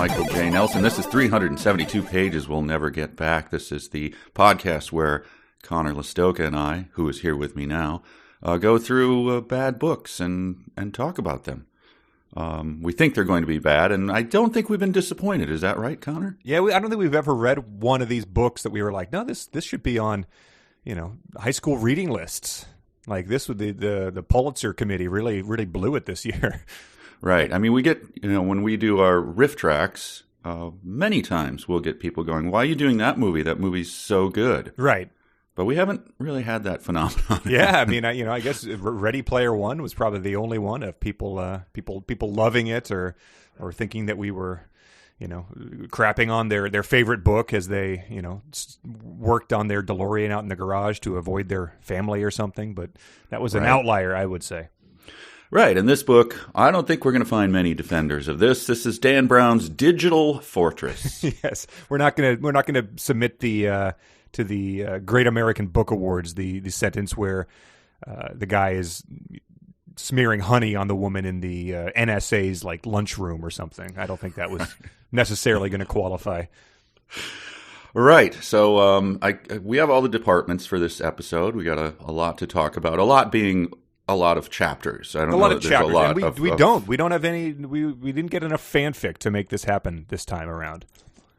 Michael J. Nelson. This is 372 pages we'll never get back. This is the podcast where Connor Listoka and I, who is here with me now, go through bad books and talk about them. We think they're going to be bad, and I don't think we've been disappointed. Is that right, Connor? Yeah, I don't think we've ever read one of these books that we were like, no, this should be on, high school reading lists. Like this would the Pulitzer Committee really blew it this year. Right. I mean, we get, when we do our riff tracks, many times we'll get people going, why are you doing that movie? That movie's so good. Right. But we haven't really had that phenomenon. Yeah, I mean, I guess Ready Player One was probably the only one of people loving it or thinking that we were, crapping on their favorite book as they, worked on their DeLorean out in the garage to avoid their family or something. But that was an outlier, I would say. Right, and this book, I don't think we're going to find many defenders of this. This is Dan Brown's Digital Fortress. Yes, we're not going to submit to the Great American Book Awards the sentence where the guy is smearing honey on the woman in the NSA's like lunchroom or something. I don't think that was necessarily going to qualify. Right. So we have all the departments for this episode. We got a lot to talk about. A lot being a lot of chapters. I don't know. A lot of chapters. And we don't have any. We didn't get enough fanfic to make this happen this time around.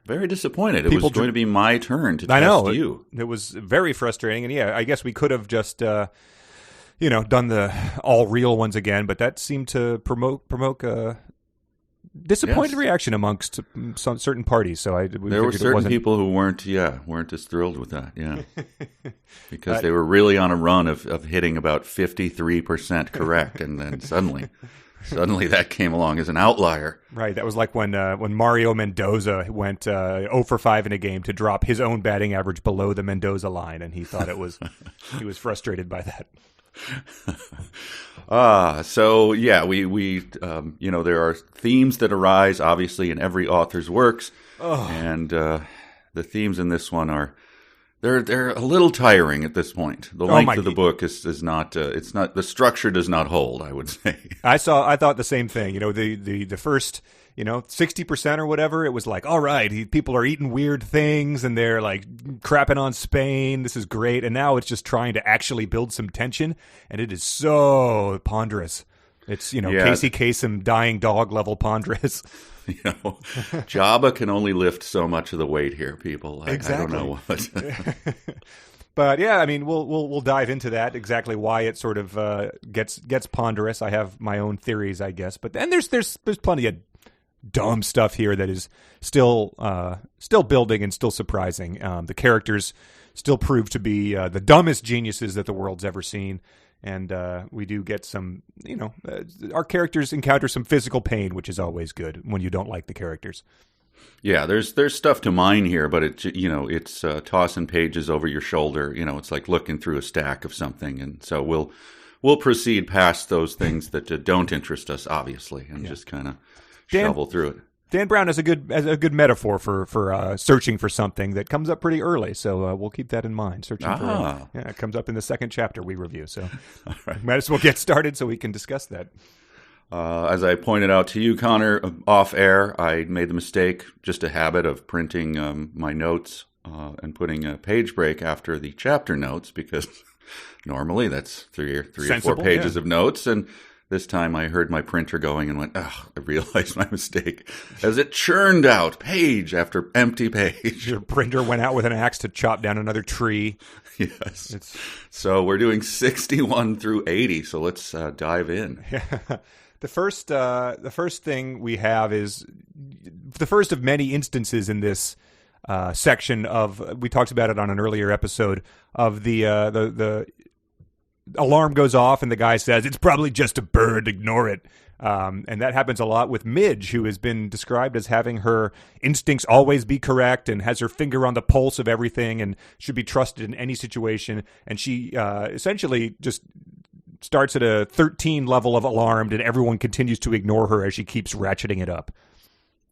Very disappointed. It was going to be my turn to test you. It was very frustrating, and yeah, I guess we could have just done the all real ones again, but that seemed to provoke a disappointed reaction amongst some certain parties. So there were certain people who weren't as thrilled with that. Yeah, because they were really on a run of hitting about 53% correct, and then suddenly that came along as an outlier. Right. That was like when Mario Mendoza went 0 for 5 in a game to drop his own batting average below the Mendoza line, and he thought he was frustrated by that. So yeah, we there are themes that arise obviously in every author's works, and the themes in this one are they're a little tiring at this point. The length of the book is not the structure does not hold, I would say. I thought the same thing. The first 60% or whatever, it was like, all right, people are eating weird things and they're like crapping on Spain. This is great. And now it's just trying to actually build some tension, and it is so ponderous. It's Casey Kasem dying dog level ponderous. Jabba can only lift so much of the weight here, people. Exactly. I don't know what. But yeah, I mean, we'll dive into that, exactly why it sort of gets ponderous. I have my own theories, I guess, but then there's plenty of dumb stuff here that is still building and still surprising. The characters still prove to be the dumbest geniuses that the world's ever seen. And we do get some, our characters encounter some physical pain, which is always good when you don't like the characters. Yeah, there's stuff to mine here, but it's tossing pages over your shoulder. It's like looking through a stack of something, and so we'll proceed past those things that don't interest us, obviously, and just kind of shovel through it. Dan Brown has a good metaphor for searching for something that comes up pretty early, so we'll keep that in mind. It comes up in the second chapter we review, so might as well get started so we can discuss that. As I pointed out to you, Connor, off air, I made the mistake, just a habit of printing my notes and putting a page break after the chapter notes, because normally that's three or four pages of notes, and this time I heard my printer going and went, I realized my mistake as it churned out page after empty page. Your printer went out with an axe to chop down another tree. Yes. So we're doing 61 through 80, so let's dive in. Yeah. The first thing we have is the first of many instances in this section of, we talked about it on an earlier episode, of the alarm goes off and the guy says, it's probably just a bird, ignore it. And that happens a lot with Midge, who has been described as having her instincts always be correct and has her finger on the pulse of everything and should be trusted in any situation. And she essentially just starts at a 13 level of alarmed, and everyone continues to ignore her as she keeps ratcheting it up.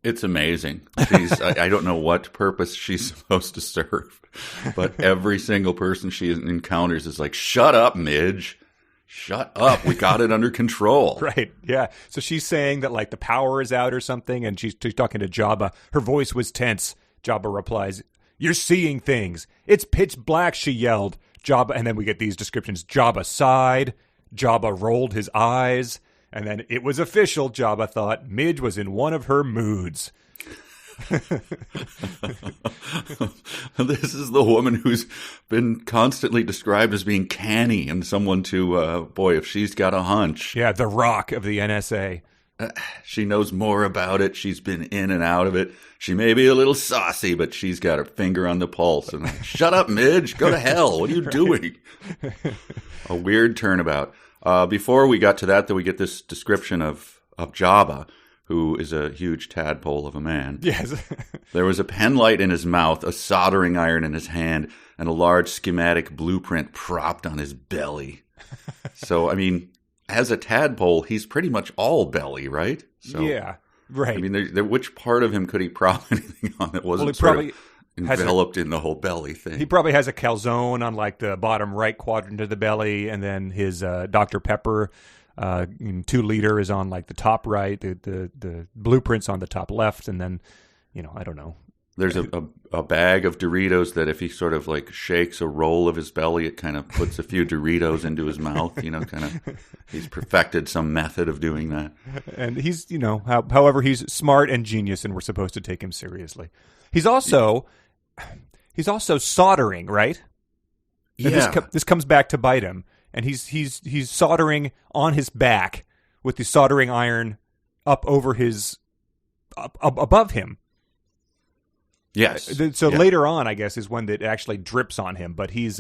It's amazing. I don't know what purpose she's supposed to serve, but every single person she encounters is like, shut up, Midge. shut up. We got it under control. Right, yeah. So she's saying that, like, the power is out or something, and she's talking to Jabba. Her voice was tense. Jabba replies, "You're seeing things. It's pitch black," she yelled. Jabba, and then we get these descriptions. Jabba sighed. Jabba rolled his eyes. And then it was official, Jabba thought. Midge was in one of her moods. This is the woman who's been constantly described as being canny and someone to, boy, if she's got a hunch. Yeah, the Rock of the NSA. She knows more about it. She's been in and out of it. She may be a little saucy, but she's got her finger on the pulse. And shut up, Midge. Go to hell. What are you doing? A weird turnabout. Before we got to that, though, we get this description of Jabba, who is a huge tadpole of a man. Yes. There was a penlight in his mouth, a soldering iron in his hand, and a large schematic blueprint propped on his belly. So, I mean, as a tadpole, he's pretty much all belly, right? So, yeah, right. I mean, which part of him could he prop anything on that wasn't enveloped in the whole belly thing? He probably has a calzone on, like, the bottom right quadrant of the belly, and then his Dr. Pepper 2-liter is on, like, the top right, the blueprint's on the top left, and then, I don't know. There's a bag of Doritos that if he sort of, like, shakes a roll of his belly, it kind of puts a few Doritos into his mouth, kind of. He's perfected some method of doing that. And he's, however, he's smart and genius, and we're supposed to take him seriously. He's also soldering, right? Yeah. This comes back to bite him, and he's soldering on his back with the soldering iron up over up above him. Yes. So later on, I guess, is when it actually drips on him. But he's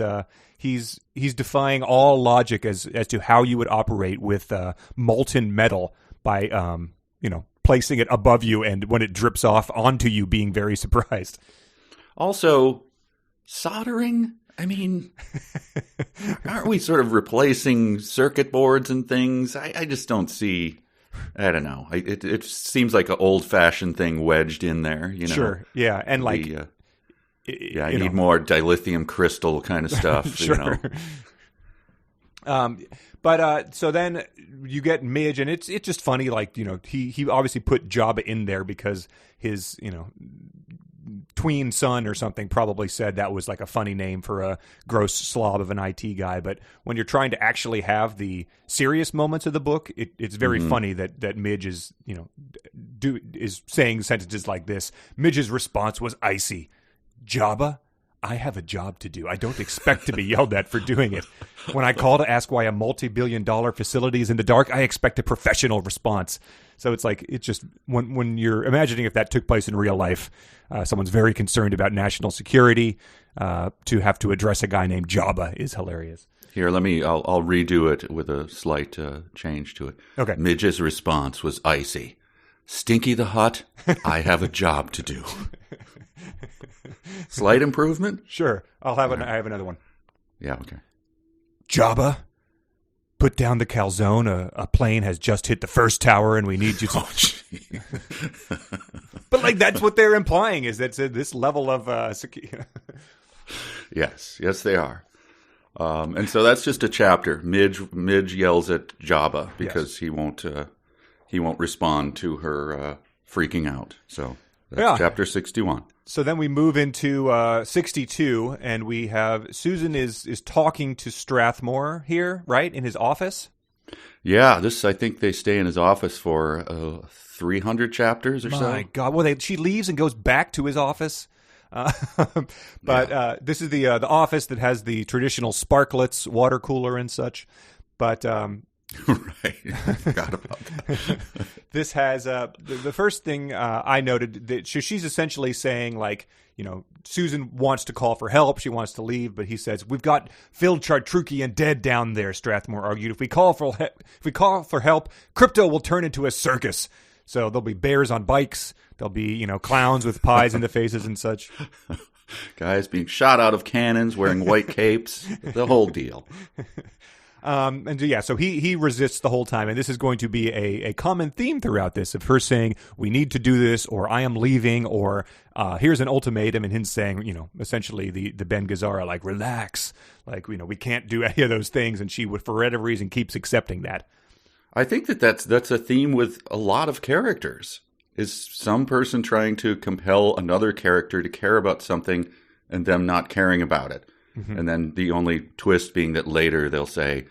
defying all logic as to how you would operate with molten metal by placing it above you, and when it drips off onto you, being very surprised. Also, soldering. I mean, aren't we sort of replacing circuit boards and things? I just don't see. I don't know. It seems like an old-fashioned thing wedged in there. Sure. Yeah, and like, I need more dilithium crystal kind of stuff. Sure. But so then you get Midge, and it's just funny. Like, he obviously put Jabba in there because his tween son or something probably said that was like a funny name for a gross slob of an IT guy. But when you're trying to actually have the serious moments of the book, it's very funny that Midge is is saying sentences like this. Midge's response was icy. Jabba, I have a job to do. I don't expect to be yelled at for doing it. When I call to ask why a multi-billion-dollar facility is in the dark, I expect a professional response. So it's like, it's just, when you're imagining if that took place in real life, someone's very concerned about national security, to have to address a guy named Jabba is hilarious. Here, I'll redo it with a slight change to it. Okay. Midge's response was icy. Stinky the Hut, I have a job to do. Slight improvement? Sure. I have another one. Yeah, okay. Jabba, put down the calzone. A plane has just hit the first tower, and we need you to... But, like, that's what they're implying, is that this level of security. Yes, they are. And so that's just a chapter. Midge yells at Jabba because he won't respond to her freaking out. So that's chapter 61. So then we move into 62, and we have Susan is talking to Strathmore here, right, in his office? Yeah, I think they stay in his office for 300 chapters or so. My God. Well, she leaves and goes back to his office. This is the office that has the traditional sparklets, water cooler and such. But right, I forgot about that. This has the first thing I noted that she's essentially saying, like, Susan wants to call for help. She wants to leave, but he says, "We've got Phil Chartrukian dead down there." Strathmore argued, "If we call for help, crypto will turn into a circus. So there'll be bears on bikes. There'll be, clowns with pies in the faces and such. Guys being shot out of cannons, wearing white capes, the whole deal." And yeah, so he resists the whole time, and this is going to be a common theme throughout this of her saying, "We need to do this," or "I am leaving," or "Here's an ultimatum," and him saying, essentially the Ben Gazzara, like, relax, like, we can't do any of those things, and she would, for whatever reason, keeps accepting that. I think that's a theme with a lot of characters. Is some person trying to compel another character to care about something and them not caring about it. Mm-hmm. And then the only twist being that later they'll say,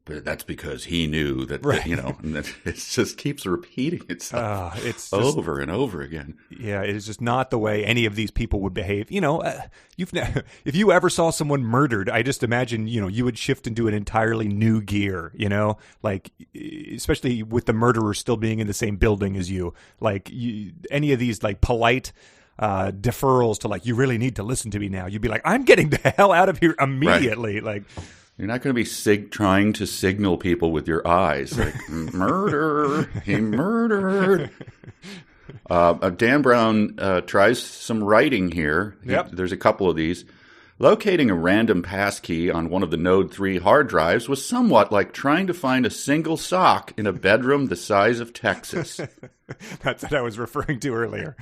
but that's because he knew that, right. And then it just keeps repeating itself over and over again. Yeah, it is just not the way any of these people would behave. If you ever saw someone murdered, I just imagine, you would shift into an entirely new gear, like, especially with the murderer still being in the same building as you. Like, any of these, like, polite deferrals to, like, you really need to listen to me now. You'd be like, I'm getting the hell out of here immediately. Right. Like, you're not going to be trying to signal people with your eyes, like, murder, he murdered. Dan Brown tries some writing here. Yep. There's a couple of these. Locating a random passkey on one of the Node 3 hard drives was somewhat like trying to find a single sock in a bedroom the size of Texas. That's what I was referring to earlier.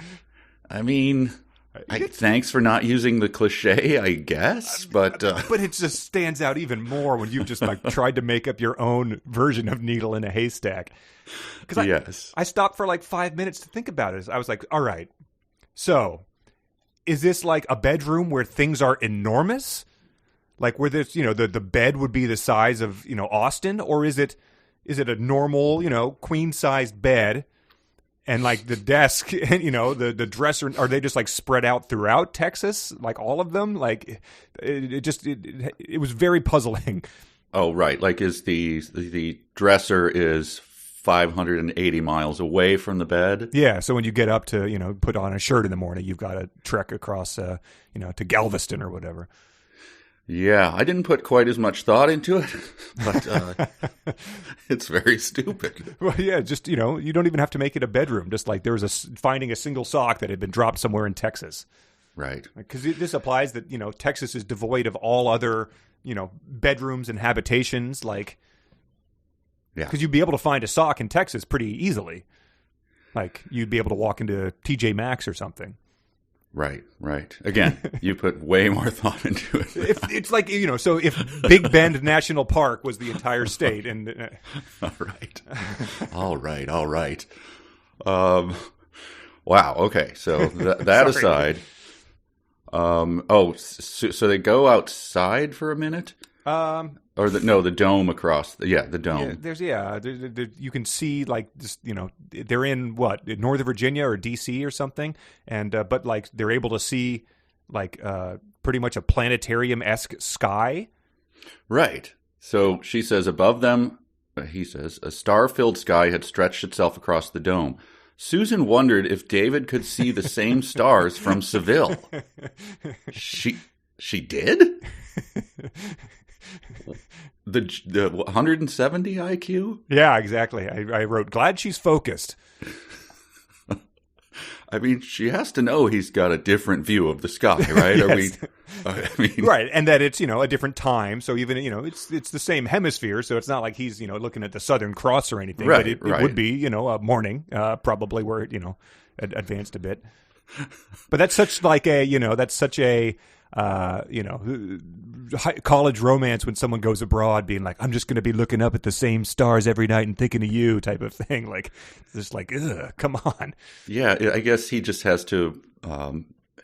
I mean, thanks for not using the cliche, I guess, but it just stands out even more when you've just like tried to make up your own version of needle in a haystack. Because I stopped for like 5 minutes to think about it. I was like, all right, so is this like a bedroom where things are enormous? Like where there's, the bed would be the size of, Austin, or is it a normal, queen-sized bed? And like the desk and, the dresser, are they just like spread out throughout Texas? Like all of them? Like it was very puzzling. Oh, right. Like is the dresser is 580 miles away from the bed? Yeah. So when you get up to, put on a shirt in the morning, you've got to trek across, to Galveston or whatever. Yeah, I didn't put quite as much thought into it, but it's very stupid. Well, yeah, just, you don't even have to make it a bedroom. Just like there was finding a single sock that had been dropped somewhere in Texas. Right. Because this applies that, Texas is devoid of all other, bedrooms and habitations. Like, yeah, because you'd be able to find a sock in Texas pretty easily. Like, you'd be able to walk into TJ Maxx or something. Right. Again, you put way more thought into it. It's like, so if Big Bend National Park was the entire state and... All right. Wow, okay. So that aside... So they go outside for a minute? Or the dome across. The dome. Yeah, you can see like this, they're in Northern Virginia or DC or something, and but like they're able to see like pretty much a planetarium-esque sky. Right. So she says above them, he says, a star-filled sky had stretched itself across the dome. Susan wondered if David could see the same stars from Seville. She did? The 170 IQ? Yeah, exactly. I wrote, glad she's focused. I mean, she has to know he's got a different view of the sky, right? Yes. Right, and that it's, a different time. So even, it's the same hemisphere. So it's not like he's, looking at the Southern Cross or anything. Right, but it would be, a morning, probably where it, advanced a bit. But that's such like a, college romance when someone goes abroad being like, I'm just going to be looking up at the same stars every night and thinking of you type of thing. Like, just like, ugh, come on. Yeah, I guess he just has to,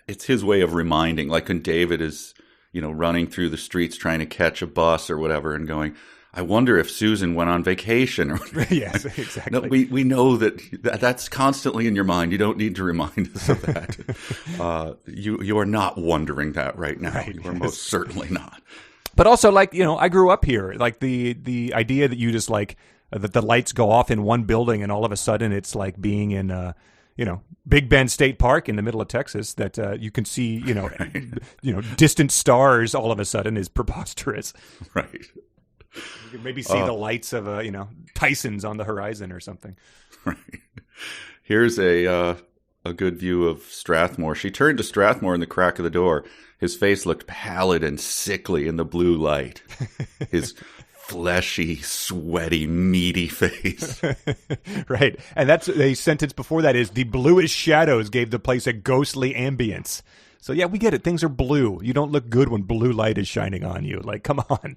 it's his way of reminding, like when David is, running through the streets trying to catch a bus or whatever and going, I wonder if Susan went on vacation. Or yes, exactly. No, we know that's constantly in your mind. You don't need to remind us of that. You are not wondering that right now. Right. You are most certainly not. But also, like, I grew up here. Like the idea that you just like that the lights go off in one building and all of a sudden it's like being in Big Bend State Park in the middle of Texas that you can see right. Distant stars all of a sudden is preposterous. Right. You can maybe see the lights of Tyson's on the horizon or something. Right. Here's a good view of Strathmore. She turned to Strathmore in the crack of the door. His face looked pallid and sickly in the blue light. His fleshy, sweaty, meaty face. Right. And that's a sentence before that is, the bluish shadows gave the place a ghostly ambience. So yeah, we get it. Things are blue. You don't look good when blue light is shining on you. Like, come on.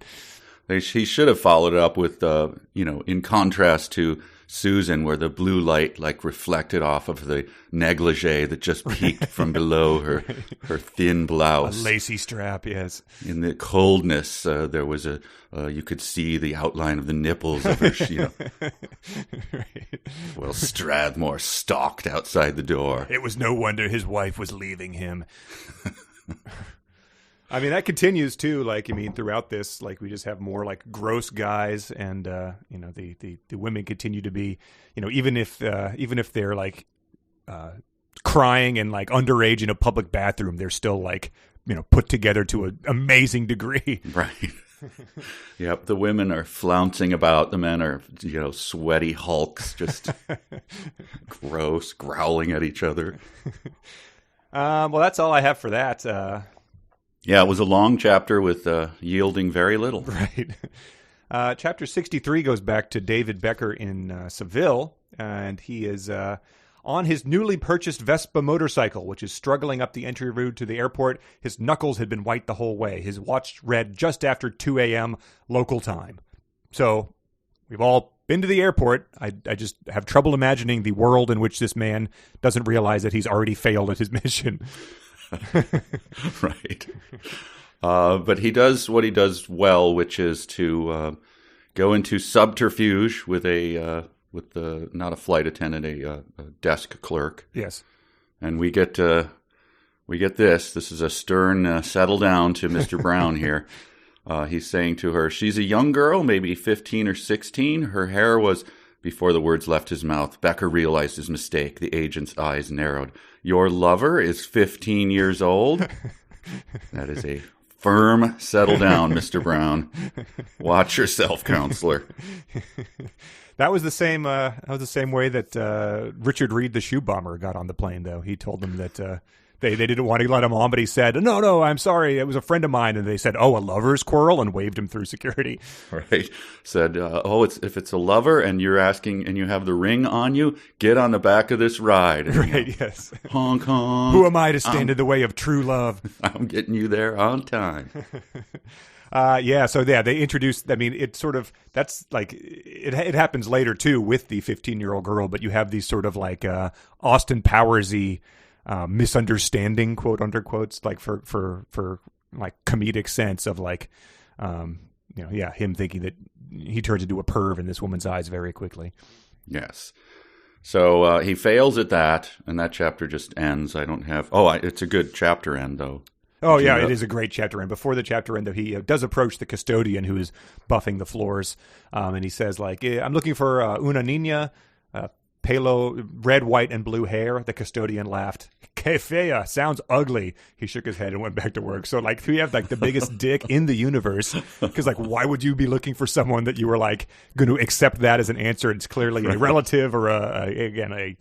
He should have followed it up with, in contrast to Susan, where the blue light like reflected off of the negligee that just peeked from below her thin blouse. A lacy strap, yes. In the coldness, there was you could see the outline of the nipples of her. Right. Well, Strathmore stalked outside the door. It was no wonder his wife was leaving him. I mean, that continues too. Like, I mean, throughout this, like, we just have more like gross guys, and the women continue to be, even if they're like crying and like underage in a public bathroom, they're still like, put together to an amazing degree. Right. Yep. The women are flouncing about. The men are, sweaty hulks, just gross, growling at each other. Well, that's all I have for that. Yeah, it was a long chapter with yielding very little. Right. Chapter 63 goes back to David Becker in Seville, and he is on his newly purchased Vespa motorcycle, which is struggling up the entry route to the airport. His knuckles had been white the whole way. His watch read just after 2 a.m. local time. So we've all been to the airport. I just have trouble imagining the world in which this man doesn't realize that he's already failed at his mission. Right. But he does what he does well, which is to go into subterfuge with not a flight attendant, a desk clerk. Yes. And we get this. This is a stern settle down to Mr. Brown here. He's saying to her, she's a young girl, maybe 15 or 16. Her hair was... Before the words left his mouth, Becker realized his mistake. The agent's eyes narrowed. Your lover is 15 years old? That is a firm settle down, Mr. Brown. Watch yourself, counselor. That was the same way that Richard Reed, the shoe bomber, got on the plane, though. He told them that they didn't want to let him on, but he said, no, I'm sorry, it was a friend of mine. And they said, oh, a lover's quarrel, and waved him through security. Right. Said, if it's a lover and you're asking and you have the ring on you, get on the back of this ride. And, right, yes. Honk, honk. Who am I to stand in the way of true love? I'm getting you there on time. They introduced, I mean, it sort of, that's like, it happens later too with the 15-year-old girl, but you have these sort of like Austin Powers-y misunderstanding, quote under quotes, like for like comedic sense of like, him thinking that he turns into a perv in this woman's eyes very quickly. Yes. So he fails at that, and that chapter just ends. It's a good chapter end, though. Oh, yeah, it is a great chapter end. Before the chapter end, though, he does approach the custodian who is buffing the floors, and he says, like, I'm looking for una niña, pelo, red, white, and blue hair. The custodian laughed. Que fea, sounds ugly. He shook his head and went back to work. So, like, we have, like, the biggest dick in the universe, because, like, why would you be looking for someone that you were, like, going to accept that as an answer? It's clearly a relative or, a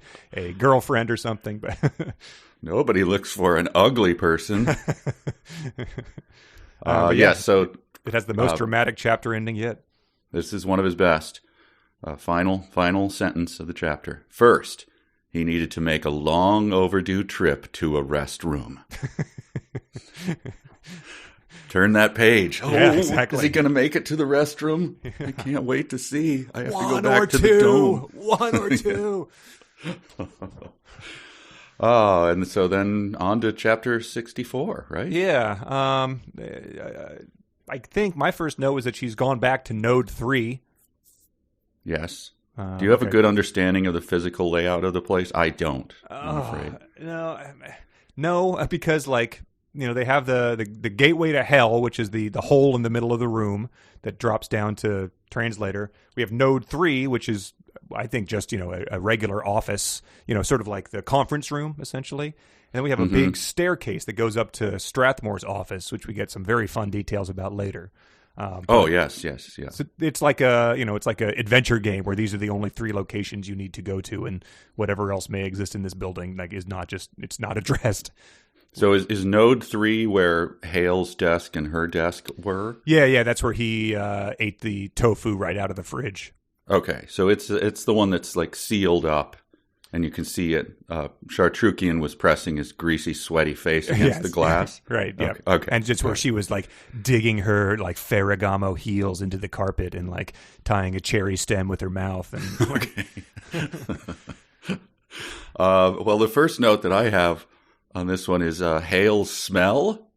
girlfriend or something, but... Nobody looks for an ugly person. So it has the most dramatic chapter ending yet. This is one of his best. Final sentence of the chapter. First, he needed to make a long overdue trip to a restroom. Turn that page. Yeah, exactly. Is he going to make it to the restroom? I can't wait to see. I have to go One back or to two. the dome. One or two. Oh, and so then on to chapter 64, right? Yeah. I think my first note was that she's gone back to node 3. Yes. Do you have a good understanding of the physical layout of the place? I don't, I'm afraid. No, because, like, they have the gateway to Hell, which is the hole in the middle of the room that drops down to translator. We have node 3, which is, I think, just, a regular office, sort of like the conference room, essentially. And then we have a big staircase that goes up to Strathmore's office, which we get some very fun details about later. Yes. So it's like a adventure game where these are the only 3 locations you need to go to, and whatever else may exist in this building, like, it's not addressed. So is node 3 where Hale's desk and her desk were? Yeah, that's where he ate the tofu right out of the fridge. Okay, so it's the one that's like sealed up, and you can see it. Chartrukian was pressing his greasy, sweaty face against the glass. Right, yeah. Okay. And just where she was like digging her like Ferragamo heels into the carpet and like tying a cherry stem with her mouth. And Okay. Well, the first note that I have on this one is Hale's smell.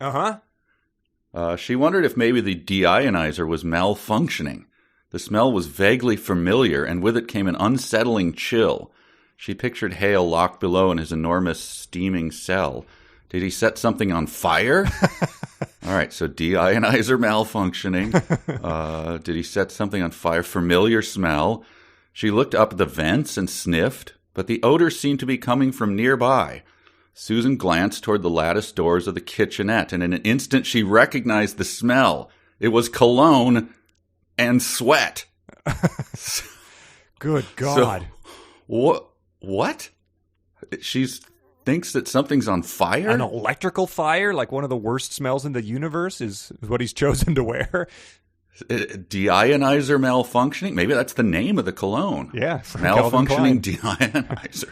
She wondered if maybe the deionizer was malfunctioning. The smell was vaguely familiar, and with it came an unsettling chill. She pictured Hale locked below in his enormous steaming cell. Did he set something on fire? All right, so deionizer malfunctioning. Did he set something on fire? Familiar smell. She looked up at the vents and sniffed, but the odor seemed to be coming from nearby. Susan glanced toward the lattice doors of the kitchenette, and in an instant she recognized the smell. It was cologne and sweat. Good God. So, what? She thinks that something's on fire? An electrical fire? Like one of the worst smells in the universe is what he's chosen to wear? Deionizer malfunctioning? Maybe that's the name of the cologne. Yeah. Malfunctioning deionizer.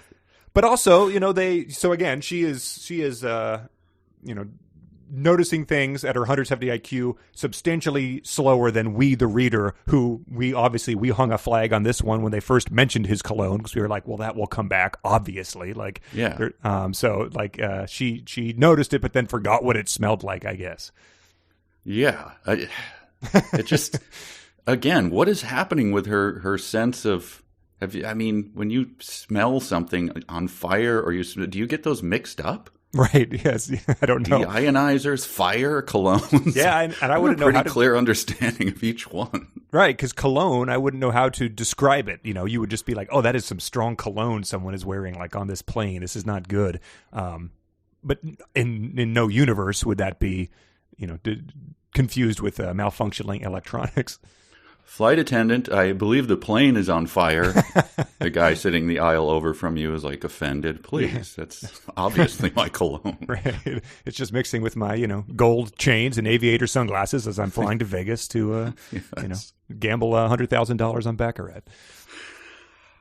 But also, so again, she is noticing things at her 170 IQ substantially slower than we, the reader, who we hung a flag on this one when they first mentioned his cologne because we were like, well, that will come back, obviously. Like, yeah. She noticed it, but then forgot what it smelled like, I guess. Yeah. It just, again, what is happening with her sense of, when you smell something on fire do you get those mixed up? Right. Yes. I don't know. Deionizers, fire, colognes. Yeah, and I wouldn't know how to clear understanding of each one. Right, because cologne, I wouldn't know how to describe it. You would just be like, "Oh, that is some strong cologne someone is wearing, like on this plane. This is not good." But in no universe would that be, confused with malfunctioning electronics. Flight attendant, I believe the plane is on fire. The guy sitting the aisle over from you is like offended. Please, that's obviously my cologne. Right. It's just mixing with my, gold chains and aviator sunglasses as I'm flying to Vegas to, yes. Gamble $100,000 on Baccarat.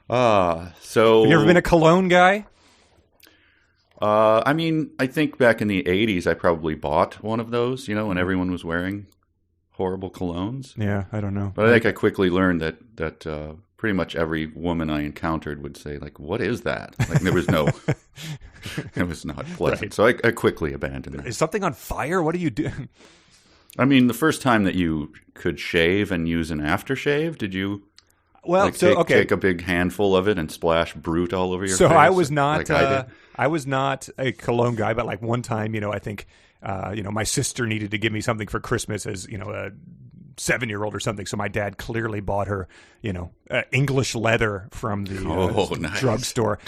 So have you ever been a cologne guy? I think back in the 80s, I probably bought one of those, when everyone was wearing horrible colognes. Yeah, I don't know. But I think I quickly learned that pretty much every woman I encountered would say, like, what is that? Like, there was no, it was not pleasant. Right. So I quickly abandoned that. Is something on fire? What are you doing? The first time that you could shave and use an aftershave, did you take a big handful of it and splash Brute all over your face? So I was not, I was not a cologne guy, but like one time, I think, my sister needed to give me something for Christmas as, a 7-year-old or something. So my dad clearly bought her, English leather from the nice. drugstore.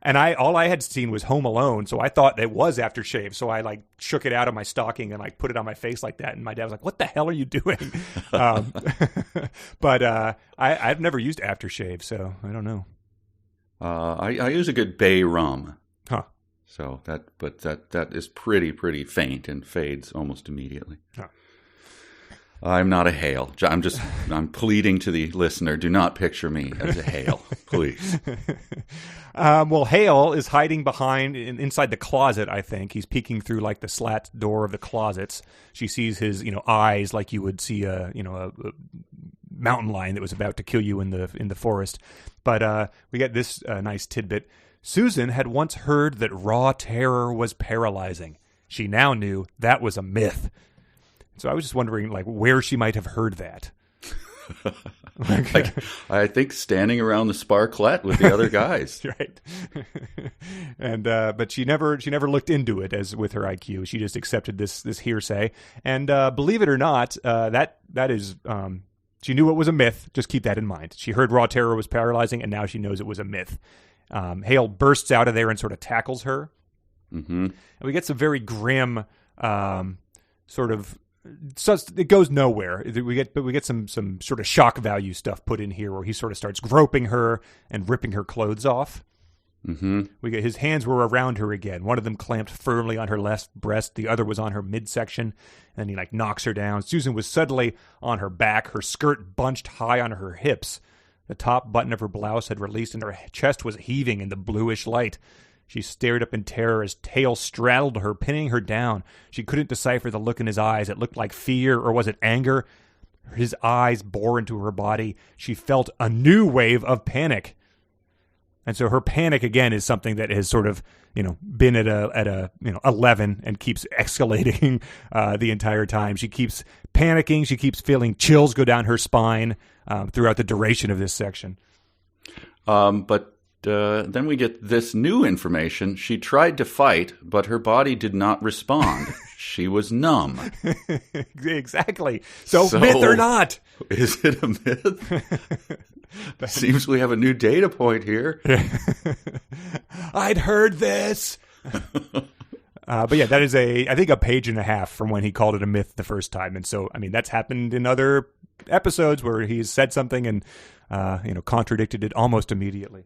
And all I had seen was Home Alone. So I thought it was aftershave. So I like shook it out of my stocking and like put it on my face like that. And my dad was like, what the hell are you doing? But I've never used aftershave. So I don't know. I use a good bay rum. Huh. So that is pretty faint and fades almost immediately. Huh. I'm not a Hale. I'm pleading to the listener, do not picture me as a Hale, please. Well, Hale is hiding inside the closet, I think. He's peeking through like the slat door of the closets. She sees his, eyes like you would see a mountain lion that was about to kill you in the forest. But we get this nice tidbit. Susan had once heard that raw terror was paralyzing. She now knew that was a myth. So I was just wondering, like, where she might have heard that. I think standing around the Sparklet with the other guys. Right. And but she never looked into it as with her IQ. She just accepted this hearsay. And believe it or not, that is she knew it was a myth. Just keep that in mind. She heard raw terror was paralyzing, and now she knows it was a myth. Hale bursts out of there and sort of tackles her. Mm-hmm. And we get some very grim sort of. So it goes nowhere. We get some sort of shock value stuff put in here where he sort of starts groping her and ripping her clothes off. Mm-hmm. His hands were around her again. One of them clamped firmly on her left breast. The other was on her midsection. And he knocks her down. Susan was suddenly on her back, her skirt bunched high on her hips. The top button of her blouse had released and her chest was heaving in the bluish light. She stared up in terror as Hale straddled her, pinning her down. She couldn't decipher the look in his eyes. It looked like fear, or was it anger? His eyes bore into her body. She felt a new wave of panic. And so her panic again is something that has sort of, been at a 11 and keeps escalating the entire time. She keeps panicking. She keeps feeling chills go down her spine throughout the duration of this section. But then we get this new information. She tried to fight, but her body did not respond. She was numb. Exactly. So myth or not? Is it a myth? Seems we have a new data point here. I'd heard this. But yeah, that is I think a page and a half from when he called it a myth the first time. And so, that's happened in other episodes where he's said something and, contradicted it almost immediately.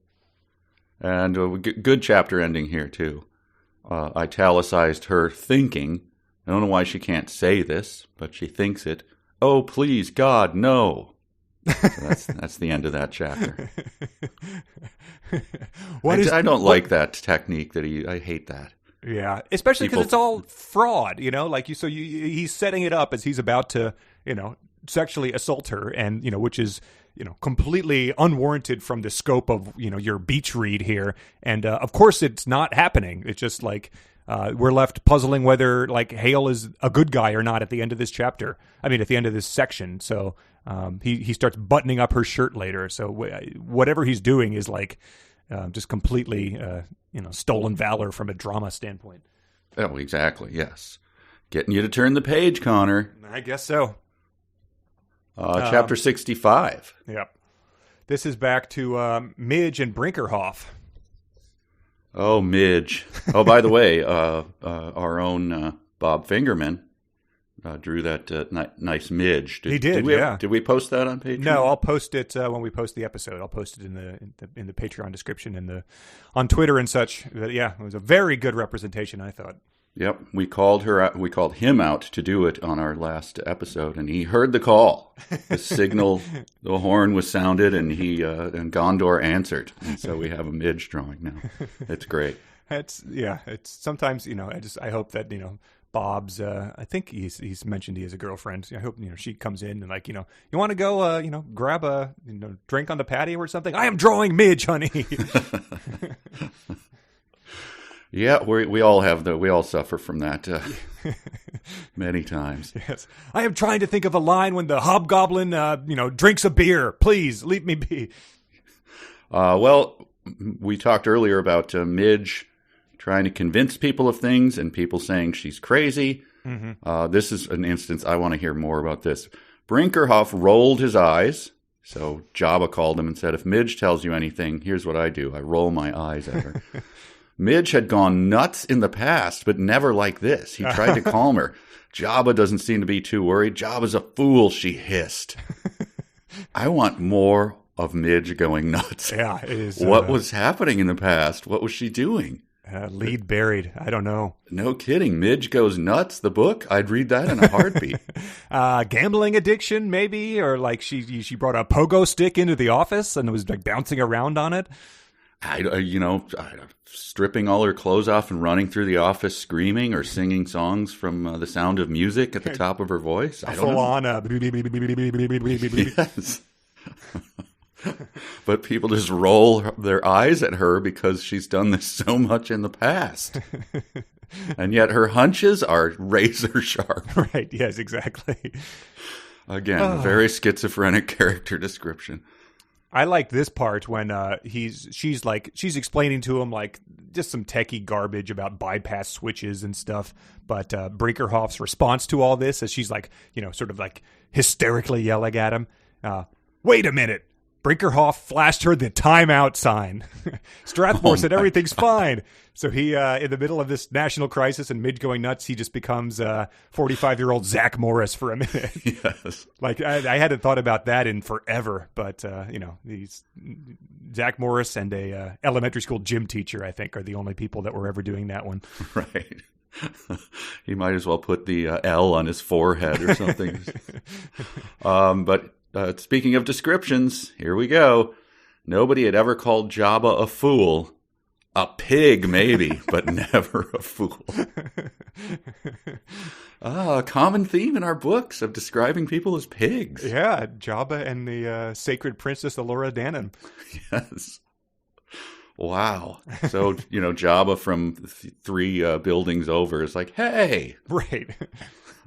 And a good chapter ending here, too. Italicized her thinking. I don't know why she can't say this, but she thinks it. Oh, please, God, no. So that's the end of that chapter. I don't like that technique I hate that. Yeah, especially because it's all fraud, he's setting it up as he's about to, sexually assault her, and, which is, completely unwarranted from the scope of, your beach read here. And, of course, it's not happening. It's just we're left puzzling whether Hale is a good guy or not at the end of this chapter. At the end of this section. So he starts buttoning up her shirt later. So whatever he's doing is just completely stolen valor from a drama standpoint. Oh, exactly. Yes, getting you to turn the page, Connor. I guess so. Chapter 65. Yep. This is back to Midge and Brinkerhoff. Oh, Midge. Oh, by the way, our own Bob Fingerman drew that nice Midge. He did, Did we post that on Patreon? No, I'll post it when we post the episode. I'll post it in the Patreon description and on Twitter and such. But yeah, it was a very good representation, I thought. Yep, we called him out to do it on our last episode, and he heard the call. The signal, the horn was sounded, and and Gondor answered. And so we have a Midge drawing now. It's great. It's sometimes I hope that Bob's I think he's mentioned he has a girlfriend. I hope she comes in and you want to go grab a drink on the patio or something. I am drawing Midge, honey. Yeah, we all suffer from that many times. Yes, I am trying to think of a line when the hobgoblin drinks a beer. Please leave me be. Well, we talked earlier about Midge trying to convince people of things and people saying she's crazy. Mm-hmm. This is an instance I want to hear more about this. Brinkerhoff rolled his eyes. So Jabba called him and said, if Midge tells you anything, here's what I do. I roll my eyes at her. Midge had gone nuts in the past, but never like this. He tried to calm her. Jabba doesn't seem to be too worried. Jabba's a fool, she hissed. I want more of Midge going nuts. Yeah, it is. What was happening in the past? What was she doing? Lead buried. I don't know. No kidding. Midge goes nuts. The book? I'd read that in a heartbeat. Gambling addiction, maybe? Or she brought a pogo stick into the office and was bouncing around on it? Stripping all her clothes off and running through the office screaming or singing songs from The Sound of Music at the top of her voice. I don't know. Yes. But people just roll their eyes at her because she's done this so much in the past. And yet her hunches are razor sharp. Right, yes, exactly. Again, very schizophrenic character description. I like this part when she's explaining to him just some techie garbage about bypass switches and stuff. But Brinkerhoff's response to all this is she's hysterically yelling at him. Wait a minute. Brinkerhoff flashed her the timeout sign. Strathmore said everything's fine. So he, in the middle of this national crisis and Midge going nuts, he just becomes 45-year-old Zach Morris for a minute. Yes. Like, I hadn't thought about that in forever, but, these Zach Morris and a elementary school gym teacher, I think, are the only people that were ever doing that one. Right. He might as well put the L on his forehead or something. But speaking of descriptions, here we go. Nobody had ever called Jabba a fool. A pig, maybe, but never a fool. A common theme in our books of describing people as pigs. Yeah, Jabba and the sacred princess Allura Dannon. Yes. Wow. So, Jabba from three buildings over is like, hey. Right.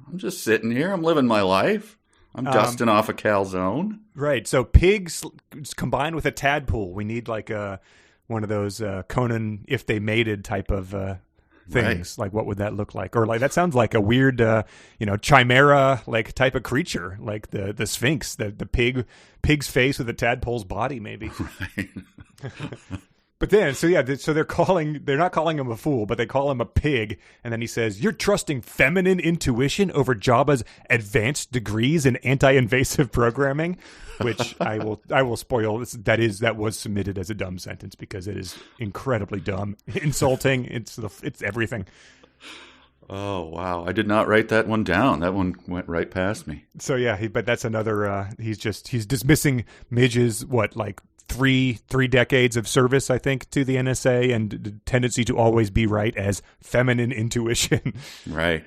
I'm just sitting here. I'm living my life. I'm dusting off a calzone. Right. So pigs combined with a tadpole. We need like one of those Conan if they mated type of things. Right. Like what would that look like? Or like that sounds like a weird chimera like type of creature, like the Sphinx, the pig's face with a tadpole's body maybe. Right. But then, so they're not calling him a fool, but they call him a pig. And then he says, "You're trusting feminine intuition over Jabba's advanced degrees in anti-invasive programming," which I will spoil. That was submitted as a dumb sentence because it is incredibly dumb, insulting. It's everything. Oh, wow. I did not write that one down. That one went right past me. So yeah, but that's another, he's dismissing Midge's, three decades of service, I think, to the NSA and the tendency to always be right as feminine intuition. Right.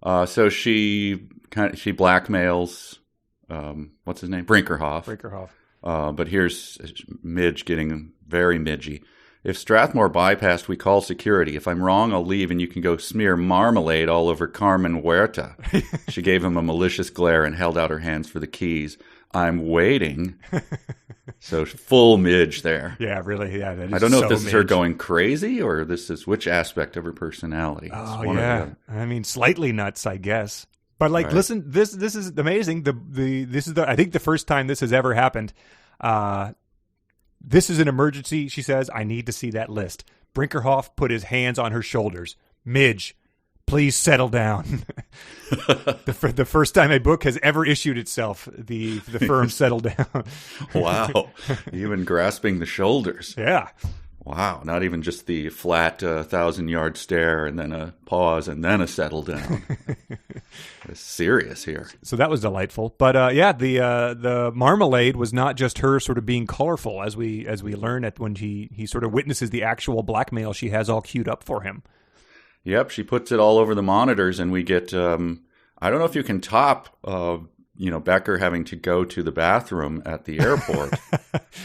So she blackmails, what's his name? Brinkerhoff. But here's Midge getting very midgy. "If Strathmore bypassed, we call security. If I'm wrong, I'll leave and you can go smear marmalade all over Carmen Huerta." She gave him a malicious glare and held out her hands for the keys. "I'm waiting." So full Midge there. Yeah, really. Yeah, that is. I don't know if this Midge. is her going crazy or this is which aspect of her personality. Oh, yeah. I mean, slightly nuts, I guess. But right. Listen, this is amazing. This is I think the first time this has ever happened. "This is an emergency," she says. "I need to see that list." Brinkerhoff put his hands on her shoulders. "Midge, please settle down." The first time a book has ever issued itself, the firm settled down. Wow. Even grasping the shoulders. Yeah. Wow. Not even just the flat 1,000-yard stare and then a pause and then a settle down. It's serious here. So that was delightful. But the marmalade was not just her sort of being colorful, as we learn when he sort of witnesses the actual blackmail she has all queued up for him. Yep, she puts it all over the monitors, and we get, I don't know if you can top, Becker having to go to the bathroom at the airport,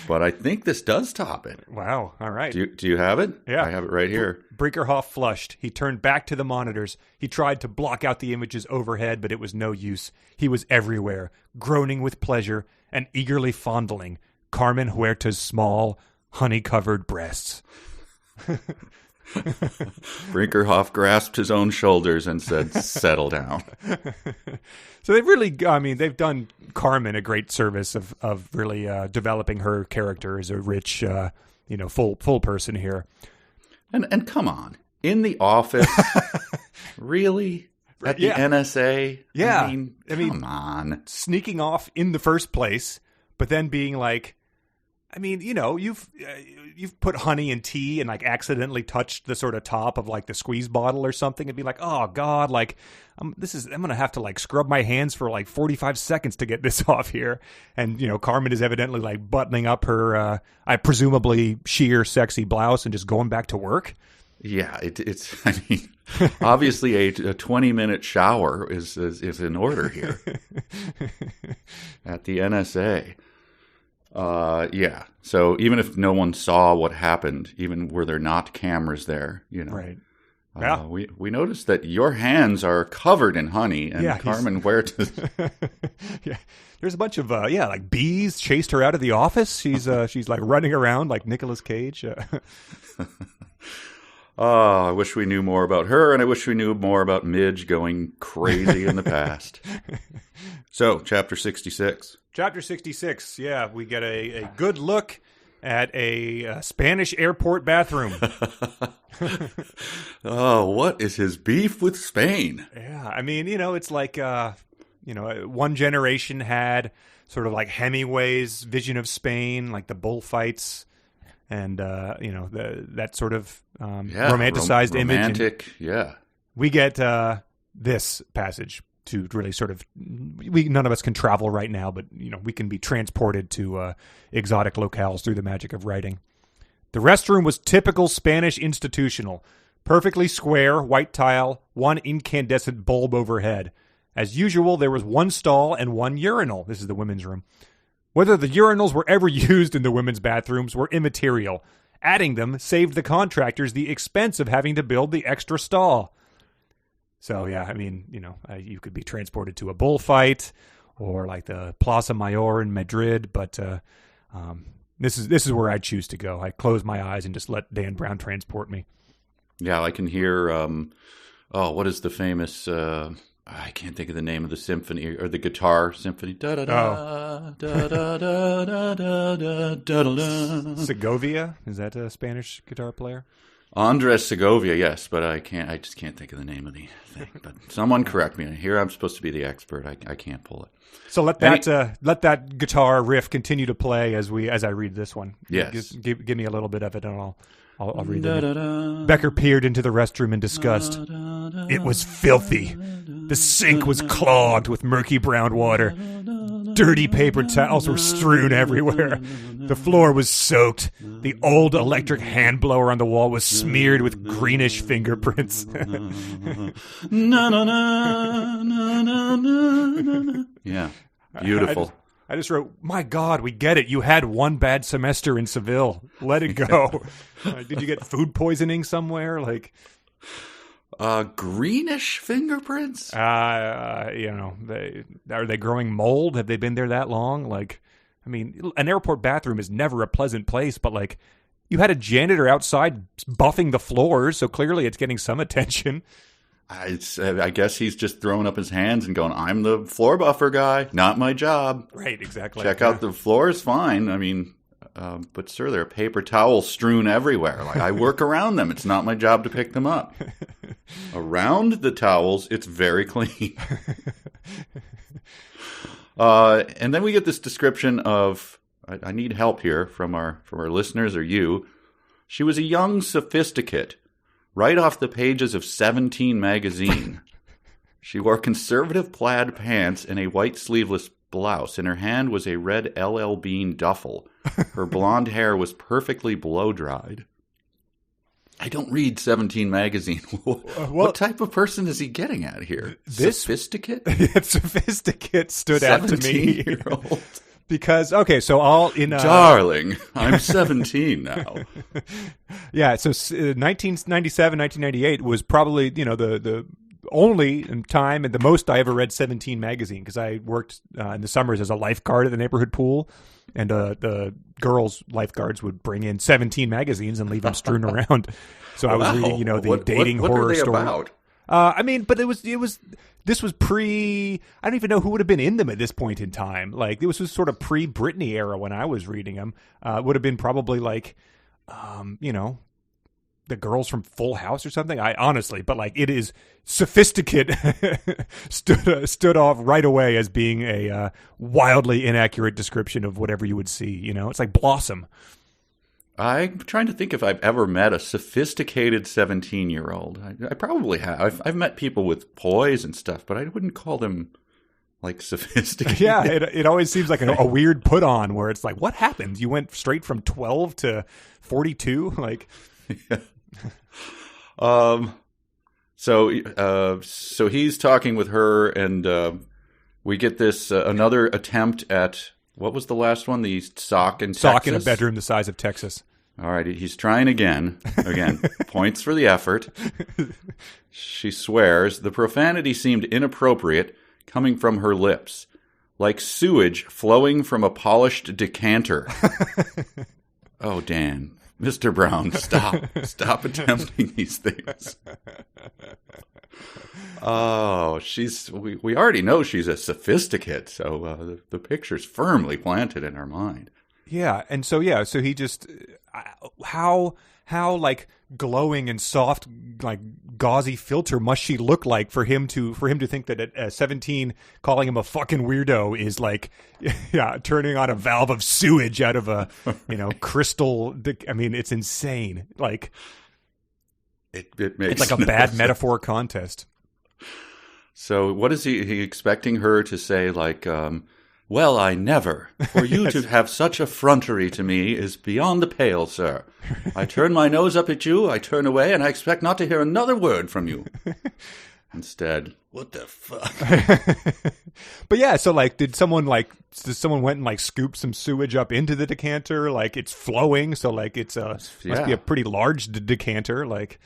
but I think this does top it. Wow, all right. Do you have it? Yeah. I have it right here. Brinkerhoff flushed. He turned back to the monitors. He tried to block out the images overhead, but it was no use. He was everywhere, groaning with pleasure and eagerly fondling Carmen Huerta's small, honey-covered breasts. Brinkerhoff grasped his own shoulders and said, "Settle down." So they've done Carmen a great service of really developing her character as a rich, full person here. And come on, in the office, really? At the NSA? Yeah. I mean, come on. Sneaking off in the first place, but then being like, you've put honey in tea and accidentally touched the sort of top of the squeeze bottle or something and be like, oh God, I'm going to have to scrub my hands for 45 seconds to get this off here. And, Carmen is evidently buttoning up her, presumably sheer sexy blouse and just going back to work. Yeah, it's obviously a 20-minute shower is in order here at the NSA. Yeah. So even if no one saw what happened, even were there not cameras there, right. Yeah. We noticed that your hands are covered in honey, and Carmen Huerta. Yeah. There's a bunch of bees chased her out of the office. She's running around like Nicolas Cage. I wish we knew more about her, and I wish we knew more about Midge going crazy in the past. So, chapter 66. Chapter 66. Yeah, we get a good look at a Spanish airport bathroom. Oh, what is his beef with Spain? Yeah, I mean, it's like, one generation had sort of like Hemingway's vision of Spain, like the bullfights and, that sort of romanticized image. Romantic, yeah. We get this passage to really sort of, none of us can travel right now, but, we can be transported to exotic locales through the magic of writing. The restroom was typical Spanish institutional. Perfectly square, white tile, one incandescent bulb overhead. As usual, there was one stall and one urinal. This is the women's room. Whether the urinals were ever used in the women's bathrooms were immaterial. Adding them saved the contractors the expense of having to build the extra stall. So, yeah, I mean, you could be transported to a bullfight or like the Plaza Mayor in Madrid, but this is where I choose to go. I close my eyes and just let Dan Brown transport me. Yeah, I can hear, what is the famous, I can't think of the name of the symphony, or the guitar symphony. Da-da-da, da-da-da-da-da-da-da. Segovia? Is that a Spanish guitar player? Andres Segovia, yes, but I just can't think of the name of the thing. But someone correct me. Here I'm supposed to be the expert. I can't pull it. So let that guitar riff continue to play as I read this one. Yes. Give me a little bit of it, and I'll read it. Becker peered into the restroom in disgust. It was filthy. The sink was clogged with murky brown water. Dirty paper towels were strewn everywhere. The floor was soaked. The old electric hand blower on the wall was smeared with greenish fingerprints. Yeah, beautiful. I just wrote, my God, we get it. You had one bad semester in Seville. Let it go. Did you get food poisoning somewhere? Greenish fingerprints? Are they growing mold? Have they been there that long? An airport bathroom is never a pleasant place, but you had a janitor outside buffing the floors, so clearly it's getting some attention. I guess he's just throwing up his hands and going, I'm the floor buffer guy, not my job. Right, exactly. Check out the floors, fine. But sir, there are paper towels strewn everywhere. I work around them. It's not my job to pick them up. Around the towels, it's very clean. And then we get this description of, I need help here from our listeners or you. She was a young sophisticate, right off the pages of 17 magazine. She wore conservative plaid pants and a white sleeveless blouse. In her hand was a red LL Bean duffel. Her blonde hair was perfectly blow-dried. I don't read 17 magazine. What type of person is he getting at here? Sophisticate? Sophisticate stood out to me. 17-year-old. Because, okay, so all in... Darling, I'm 17 now. Yeah, so 1997, 1998 was probably, the only time and the most I ever read 17 magazine, because I worked in the summers as a lifeguard at the neighborhood pool, and the girls' lifeguards would bring in 17 magazines and leave them strewn around. So I was reading, the dating horror story. About? But this was pre, I don't even know who would have been in them at this point in time. This was sort of pre-Britney era when I was reading them. Would have been probably the girls from Full House or something. It is Sophisticate stood off right away as being a wildly inaccurate description of whatever you would see. It's like Blossom. I'm trying to think if I've ever met a sophisticated 17-year-old. I probably have. I've met people with poise and stuff, but I wouldn't call them sophisticated. Yeah, it always seems like a weird put on where it's like, what happened? You went straight from 12 to 42? Yeah. So he's talking with her, and we get this another attempt at, what was the last one? The sock in Texas? Sock in a bedroom the size of Texas. All right, he's trying again. Points for the effort. She swears. The profanity seemed inappropriate, coming from her lips, like sewage flowing from a polished decanter. Oh, Dan. Mr. Brown, stop attempting these things. Oh, we already know she's a sophisticate, so the picture's firmly planted in our mind. Yeah, and so he just how like glowing and soft, like gauzy filter must she look like for him to think that at 17 calling him a fucking weirdo is like turning on a valve of sewage out of a crystal. I mean, it's insane. Like it makes it's like a bad metaphor contest. So what is he expecting her to say? Like, well, I never. For you to have such effrontery to me is beyond the pale, sir. I turn my nose up at you, I turn away, and I expect not to hear another word from you. Instead, what the fuck? But yeah, so like, did someone went and like scoop some sewage up into the decanter? Like it's flowing, so like must be a pretty large decanter, like.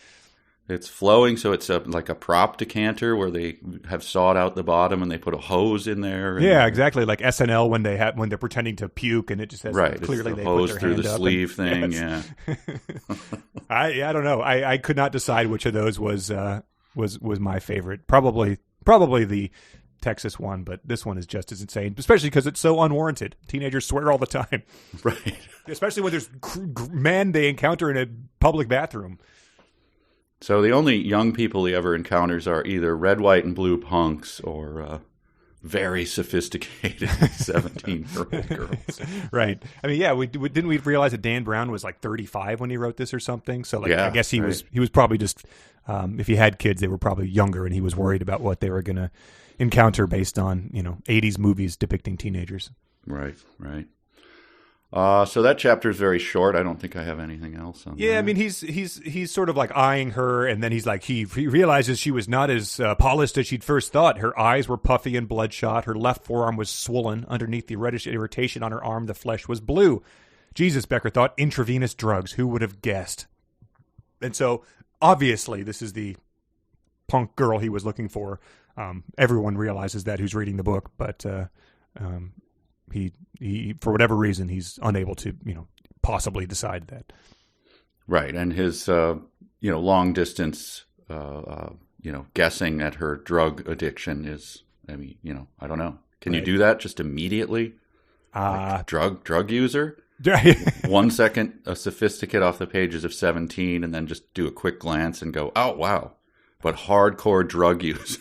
It's flowing, so it's like a prop decanter where they have sawed out the bottom and they put a hose in there. Yeah, exactly. Like SNL when they're pretending to puke and it just has clearly it's the they hose put their through the sleeve thing. Yes. Yeah. I don't know. I could not decide which of those was my favorite. Probably the Texas one, but this one is just as insane, especially because it's so unwarranted. Teenagers swear all the time, right? Especially when there's men they encounter in a public bathroom. So the only young people he ever encounters are either red, white, and blue punks or very sophisticated 17-year-old girls. Right. I mean, yeah, didn't we realize that Dan Brown was like 35 when he wrote this or something? So like, I guess he was probably just, if he had kids, they were probably younger and he was worried about what they were going to encounter based on, 80s movies depicting teenagers. Right. So that chapter is very short. I don't think I have anything else on that. I mean, he's sort of like eyeing her, and then he's like, he realizes she was not as polished as she'd first thought. Her eyes were puffy and bloodshot. Her left forearm was swollen. Underneath the reddish irritation on her arm, the flesh was blue. Jesus, Becker thought, intravenous drugs. Who would have guessed? And so, obviously, this is the punk girl he was looking for. Everyone realizes that who's reading the book, but he for whatever reason he's unable to possibly decide that. Right, and his long distance guessing at her drug addiction is, I don't know. Can you do that just immediately? Like drug user? 1 second a sophisticate off the pages of 17 and then just do a quick glance and go, oh wow. But hardcore drug use.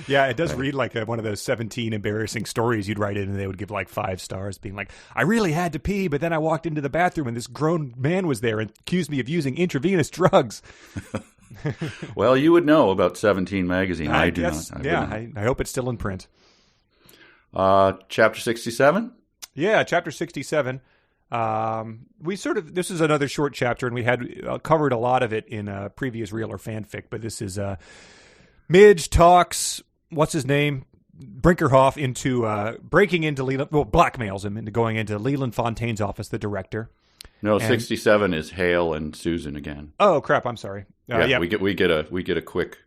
Yeah, it does read like one of those 17 embarrassing stories you'd write in and they would give like 5 stars, being like, I really had to pee, but then I walked into the bathroom and this grown man was there and accused me of using intravenous drugs. Well, you would know about 17 magazine. I do not. I hope it's still in print. Chapter 67? Yeah, chapter 67. This is another short chapter, and we had covered a lot of it in a previous real or fanfic, but this is Midge talks, what's his name, Brinkerhoff into breaking into Leland, blackmails him into going into Leland Fontaine's office, the director. No, 67 is Hale and Susan again. Oh crap! I'm sorry. We get a quick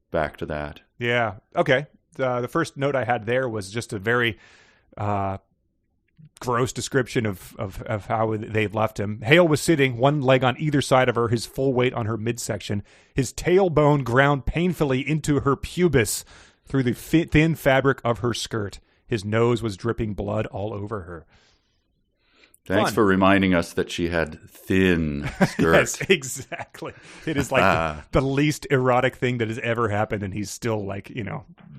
back to that. Yeah. Okay. The first note I had there was just a very gross description of how they'd left him. Hale was sitting, one leg on either side of her, his full weight on her midsection. His tailbone ground painfully into her pubis through the thin fabric of her skirt. His nose was dripping blood all over her. Thanks for reminding us that she had thin skirts. Yes, exactly. It is like the least erotic thing that has ever happened, and he's still like,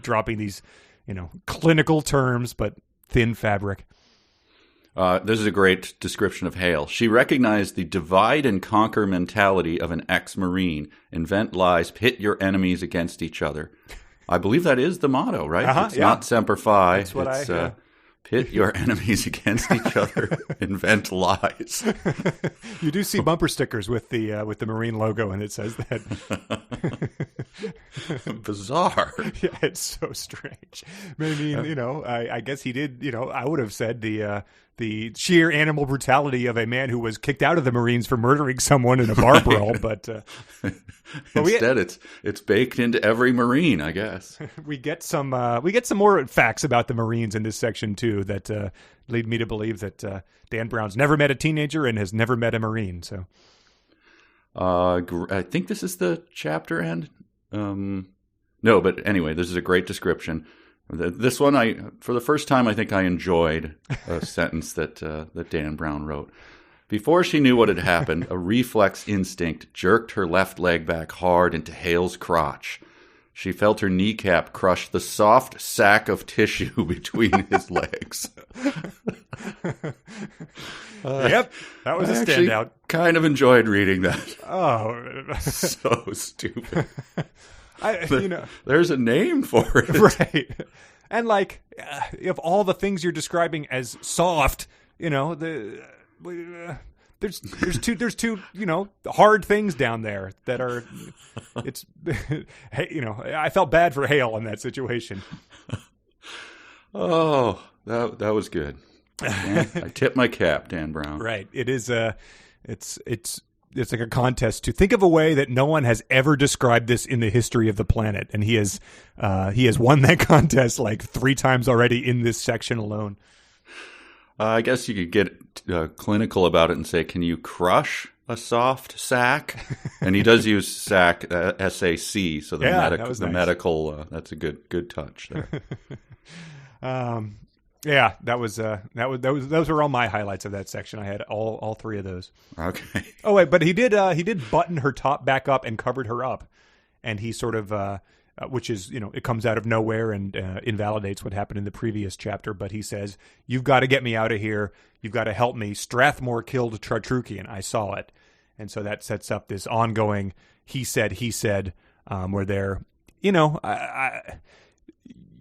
dropping these, clinical terms, but thin fabric. This is a great description of Hale. She recognized the divide and conquer mentality of an ex-Marine. Invent lies, pit your enemies against each other. I believe that is the motto, right? It's not Semper Fi. That's what pit your enemies against each other. Invent lies. You do see bumper stickers with the Marine logo, and it says that. Bizarre. Yeah, it's so strange. I mean, I guess he did. I would have said the the sheer animal brutality of a man who was kicked out of the Marines for murdering someone in a bar brawl. But instead, it's baked into every Marine, I guess. We get some more facts about the Marines in this section too that lead me to believe that Dan Brown's never met a teenager and has never met a Marine. So, I think this is the chapter end. No, but anyway, this is a great description. This one, for the first time, I think I enjoyed a sentence that Dan Brown wrote. Before she knew what had happened, a reflex instinct jerked her left leg back hard into Hale's crotch. She felt her kneecap crush the soft sack of tissue between his legs. Yep, that was a standout. Kind of enjoyed reading that. Oh, so stupid. There's a name for it, right? And like, of all the things you're describing as soft, there's two hard things down there that are. It's I felt bad for Hale in that situation. Oh, that was good. I tip my cap, Dan Brown. Right. It is. It's like a contest to think of a way that no one has ever described this in the history of the planet, and he has won that contest like 3 times already in this section alone. I guess you could get clinical about it and say, "Can you crush a soft sack?" And he does use sack, S-A-C, so the medical. That's a good touch there. Yeah, those were all my highlights of that section. I had all 3 of those. Okay. Oh wait, but he did button her top back up and covered her up, and he sort of which is it comes out of nowhere and invalidates what happened in the previous chapter. But he says, "You've got to get me out of here. You've got to help me. Strathmore killed Tratrukian. I saw it," and so that sets up this ongoing he said where they're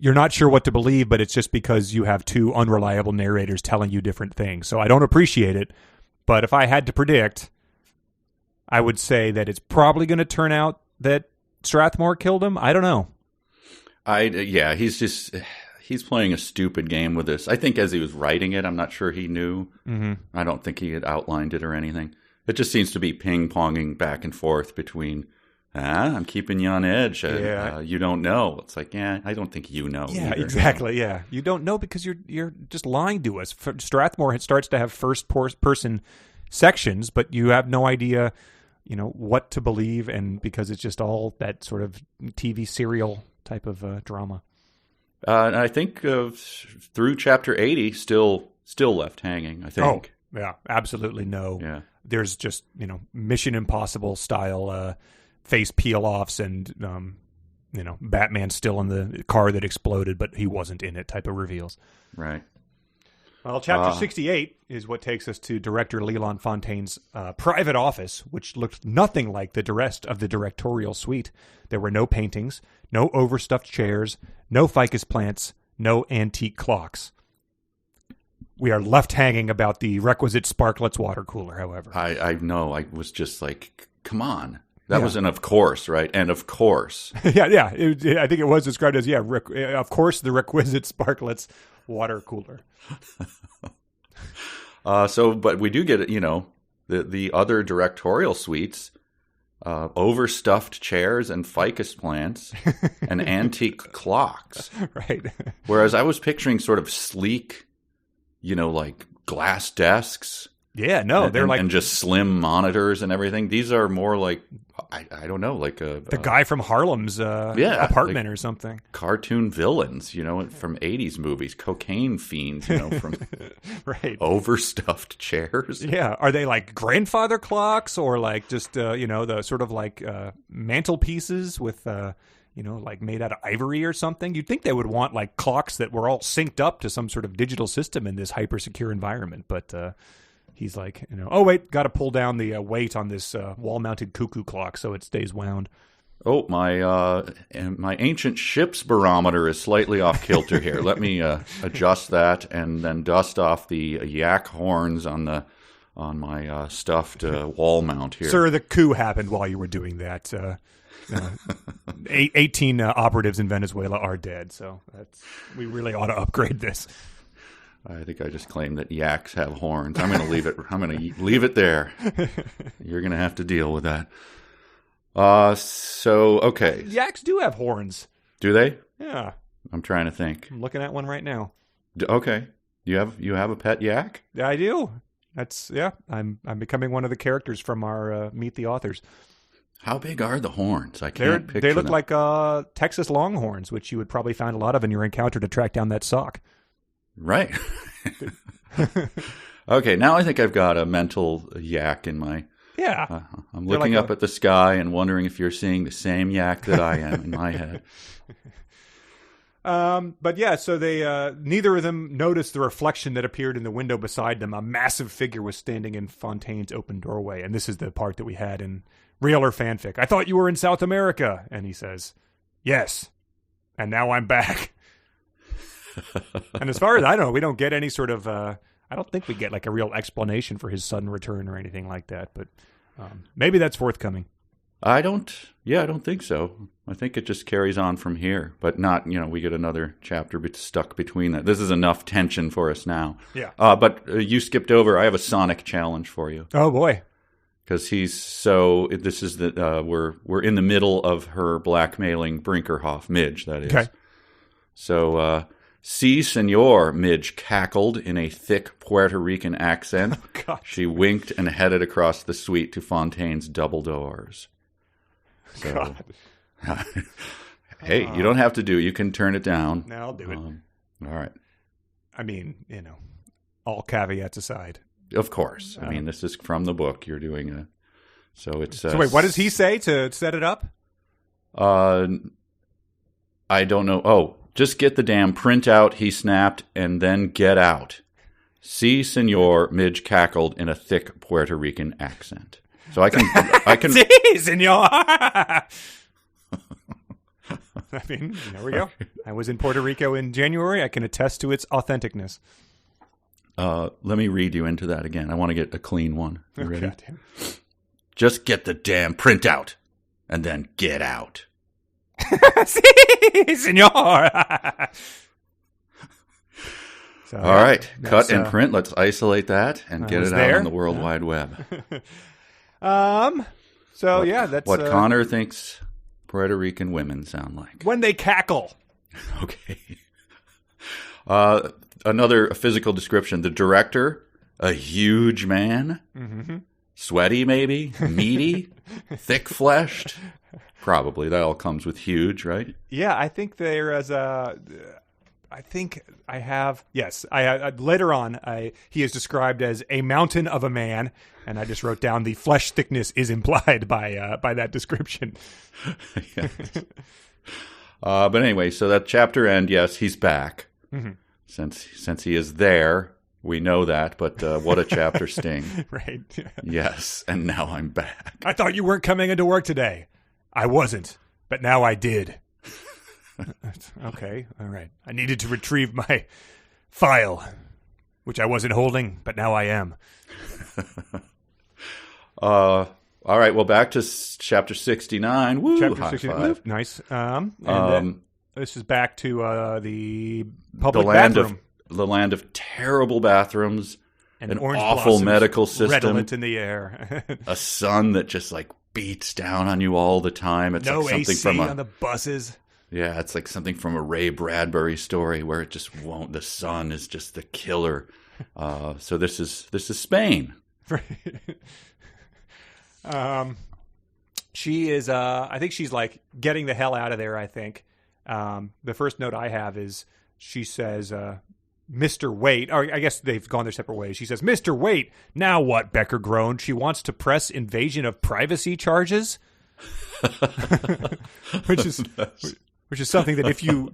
you're not sure what to believe, but it's just because you have 2 unreliable narrators telling you different things. So I don't appreciate it, but if I had to predict, I would say that it's probably going to turn out that Strathmore killed him. I don't know. He's playing a stupid game with this. I think as he was writing it, I'm not sure he knew. Mm-hmm. I don't think he had outlined it or anything. It just seems to be ping-ponging back and forth between... I'm keeping you on edge. You don't know. It's like, I don't think you know. Yeah, either. Exactly. Yeah, you don't know because you're just lying to us. Strathmore starts to have first person sections, but you have no idea, what to believe, and because it's just all that sort of TV serial type of drama. And I think through chapter 80, still left hanging. I think. Oh, yeah, absolutely no. Yeah, there's just Mission Impossible style. Face peel-offs and, Batman still in the car that exploded, but he wasn't in it type of reveals. Right. Well, chapter 68 is what takes us to Director Leland Fontaine's private office, which looked nothing like the rest of the directorial suite. There were no paintings, no overstuffed chairs, no ficus plants, no antique clocks. We are left hanging about the requisite Sparklets water cooler, however. I know. I was just like, come on. That was an of course, right? And of course. Yeah. I think it was described as, of course, the requisite Sparklets water cooler. But we do get, the other directorial suites, overstuffed chairs and ficus plants and antique clocks. Right. Whereas I was picturing sort of sleek, like glass desks. Yeah, no, they're and just slim monitors and everything. These are more like I don't know, like the guy from Harlem's apartment or something. Cartoon villains, from 80s movies, cocaine fiends, from right. Overstuffed chairs. Yeah, are they like grandfather clocks or like just the sort of like mantelpieces with like made out of ivory or something? You'd think they would want like clocks that were all synced up to some sort of digital system in this hyper secure environment, but. He's like, oh, wait, got to pull down the weight on this wall-mounted cuckoo clock so it stays wound. Oh, my ancient ship's barometer is slightly off kilter here. Let me adjust that and then dust off the yak horns on my stuffed wall mount here. Sir, the coup happened while you were doing that. 18 operatives in Venezuela are dead, so we really ought to upgrade this. I think I just claimed that yaks have horns. I'm going to leave it. I'm going to leave it there. You're going to have to deal with that. Okay. Yaks do have horns. Do they? Yeah. I'm trying to think. I'm looking at one right now. Okay. You have a pet yak? I do. I'm becoming one of the characters from our Meet the Authors. How big are the horns? I can't picture They look them. like Texas Longhorns, which you would probably find a lot of in your encounter to track down that sock. Right. Okay, now I think I've got a mental yak in my... Yeah. I'm looking up at the sky and wondering if you're seeing the same yak that I am in my head. But yeah, so they neither of them noticed the reflection that appeared in the window beside them. A massive figure was standing in Fontaine's open doorway, and this is the part that we had in real or fanfic. I thought you were in South America, and he says, yes, and now I'm back. And as far as I know, we don't get any sort of, I don't think we get like a real explanation for his sudden return or anything like that, but maybe that's forthcoming. I don't think so. I think it just carries on from here, but not, we get another chapter stuck between that. This is enough tension for us now. Yeah. But you skipped over, I have a sonic challenge for you. Oh boy. Because this is we're in the middle of her blackmailing Brinkerhoff, Midge, that is. Okay. So, Si, senor, Midge cackled in a thick Puerto Rican accent. Oh, God. She winked and headed across the suite to Fontaine's double doors. So, God. Hey, you don't have to you can turn it down. No, I'll do it. All right. I mean, all caveats aside. Of course. I mean, this is from the book. You're doing so it's... So wait, what does he say to set it up? I don't know. Oh, just get the damn printout, he snapped, and then get out. Si, senor, Midge cackled in a thick Puerto Rican accent. So I can. Si, senor. I mean, there we go. I was in Puerto Rico in January. I can attest to its authenticness. Let me read you into that again. I want to get a clean one. You ready? Goddamn. Just get the damn printout, and then get out. Si, senor. So, all right, cut and print. Let's isolate that and get it out on the World Wide Web. So yeah, that's what Connor thinks Puerto Rican women sound like when they cackle. Okay. Another physical description. The director, a huge man, sweaty maybe, meaty, thick-fleshed. Probably that all comes with huge, right? Yeah, I think there is a. I think I have. Yes, I later on. He is described as a mountain of a man, and I just wrote down the flesh thickness is implied by that description. Yes. But anyway, so that chapter end. Yes, he's back. Mm-hmm. Since he is there, we know that. But what a chapter sting! Right. Yes, and now I'm back. I thought you weren't coming into work today. I wasn't, but now I did. Okay, all right. I needed to retrieve my file, which I wasn't holding, but now I am. All right, well, back to chapter 69. Woo, chapter 69. Nice. This is back to the public bathroom. The land of terrible bathrooms, an awful blossoms medical system. Redolent in the air. A sun that just beats down on you all the time. It's no like something AC from on the buses. Yeah, it's like something from a Ray Bradbury story where it just won't. The sun is just the killer. So this is Spain. She is. I think she's getting the hell out of there. I think. The first note I have is she says, "Mr. Wait." Or I guess they've gone their separate ways. She says, "Mr. Wait." Now what? Becker groaned. She wants to press invasion of privacy charges, which is something that if you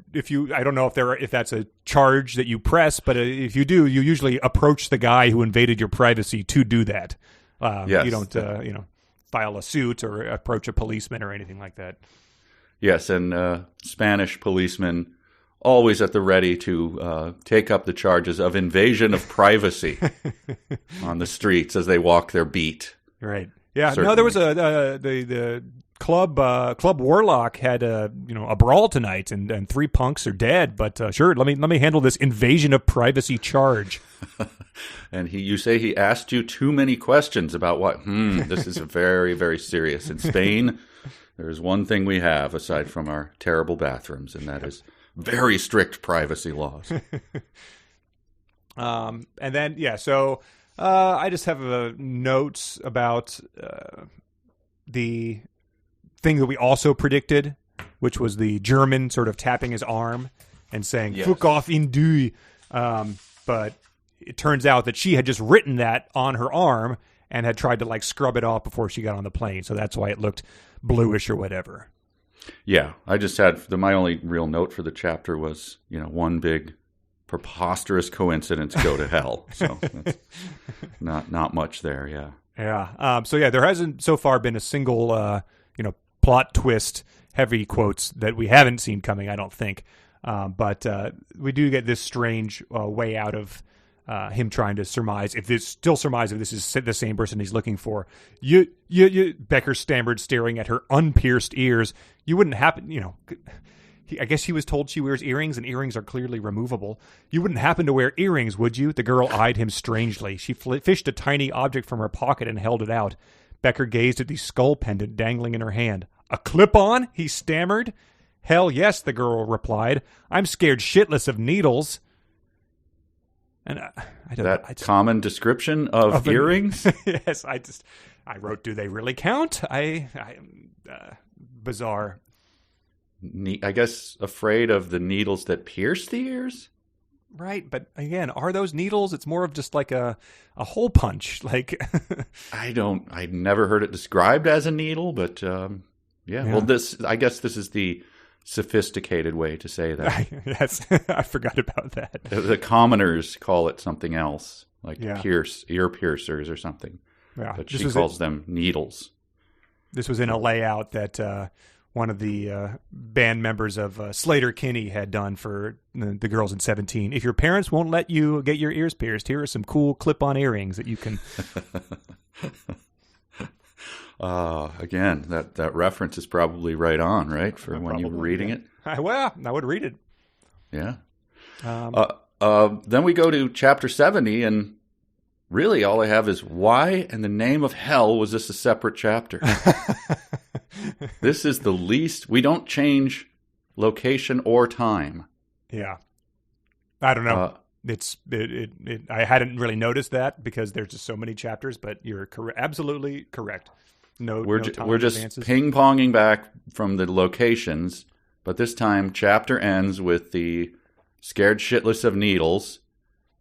I don't know if that's a charge that you press, but if you do, you usually approach the guy who invaded your privacy to do that. Yes. You don't file a suit or approach a policeman or anything like that. Yes, and Spanish policemen always at the ready to take up the charges of invasion of privacy on the streets as they walk their beat. Right. Yeah. Certainly. No, there was the Club Warlock had a brawl tonight, and 3 punks are dead. But sure, let me handle this invasion of privacy charge. And you say he asked you too many questions about what? This is very, very serious. In Spain, there's one thing we have aside from our terrible bathrooms, and that is very strict privacy laws. And then, so I just have notes about the thing that we also predicted, which was the German sort of tapping his arm and saying, "Fuck off in du." But it turns out that she had just written that on her arm and had tried to scrub it off before she got on the plane. So that's why it looked bluish or whatever. Yeah, I just had my only real note for the chapter was, one big preposterous coincidence go to hell. So that's not much there. Yeah. Yeah. There hasn't so far been a single, plot twist, heavy quotes that we haven't seen coming, I don't think. But we do get this strange way out of him trying to surmise if this is the same person he's looking for. You, Becker stammered, staring at her unpierced ears. You wouldn't happen, I guess he was told she wears earrings, and earrings are clearly removable. You wouldn't happen to wear earrings, would you? The girl eyed him strangely. She fished a tiny object from her pocket and held it out. Becker gazed at the skull pendant dangling in her hand. "A clip-on?" he stammered. "Hell yes," the girl replied. "I'm scared shitless of needles." And I don't know. Common description of earrings? Yes, I wrote, do they really count? Bizarre. I guess afraid of the needles that pierce the ears? Right, but again, are those needles? It's more of just like a hole punch. I never heard it described as a needle, but yeah. Well, I guess this is the sophisticated way to say that. Yes, I forgot about that. The commoners call it something else, ear piercers or something. Yeah, but she calls them needles. This was in a layout that one of the band members of Slater-Kinney had done for the girls in 17. If your parents won't let you get your ears pierced, here are some cool clip-on earrings that you can... Again, that reference is probably right on, right? For when you were reading it. I would read it. Yeah. Then we go to chapter 70, and really all I have is why and the name of hell was this a separate chapter? This is the least. We don't change location or time. Yeah. I don't know. I hadn't really noticed that because there's just so many chapters, but you're absolutely correct. We're just ping-ponging back from the locations, but this time chapter ends with the scared shitless of needles.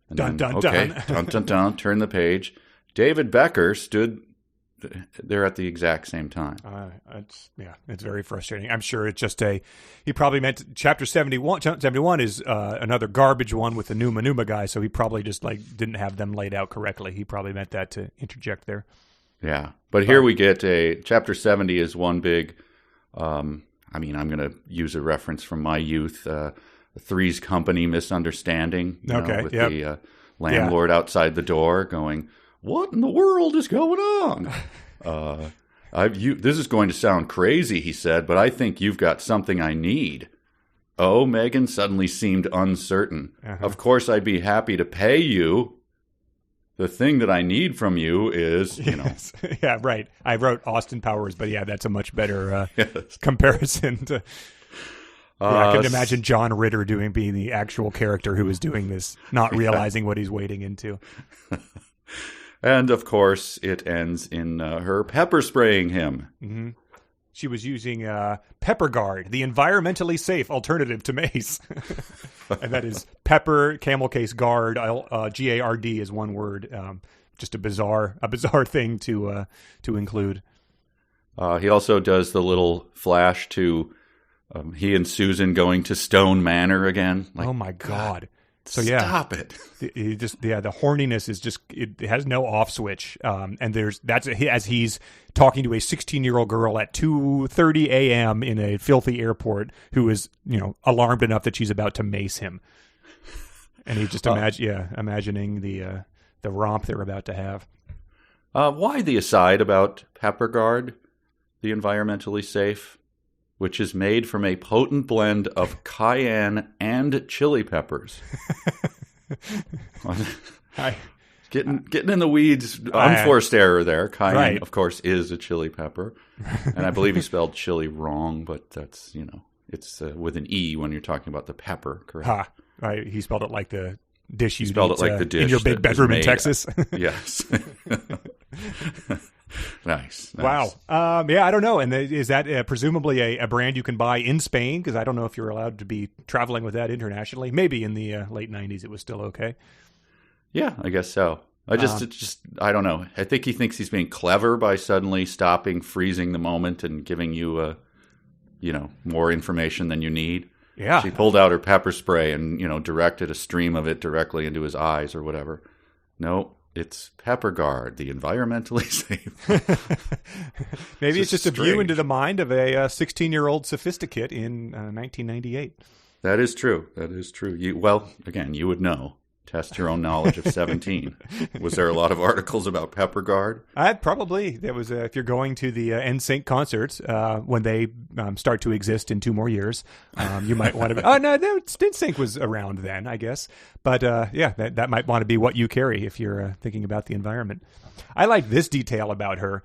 And dun, then, dun, okay, dun. Dun, dun, dun, turn the page. David Becker stood there at the exact same time. It's very frustrating. I'm sure it's just he probably meant chapter 71. 71 is another garbage one with the Numa guy, so he probably just didn't have them laid out correctly. He probably meant that to interject there. Yeah, but here we get chapter 70 is one big, I'm going to use a reference from my youth, Three's Company misunderstanding, with the landlord outside the door going, "What in the world is going on?" This is going to sound crazy, he said, but I think you've got something I need. Oh, Megan suddenly seemed uncertain. Uh-huh. Of course, I'd be happy to pay you. The thing that I need from you is, Yes. Yeah, right. I wrote Austin Powers, but that's a much better comparison to... I can imagine John Ritter being the actual character who was doing this, not realizing what he's wading into. And, of course, it ends in her pepper spraying him. Mm-hmm. She was using Pepper Guard, the environmentally safe alternative to mace. And that is Pepper, camel case, guard, G-A-R-D is one word. Just a bizarre thing to include. He also does the little flash to he and Susan going to Stone Manor again. Oh, my God. So stop it! The horniness is just it has no off switch, and as he's talking to a 16-year-old girl at 2:30 a.m. in a filthy airport who is alarmed enough that she's about to mace him, and he's just imagining the romp they're about to have. Why the aside about Pepper Guard? the environmentally safe, which is made from a potent blend of cayenne and chili peppers. Getting in the weeds, unforced error there. Cayenne, right, of course, is a chili pepper. And I believe he spelled chili wrong, but that's, it's with an E when you're talking about the pepper, correct? Right. He spelled it like the dish you spelled it like the dish in your big bedroom in Texas. Yes. Nice. Wow. I don't know. And is that presumably a brand you can buy in Spain? Because I don't know if you're allowed to be traveling with that internationally. Maybe in the late 90s it was still okay. Yeah, I guess so. I don't know. I think he thinks he's being clever by suddenly stopping, freezing the moment, and giving you, more information than you need. Yeah. She pulled out her pepper spray and, directed a stream of it directly into his eyes or whatever. No, it's Pepper Guard, the environmentally safe. Maybe it's just a view into the mind of a 16-year-old sophisticate in 1998. That is true. Again, you would know. Test your own knowledge of 17. Was there a lot of articles about Pepper Guard? Probably. There was. If you're going to the NSYNC concerts when they start to exist in 2 more years, you might want to. Oh no, NSYNC was around then, I guess. But that might want to be what you carry if you're thinking about the environment. I like this detail about her.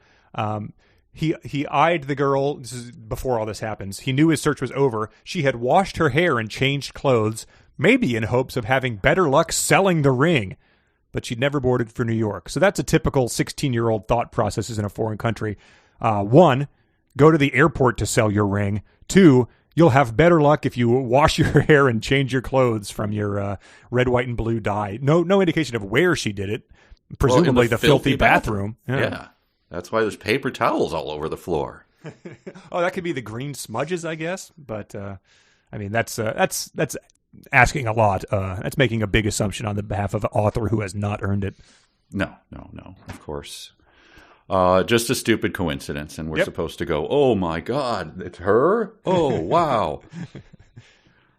He eyed the girl. This is before all this happens. He knew his search was over. She had washed her hair and changed clothes, maybe in hopes of having better luck selling the ring. But she'd never boarded for New York. So that's a typical 16-year-old thought processes in a foreign country. 1, go to the airport to sell your ring. 2, you'll have better luck if you wash your hair and change your clothes from your red, white, and blue dye. No indication of where she did it. Presumably the filthy bathroom. Yeah. That's why there's paper towels all over the floor. That could be the green smudges, I guess. But, that's asking a lot. That's making a big assumption on the behalf of an author who has not earned it. No, of course. Just a stupid coincidence, and we're supposed to go, oh my God, it's her? Oh, wow.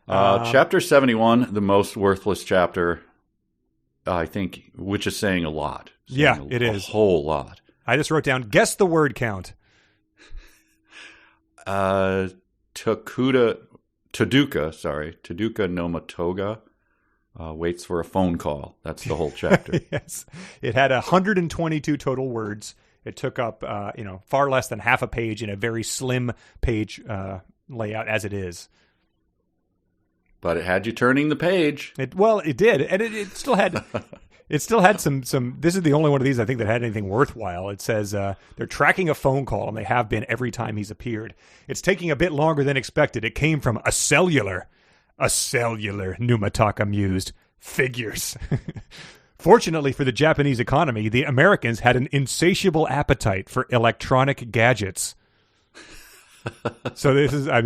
Chapter 71, the most worthless chapter, I think, which is saying a lot. It is. A whole lot. I just wrote down, guess the word count. Taduka no Matoga waits for a phone call. That's the whole chapter. Yes. It had 122 total words. It took up, far less than half a page in a very slim page layout as it is. But it had you turning the page. It did. And it still had... It still had some. This is the only one of these I think that had anything worthwhile. It says they're tracking a phone call, and they have been every time he's appeared. It's taking a bit longer than expected. It came from a cellular, Numataka mused. Figures. Fortunately for the Japanese economy, the Americans had an insatiable appetite for electronic gadgets. So this is, I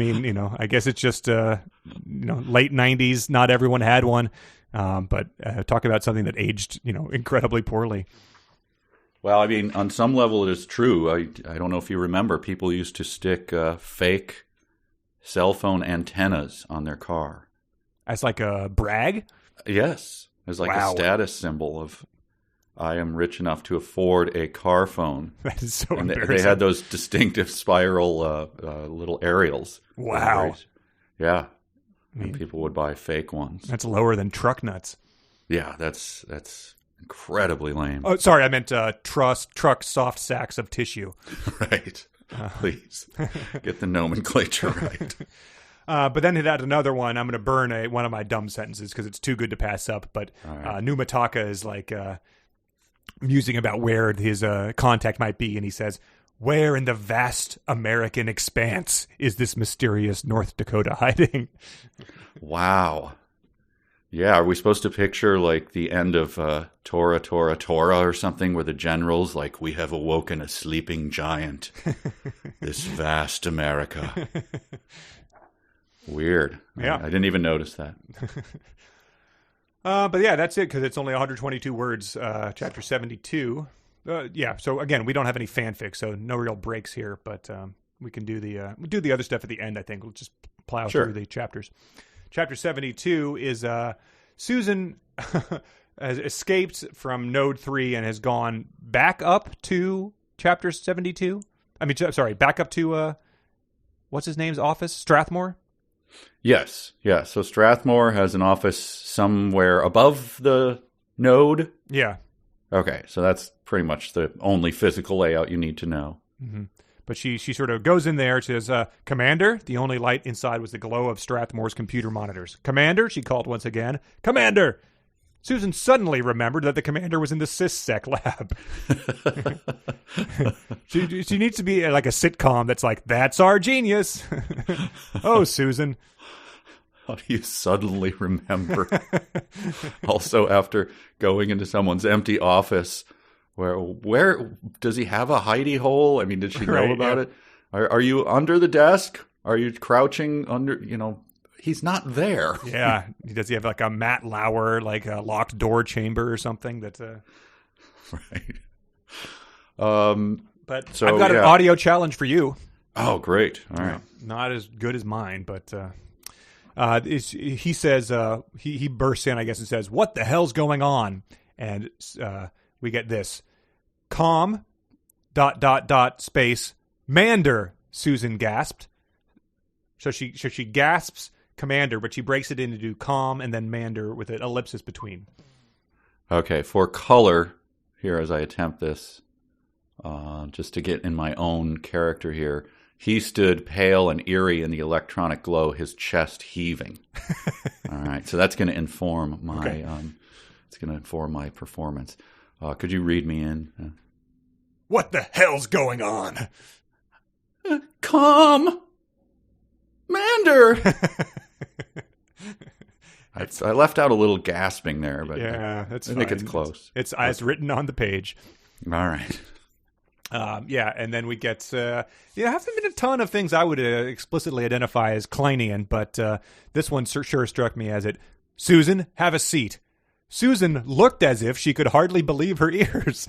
guess it's just, late 90s. Not everyone had one. But talk about something that aged, incredibly poorly. Well, on some level it is true. I don't know if you remember, people used to stick fake cell phone antennas on their car. As like a brag? Yes. As like a status symbol of, I am rich enough to afford a car phone. That is so and embarrassing. They had those distinctive spiral little aerials. Wow. Yeah. And people would buy fake ones. That's lower than truck nuts. Yeah, that's incredibly lame. Oh, sorry, I meant truck soft sacks of tissue. Right. Please get the nomenclature right. But then it had another one. I'm going to burn one of my dumb sentences because it's too good to pass up. But right. Numataka is like musing about where his contact might be, and he says, "Where in the vast American expanse is this mysterious North Dakota hiding?" Wow. Yeah, are we supposed to picture like the end of Tora, Tora, Tora or something where the general's like, we have awoken a sleeping giant, this vast America. Weird. Yeah. I didn't even notice that. But yeah, that's it because it's only 122 words, chapter 72. So again, we don't have any fanfic, so no real breaks here, but we can do the other stuff at the end, I think. We'll just plow through the chapters. Chapter 72 is Susan has escaped from Node 3 and has gone back up to chapter 72. Sorry, back up to what's his name's office? Strathmore? Yes. Yeah. So Strathmore has an office somewhere above the node. Yeah. Okay. So that's pretty much the only physical layout you need to know. Mm-hmm. But she sort of goes in there. She says, Commander. The only light inside was the glow of Strathmore's computer monitors. Commander, she called once again. Commander! Susan suddenly remembered that the commander was in the SysSec lab. she needs to be like a sitcom that's like, that's our genius. Oh, Susan. How do you suddenly remember? Also, after going into someone's empty office, where does he have a hidey hole? I mean, did she know about it? Are you under the desk? Are you crouching under, he's not there. Yeah. Does he have like a Matt Lauer, like a locked door chamber or something? That's right. But so, I've got an audio challenge for you. Oh, great. All right. Not as good as mine, but he says, he bursts in, I guess, and says, what the hell's going on? And we get this. Com, ... space, Mander, Susan gasped. So she gasps Commander, but she breaks it into com and then Mander with an ellipsis between. Okay, for color, here as I attempt this, just to get in my own character here, he stood pale and eerie in the electronic glow, his chest heaving. All right, so that's going to inform my it's going to inform my performance. Could you read me in? What the hell's going on? Come, Mander. I left out a little gasping there, but that's I think it's close. It's written on the page. All right. And then we get, there haven't been a ton of things I would explicitly identify as Kleinian, but this one sure struck me as it. Susan, have a seat. Susan looked as if she could hardly believe her ears.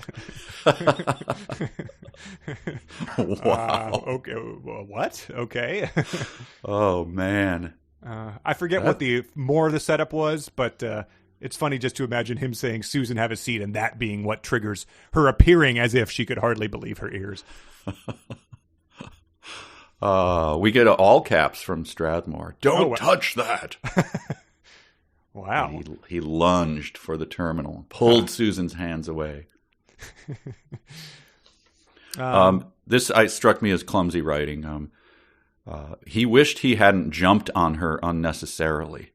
Wow. Okay. What? Okay. Oh, man. I forget what the more of the setup was, but it's funny just to imagine him saying, Susan, have a seat, and that being what triggers her appearing as if she could hardly believe her ears. We get all caps from Strathmore. Don't touch that. Wow. He lunged for the terminal, pulled Susan's hands away. This struck me as clumsy writing. He wished he hadn't jumped on her unnecessarily,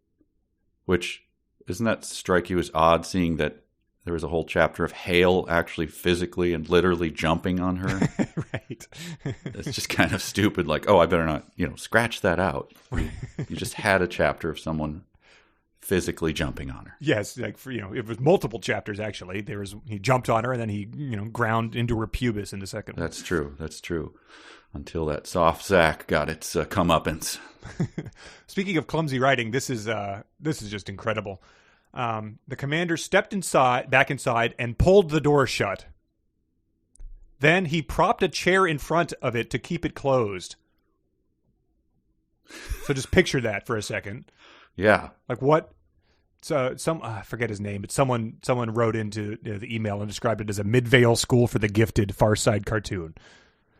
which, doesn't that strike you as odd, seeing that there was a whole chapter of Hale actually physically and literally jumping on her? Right. It's just kind of stupid, like, oh, I better not, scratch that out. You just had a chapter of someone physically jumping on her. Yes, like it was multiple chapters actually. He jumped on her and then he ground into her pubis in the second one. That's true. Until that soft sack got its comeuppance. Speaking of clumsy writing, this is just incredible. The commander stepped back inside and pulled the door shut. Then he propped a chair in front of it to keep it closed. So just picture that for a second. Yeah. Like what? So I forget his name, but someone wrote into the email and described it as a Midvale School for the Gifted Far Side cartoon.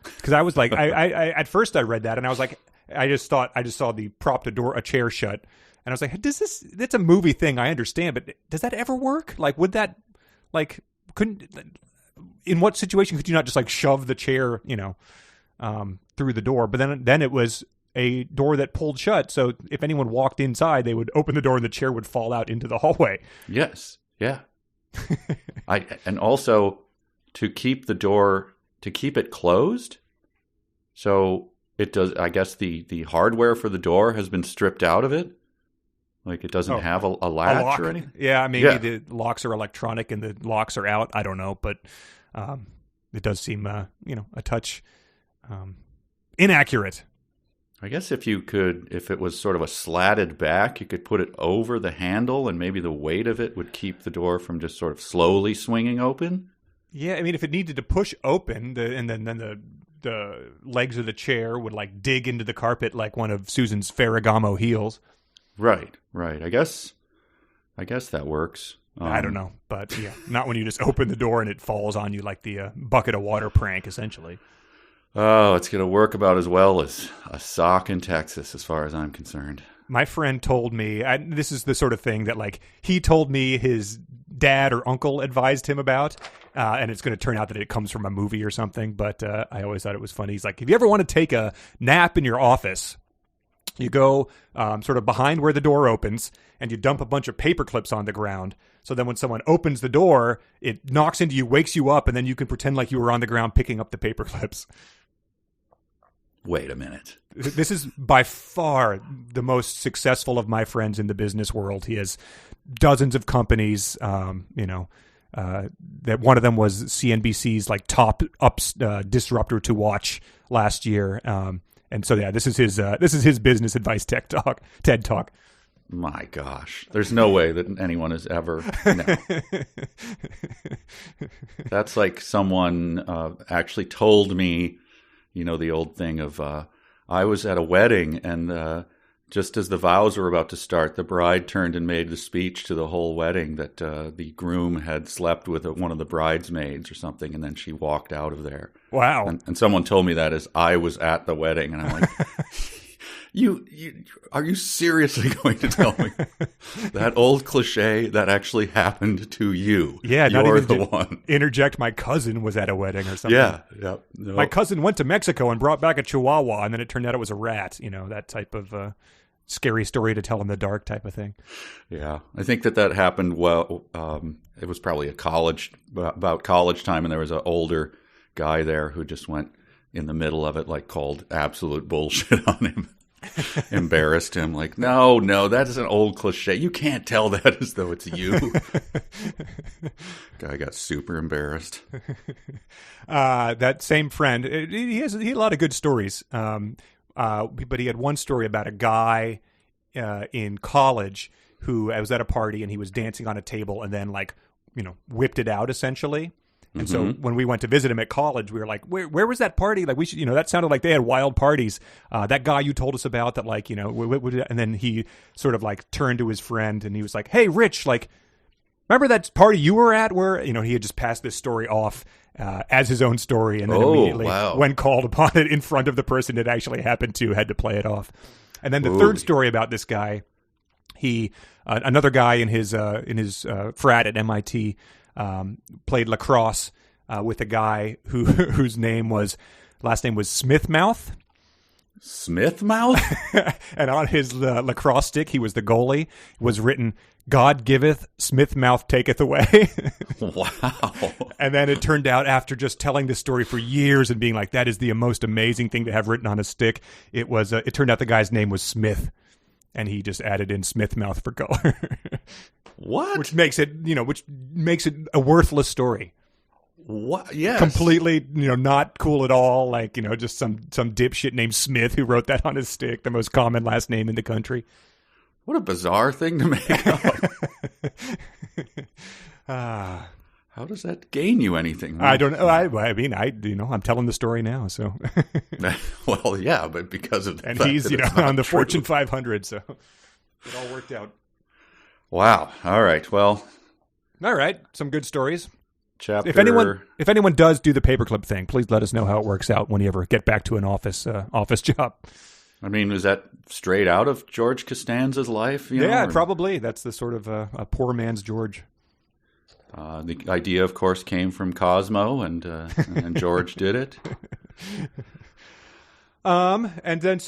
Because I was like, I at first I read that and I was like, I just saw the propped a chair shut, and I was like, that's a movie thing, I understand, but does that ever work? Like, would that, like, in what situation could you not just like shove the chair, through the door? But then it was a door that pulled shut, so if anyone walked inside, they would open the door and the chair would fall out into the hallway. Yes, yeah. And also to keep it closed, so it does. I guess the hardware for the door has been stripped out of it, like it doesn't have a latch or anything. Yeah, maybe the locks are electronic and the locks are out. I don't know, but it does seem a touch inaccurate. I guess if it was sort of a slatted back, you could put it over the handle and maybe the weight of it would keep the door from just sort of slowly swinging open. Yeah, I mean, if it needed to push open, and then the legs of the chair would like dig into the carpet like one of Susan's Ferragamo heels. Right. I guess that works. I don't know, but yeah, not when you just open the door and it falls on you like the bucket of water prank, essentially. Oh, it's going to work about as well as a sock in Texas, as far as I'm concerned. My friend told me, this is the sort of thing that, like, he told me his dad or uncle advised him about, and it's going to turn out that it comes from a movie or something, but I always thought it was funny. He's like, if you ever want to take a nap in your office, you go sort of behind where the door opens, and you dump a bunch of paper clips on the ground. So then when someone opens the door, it knocks into you, wakes you up, and then you can pretend like you were on the ground picking up the paper clips. Wait a minute. This is by far the most successful of my friends in the business world. He has dozens of companies, that one of them was CNBC's like top disruptor to watch last year. And so, yeah, this is his business advice TED Talk. My gosh. There's no way that anyone has ever. No. That's like someone actually told me, the old thing of I was at a wedding, and just as the vows were about to start, the bride turned and made the speech to the whole wedding that the groom had slept with one of the bridesmaids or something, and then she walked out of there. Wow. And someone told me that as I was at the wedding, and I'm like, you are you seriously going to tell me that old cliche that actually happened to you? Yeah, you're the one. Interject, my cousin was at a wedding or something. Yeah. No. My cousin went to Mexico and brought back a chihuahua, and then it turned out it was a rat. That type of scary story to tell in the dark type of thing. Yeah, I think that happened. Well, it was probably about college time, and there was an older guy there who just went in the middle of it, like called absolute bullshit on him. Embarrassed him, like, no, that is an old cliche. You can't tell that as though it's you. Guy got super embarrassed. That same friend, he had a lot of good stories. But he had one story about a guy in college who was at a party and he was dancing on a table and then whipped it out essentially. And so when we went to visit him at college, we were like, where was that party? Like, we should, that sounded like they had wild parties. That guy you told us about that, and then he sort of turned to his friend and he was like, hey, Rich, remember that party you were at where, he had just passed this story off as his own story. And then immediately when called upon it in front of the person it actually happened to, had to play it off. And then the third story about this guy, another guy in his frat at MIT, played lacrosse with a guy whose last name was Smithmouth. Smithmouth? And on his lacrosse stick, he was the goalie, was written, God giveth, Smithmouth taketh away. Wow. And then it turned out, after just telling this story for years and being like, that is the most amazing thing to have written on a stick, it turned out the guy's name was Smith. And he just added in Smithmouth for color. What? Which makes it a worthless story. What? Yes. Completely, not cool at all. Just some dipshit named Smith who wrote that on his stick, the most common last name in the country. What a bizarre thing to make up. How does that gain you anything? I don't know. I'm telling the story now, so. Well, yeah, but because of the and fact he's, that on the Fortune 500, so it all worked out. Wow. All right. Well. All right. Some good stories. Chapter. If anyone does do the paperclip thing, please let us know how it works out when you ever get back to an office job. I mean, was that straight out of George Costanza's life? Probably. That's the sort of a poor man's George. The idea, of course, came from Cosmo, and George did it. And then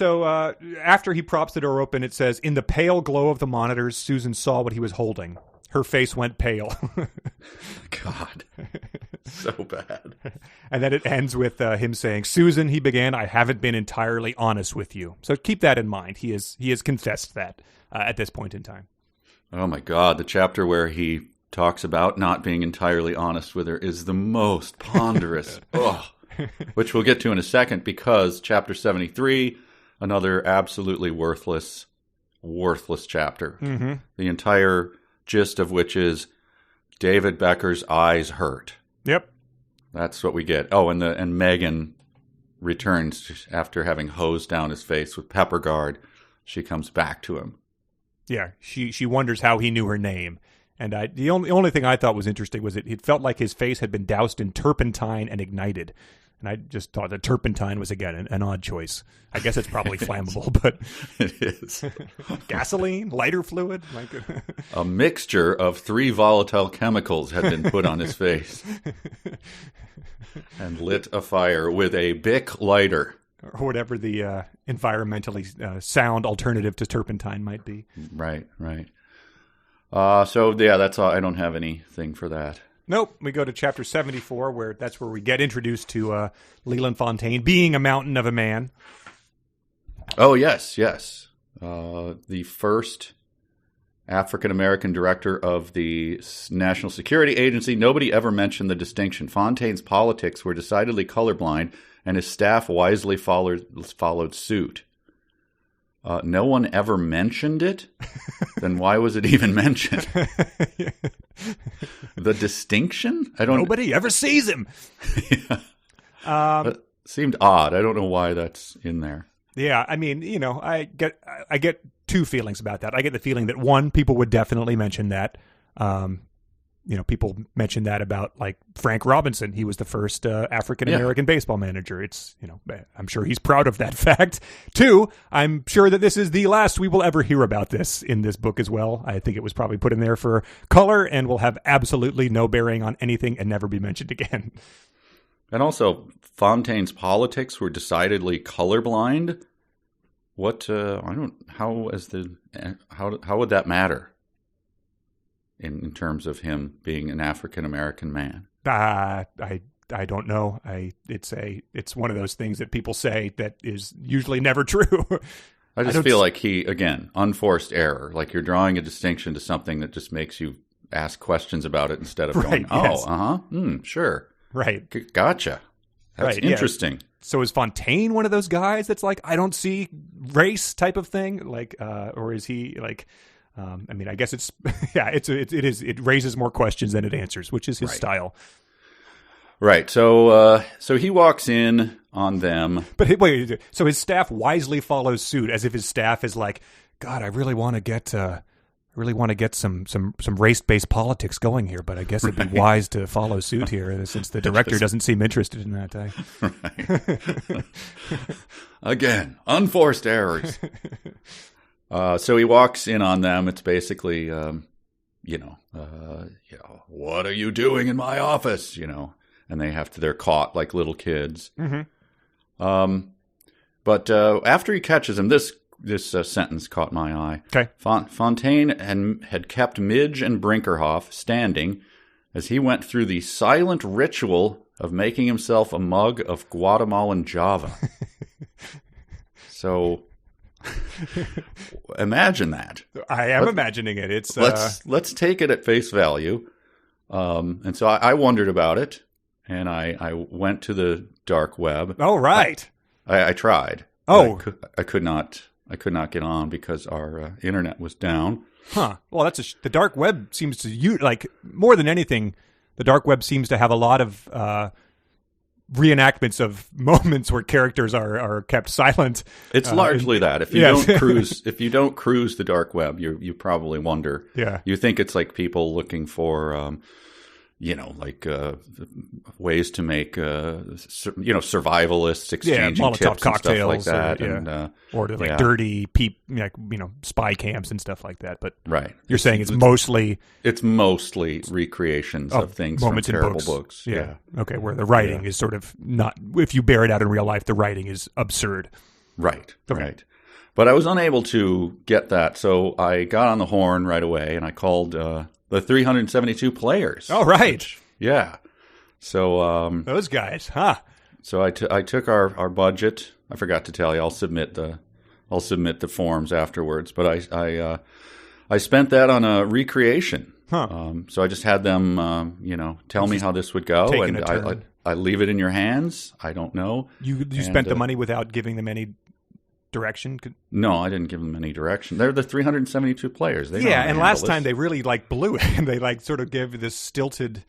after he props the door open, it says, in the pale glow of the monitors, Susan saw what he was holding. Her face went pale. God, so bad. And then it ends with him saying, Susan, he began, I haven't been entirely honest with you. So keep that in mind. He has confessed that at this point in time. Oh, my God. The chapter where he talks about not being entirely honest with her is the most ponderous. Which we'll get to in a second, because chapter 73, another absolutely worthless chapter. Mm-hmm. The entire gist of which is David Becker's eyes hurt. Yep. That's what we get. Oh, and Megan returns after having hosed down his face with pepper guard. She comes back to him. Yeah, she wonders how he knew her name. And the only thing I thought was interesting was it felt like his face had been doused in turpentine and ignited. And I just thought that turpentine was, again, an odd choice. I guess it's probably flammable, but... It is. Gasoline? Lighter fluid? A mixture of 3 volatile chemicals had been put on his face and lit a fire with a Bic lighter. Or whatever the environmentally sound alternative to turpentine might be. Right. So, yeah, that's all. I don't have anything for that. Nope. We go to chapter 74, that's where we get introduced to Leland Fontaine being a mountain of a man. Oh, yes. The first African-American director of the National Security Agency. Nobody ever mentioned the distinction. Fontaine's politics were decidedly colorblind, and his staff wisely followed suit. No one ever mentioned it? Then why was it even mentioned? The distinction? Nobody ever sees him. Yeah. That seemed odd. I don't know why that's in there. Yeah, I mean, I get two feelings about that. I get the feeling that, one, people would definitely mention that. People mention that about, like, Frank Robinson. He was the first African-American baseball manager. It's, I'm sure he's proud of that fact. Two, I'm sure that this is the last we will ever hear about this in this book as well. I think it was probably put in there for color and will have absolutely no bearing on anything and never be mentioned again. And also, Fontaine's politics were decidedly colorblind. How would that matter? In terms of him being an African-American man? I don't know. It's one of those things that people say that is usually never true. I just feel like unforced error. Like you're drawing a distinction to something that just makes you ask questions about it instead of going, sure. Right. Gotcha. That's interesting. Yeah. So is Fontaine one of those guys that's like, I don't see race type of thing? Like, or is he like... I guess it's it raises more questions than it answers, which is his style. Right. So he walks in on them. But wait, so his staff wisely follows suit, as if his staff is like, God, I really want to get some race-based politics going here, but I guess it'd be wise to follow suit here, since the director doesn't seem interested in that. Right. Again, unforced errors. So he walks in on them. It's basically, what are you doing in my office? And they're caught like little kids. Mm-hmm. But after he catches him, this sentence caught my eye. Okay. Fontaine had kept Midge and Brinkerhoff standing as he went through the silent ritual of making himself a mug of Guatemalan Java. So... Imagine that. I am imagining it. It's let's take it at face value. And so I wondered about it, and I went to the dark web. Oh, right. I tried. Oh, I could not get on because our internet was down. Huh. Well, the dark web seems to like more than anything. The dark web seems to have a lot of reenactments of moments where characters are kept silent. It's largely that. If you don't cruise the dark web, you probably wonder. Yeah. You think it's like people looking for ways to make survivalists exchanging Molotov tips cocktails and stuff like that, or to dirty spy camps and stuff like that. But right, you're saying it's mostly recreations of things moments from terrible in books. Yeah. Okay, where the writing is sort of not. If you bear it out in real life, the writing is absurd. Right. Okay. Right. But I was unable to get that, so I got on the horn right away and I called the 372 players. Oh, right. Yeah. So those guys, huh? So I took our budget. I forgot to tell you. I'll submit the forms afterwards. But I spent that on a recreation. Huh. So I just had them, tell me how this would go, and I leave it in your hands. I don't know. You spent the money without giving them any direction? No, I didn't give them any direction. They're the 372 players. They and last time they really blew it, and they sort of gave this stilted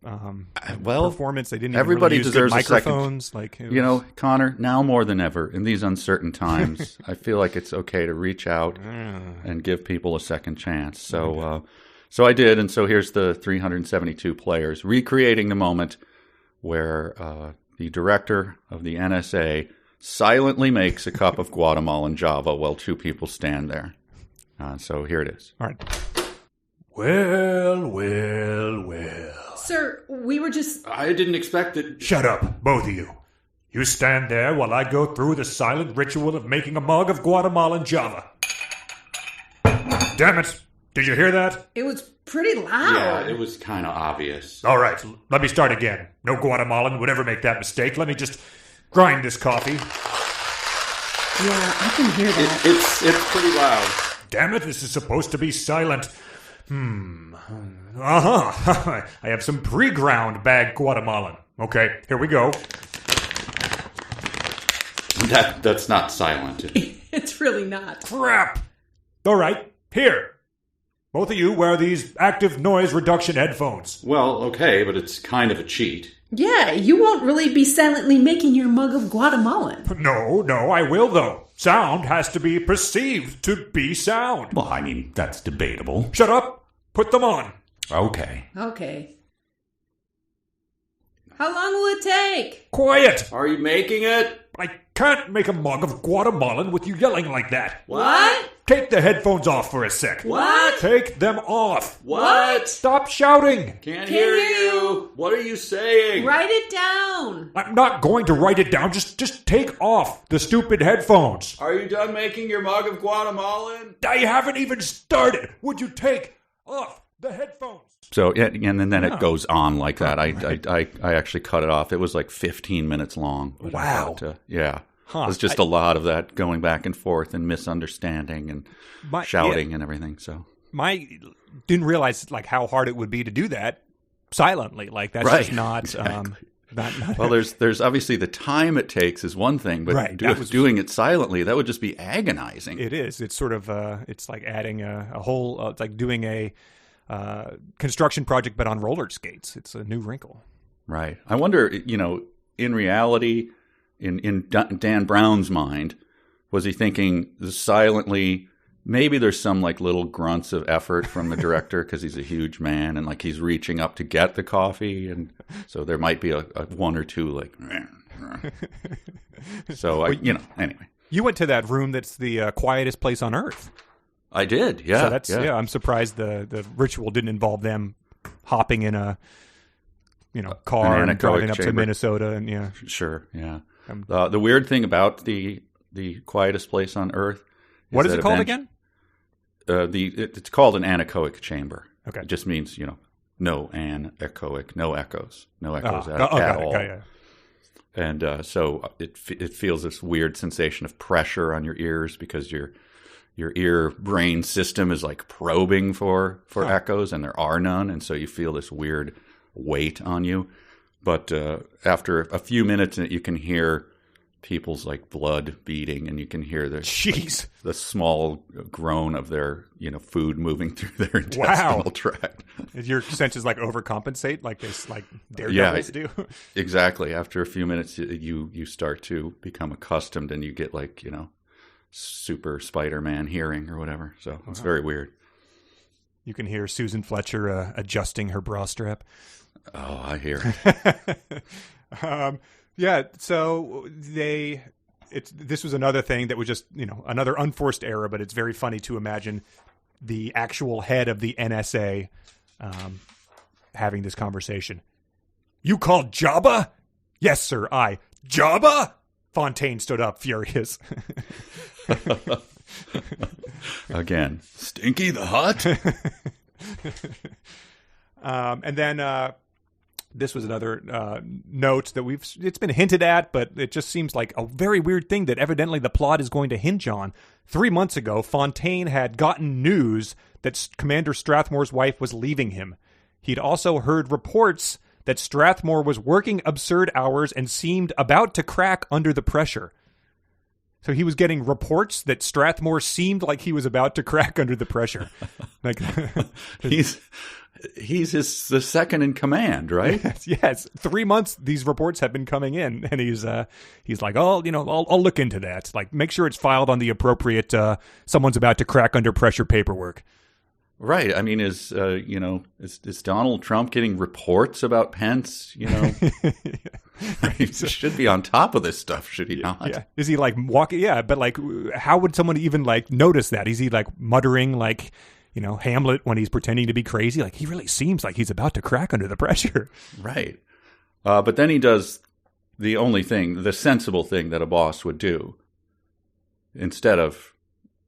performance. They didn't. Everybody even really deserves use microphones. A second. Connor, now more than ever in these uncertain times, I feel like it's okay to reach out and give people a second chance. So, so I did, and so here's the 372 players recreating the moment where the director of the NSA silently makes a cup of Guatemalan Java while two people stand there. So here it is. All right. Well. Sir, we were just... I didn't expect it. Shut up, both of you. You stand there while I go through the silent ritual of making a mug of Guatemalan Java. Damn it. Did you hear that? It was pretty loud. Yeah, it was kind of obvious. All right, let me start again. No Guatemalan would ever make that mistake. Let me just grind this coffee. Yeah, I can hear that. It's pretty loud. Damn it, this is supposed to be silent. Uh-huh. I have some pre-ground bagged Guatemalan. Okay, here we go. That's not silent. It's really not. Crap! All right, here. Both of you wear these active noise reduction headphones. Well, okay, but it's kind of a cheat. Yeah, you won't really be silently making your mug of Guatemalan. No, I will, though. Sound has to be perceived to be sound. Well, I mean, that's debatable. Shut up. Put them on. Okay. Okay. How long will it take? Quiet! Are you making it? I can't make a mug of Guatemalan with you yelling like that. What? Take the headphones off for a sec. What? Take them off. What? Stop shouting. Can't hear you. What are you saying? Write it down. I'm not going to write it down. Just take off the stupid headphones. Are you done making your mug of Guatemalan? I haven't even started. Would you take off the headphones? So, yeah, and then it goes on like that. I actually cut it off. It was like 15 minutes long. Wow. But, yeah. Huh. It was just a lot of that going back and forth and misunderstanding and shouting and everything. So didn't realize like how hard it would be to do that silently. Like that's Right. just not. Exactly. Not Well, there's obviously the time it takes is one thing, but Right, doing it silently, that would just be agonizing. It is. It's sort of. It's like adding a whole. It's like doing a construction project, but on roller skates. It's a new wrinkle. Right. I wonder, in reality, in Dan Brown's mind, was he thinking silently, maybe there's some like little grunts of effort from the director because he's a huge man and like he's reaching up to get the coffee. And so there might be a one or two like, so anyway. You went to that room that's the quietest place on earth. I did. Yeah. So that's, I'm surprised the ritual didn't involve them hopping in a, car An and driving anechoic up to chamber. Minnesota and yeah. Sure. Yeah. The weird thing about the quietest place on Earth. What is it called again? It's called an anechoic chamber. Okay. It just means no anechoic, no echoes at all. Yeah. And so it feels this weird sensation of pressure on your ears because your ear brain system is like probing for echoes, and there are none, and so you feel this weird weight on you. But after a few minutes, you can hear people's like blood beating, and you can hear the small groan of their food moving through their intestinal tract. Your senses like overcompensate, like this, like daredevils do. Exactly. After a few minutes, you start to become accustomed, and you get like super Spider-Man hearing or whatever. So it's very weird. You can hear Susan Fletcher adjusting her bra strap. Oh, I hear it. Yeah, so this was another thing that was just, another unforced error, but it's very funny to imagine the actual head of the NSA having this conversation. You called Jabba? Yes, sir, I. Jabba? Fontaine stood up, furious. Again, Stinky the Hut? And then this was another note that it's been hinted at, but it just seems like a very weird thing that evidently the plot is going to hinge on. 3 months ago, Fontaine had gotten news that Commander Strathmore's wife was leaving him. He'd also heard reports that Strathmore was working absurd hours and seemed about to crack under the pressure. So he was getting reports that Strathmore seemed like he was about to crack under the pressure. Like he's the second in command, right? Yes. 3 months these reports have been coming in, and he's like, oh, I'll look into that. Like, make sure it's filed on the appropriate someone's about to crack under pressure paperwork. Right. I mean, is Donald Trump getting reports about Pence? He should be on top of this stuff, should he not? Yeah. Is he like walking? Yeah, but like, how would someone even like notice that? Is he like muttering like, Hamlet when he's pretending to be crazy? Like, he really seems like he's about to crack under the pressure. Right. But then he does the sensible thing that a boss would do. Instead of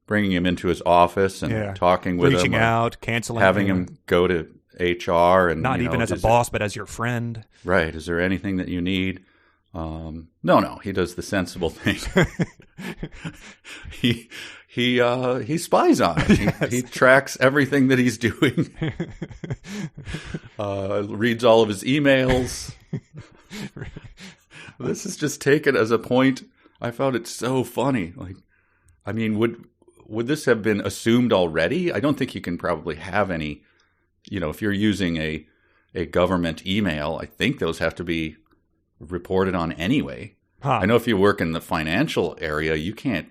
bringing him into his office and talking with him. Reaching out, canceling. Having him go to HR. And not even as a boss, but as your friend. Right. Is there anything that you need? No. He does the sensible thing. He spies on him. Yes. He tracks everything that he's doing. Reads all of his emails. This is just taken as a point. I found it so funny. Like, I mean, would this have been assumed already? I don't think you can probably have any. If you're using a government email, I think those have to be reported on anyway. Huh. I know if you work in the financial area, you can't.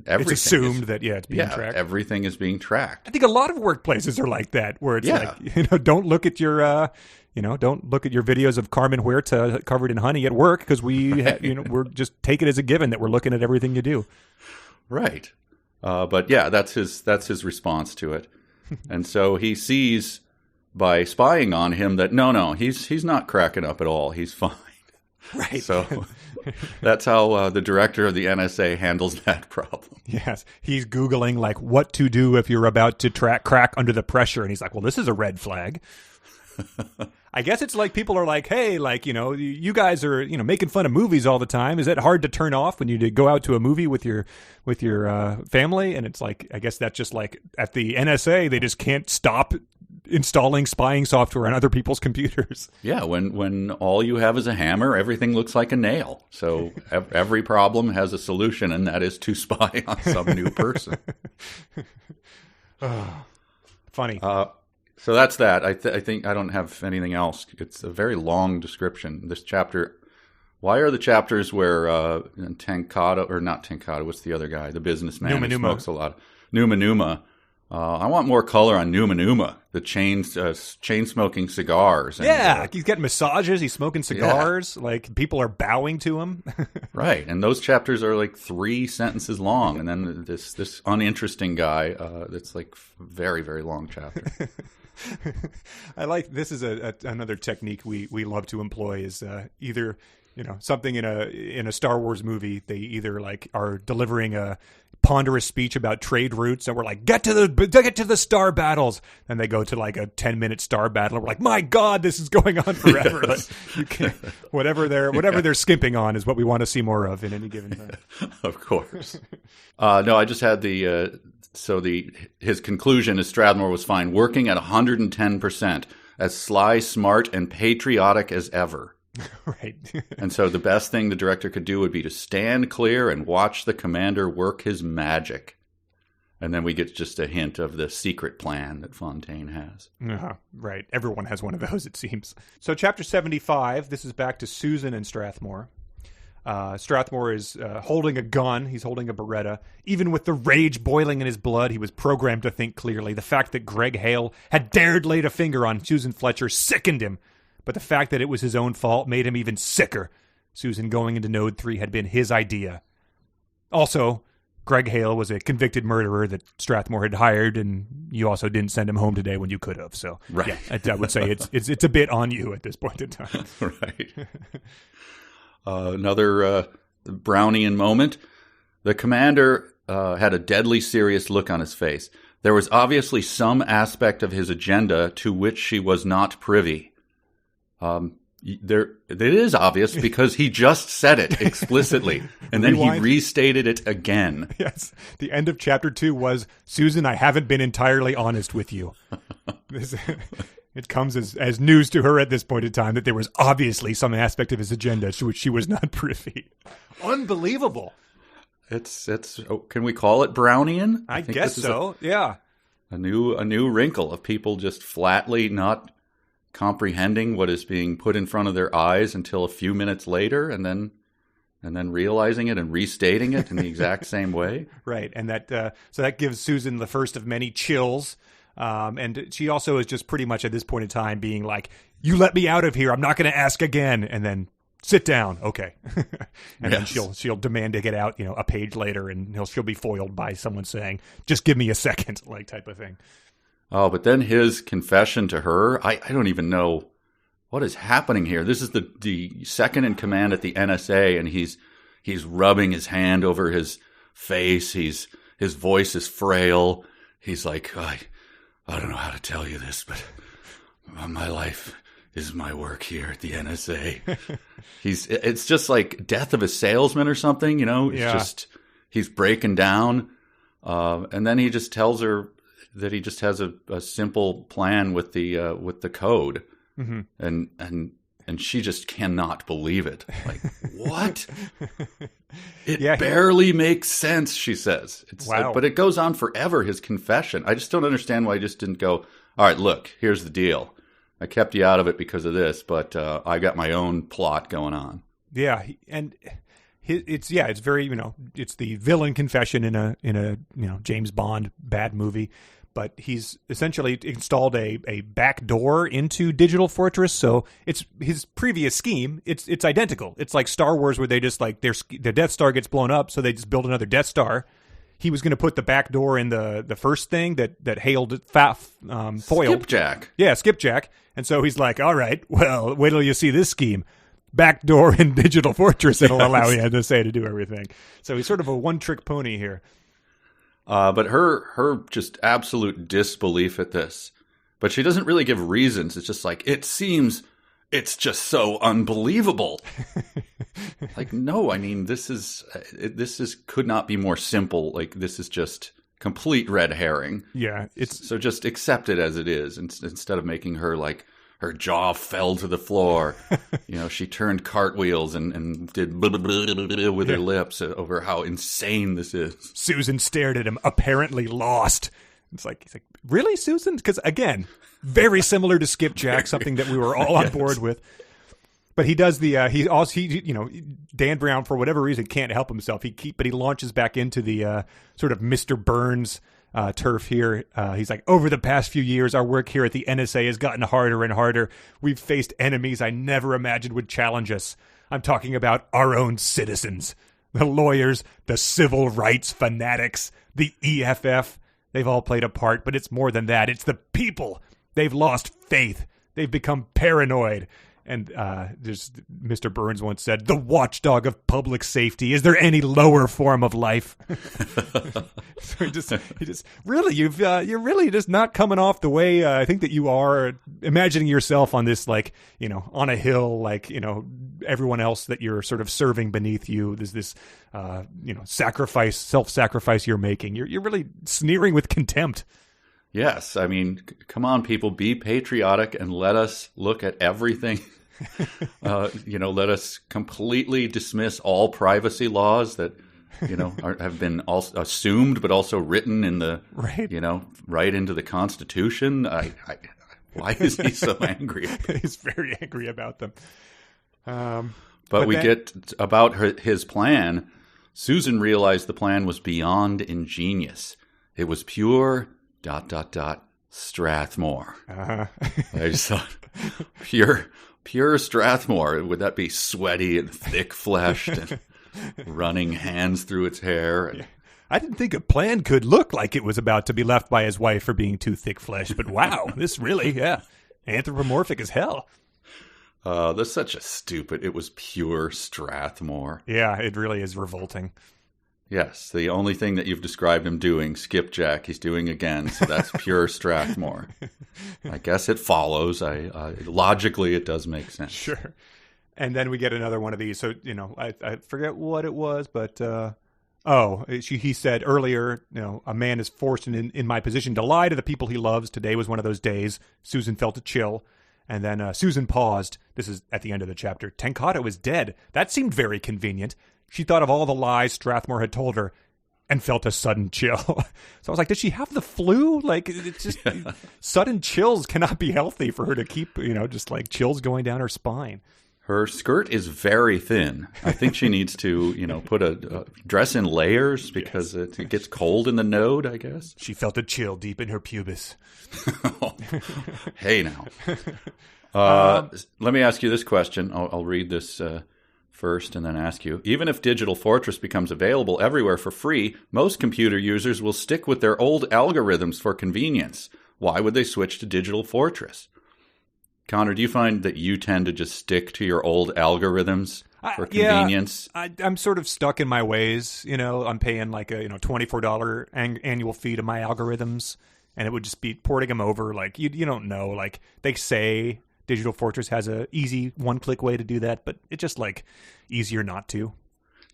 It's assumed that it's being tracked. Everything is being tracked. I think a lot of workplaces are like that, where it's like, don't look at your, don't look at your videos of Carmen Huerta covered in honey at work, because we're just take it as a given that we're looking at everything you do. Right. But yeah, that's his response to it. And so he sees by spying on him that no, he's not cracking up at all. He's fine. Right. So that's how the director of the NSA handles that problem. Yes. He's Googling like what to do if you're about to crack under the pressure. And he's like, well, this is a red flag. I guess it's like people are like, hey, like, you guys are, making fun of movies all the time. Is it hard to turn off when you go out to a movie with your family? And it's like, I guess that's just like at the NSA, they just can't stop installing spying software on other people's computers. Yeah, when all you have is a hammer, everything looks like a nail. So every problem has a solution, and that is to spy on some new person. Funny. So that's that. I think I don't have anything else. It's a very long description. This chapter. Why are the chapters where Tancado, or not Tancado, what's the other guy? The businessman who smokes a lot. Numa. I want more color on Numa. The chain smoking cigars. And, he's getting massages. He's smoking cigars. Yeah. Like, people are bowing to him. Right, and those chapters are like 3 sentences long, and then this uninteresting guy that's like very, very long chapter. I like this is another technique we love to employ is either something in a Star Wars movie, they either like are delivering a ponderous speech about trade routes and we're like, get to the star battles, and they go to like a 10-minute star battle and we're like, my God, this is going on forever. Yes. But you can't, whatever they're skimping on is what we want to see more of in any given time. Of course. No, I just had his conclusion is Strathmore was fine, working at 110%, as sly, smart, and patriotic as ever. Right. And so the best thing the director could do would be to stand clear and watch the commander work his magic. And then we get just a hint of the secret plan that Fontaine has. Right. Everyone has one of those, it seems. So chapter 75, this is back to Susan and Strathmore. Strathmore is holding a gun. He's holding a Beretta. Even with the rage boiling in his blood, he was programmed to think clearly. The fact that Greg Hale had dared lay a finger on Susan Fletcher sickened him. But the fact that it was his own fault made him even sicker. Susan going into Node 3 had been his idea. Also, Greg Hale was a convicted murderer that Strathmore had hired, and you also didn't send him home today when you could have. So, right. Yeah, I would say it's a bit on you at this point in time. Right. Another Brownian moment. The commander had a deadly serious look on his face. There was obviously some aspect of his agenda to which she was not privy. It is obvious because he just said it explicitly, and then he restated it again. Yes. The end of chapter 2 was, Susan, I haven't been entirely honest with you. It comes as news to her at this point in time that there was obviously some aspect of his agenda to which she was not privy. Unbelievable. Can we call it Brownian? I guess so. Yeah. A new wrinkle of people just flatly not comprehending what is being put in front of their eyes until a few minutes later, and then realizing it and restating it in the exact same way. Right, and so that gives Susan the first of many chills, and she also is just pretty much at this point in time being like, "You let me out of here. I'm not going to ask again." And then sit down. Okay. And then Yes. she'll demand to get out, a page later, and she'll be foiled by someone saying, just give me a second, like type of thing. Oh, but then his confession to her, I don't even know what is happening here. This is the second in command at the NSA, and he's rubbing his hand over his face. His voice is frail. He's like, I don't know how to tell you this, but my life is my work here at the NSA. It's just like Death of a Salesman or something, Yeah. He's breaking down. And then he just tells her that he just has a simple plan with the code. Mm-hmm. And she just cannot believe it. Like, what? It Yeah, barely makes sense, she says. Wow. But it goes on forever, his confession. I just don't understand why he just didn't go, all right, look, here's the deal. I kept you out of it because of this, but I got my own plot going on. Yeah, and it's very, it's the villain confession in a James Bond bad movie. But he's essentially installed a back door into Digital Fortress, so it's his previous scheme. It's identical. It's like Star Wars, where they just like the Death Star gets blown up, so they just build another Death Star. He was going to put the back door in the first thing that Hale foiled. Skipjack. Yeah, Skipjack. And so he's like, all right, well, wait till you see this scheme. Back door in Digital Fortress that'll allow you to say to do everything. So he's sort of a one-trick pony here. But her just absolute disbelief at this. But she doesn't really give reasons. It's just like, it's just so unbelievable. Like, no, I mean, this could not be more simple. Like, this is just complete red herring. Yeah. So just accept it as it is, instead of making her like, her jaw fell to the floor. She turned cartwheels and did blah, blah, blah, blah, blah with her lips over how insane this is. Susan stared at him, apparently lost. He's like, really, Susan? Because again, very similar to Skipjack, something that we were all on board with. But he does Dan Brown, for whatever reason, can't help himself. But he launches back into the sort of Mr. Burns turf here. He's like, over the past few years, our work here at the NSA has gotten harder and harder. We've faced enemies I never imagined would challenge us. I'm talking about our own citizens, the lawyers, the civil rights fanatics, the EFF. They've all played a part, but it's more than that. It's the people. They've lost faith. They've become paranoid. And there's Mr. Burns once said, "The watchdog of public safety. Is there any lower form of life?" So he just really, you're really just not coming off the way I think that you are imagining yourself on this, like, on a hill, like, everyone else that you're sort of serving beneath you. There's this, self-sacrifice you're making. You're really sneering with contempt. Yes, I mean, come on, people, be patriotic and let us look at everything. Let us completely dismiss all privacy laws that, have been assumed, but also written in the, right into the Constitution. Why is he so angry? He's very angry about them. But we get about his plan. Susan realized the plan was beyond ingenious. It was pure ... Strathmore. Uh-huh. I just thought, pure Strathmore. Would that be sweaty and thick-fleshed and running hands through its hair? Yeah. I didn't think a plan could look like it was about to be left by his wife for being too thick-fleshed, but wow, this really, anthropomorphic as hell. That's such a stupid... It was pure Strathmore. Yeah, it really is revolting. Yes, the only thing that you've described him doing, Skipjack, he's doing again, so that's pure Strathmore. I guess it follows. Logically, it does make sense. Sure. And then we get another one of these. So, I forget what it was, but, he said earlier, a man is forced in my position to lie to the people he loves. Today was one of those days. Susan felt a chill. And then Susan paused. This is at the end of the chapter. Tenkata is dead. That seemed very convenient. She thought of all the lies Strathmore had told her and felt a sudden chill. So I was like, did she have the flu? Like, it's just sudden chills cannot be healthy for her to keep, just like chills going down her spine. Her skirt is very thin. I think she needs to, put a dress in layers because it gets cold in the node, I guess. She felt a chill deep in her pubis. Hey, now. Let me ask you this question. I'll read this first and then ask you, even if Digital Fortress becomes available everywhere for free, most computer users will stick with their old algorithms for convenience. Why would they switch to Digital Fortress? Connor, do you find that you tend to just stick to your old algorithms for convenience? Yeah, I'm sort of stuck in my ways. I'm paying like a $24 annual fee to my algorithms, and it would just be porting them over. Like you don't know. Like they say Digital Fortress has a easy one-click way to do that, but it's just like easier not to.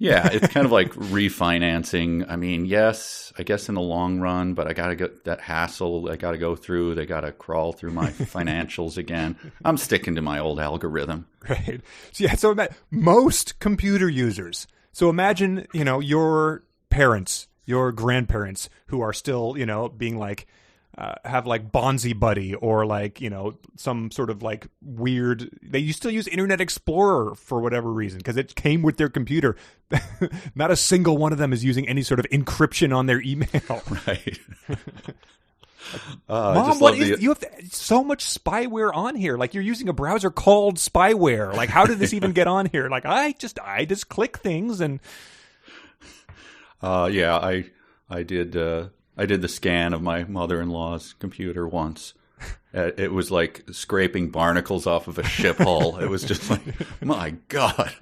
Yeah, it's kind of like refinancing. I mean, yes, I guess in the long run, but I got to get that hassle. I got to go through. They got to crawl through my financials again. I'm sticking to my old algorithm. Right. So most computer users. So imagine, your parents, your grandparents who are still, being like, have like Bonzi Buddy or like, some sort of like weird, they still use Internet Explorer for whatever reason because it came with their computer. Not a single one of them is using any sort of encryption on their email. Right. Mom, you have so much spyware on here. Like you're using a browser called spyware. Like how did this even get on here? Like I just click things and. Yeah, I did the scan of my mother-in-law's computer once. It was like scraping barnacles off of a ship hull. It was just like, my God,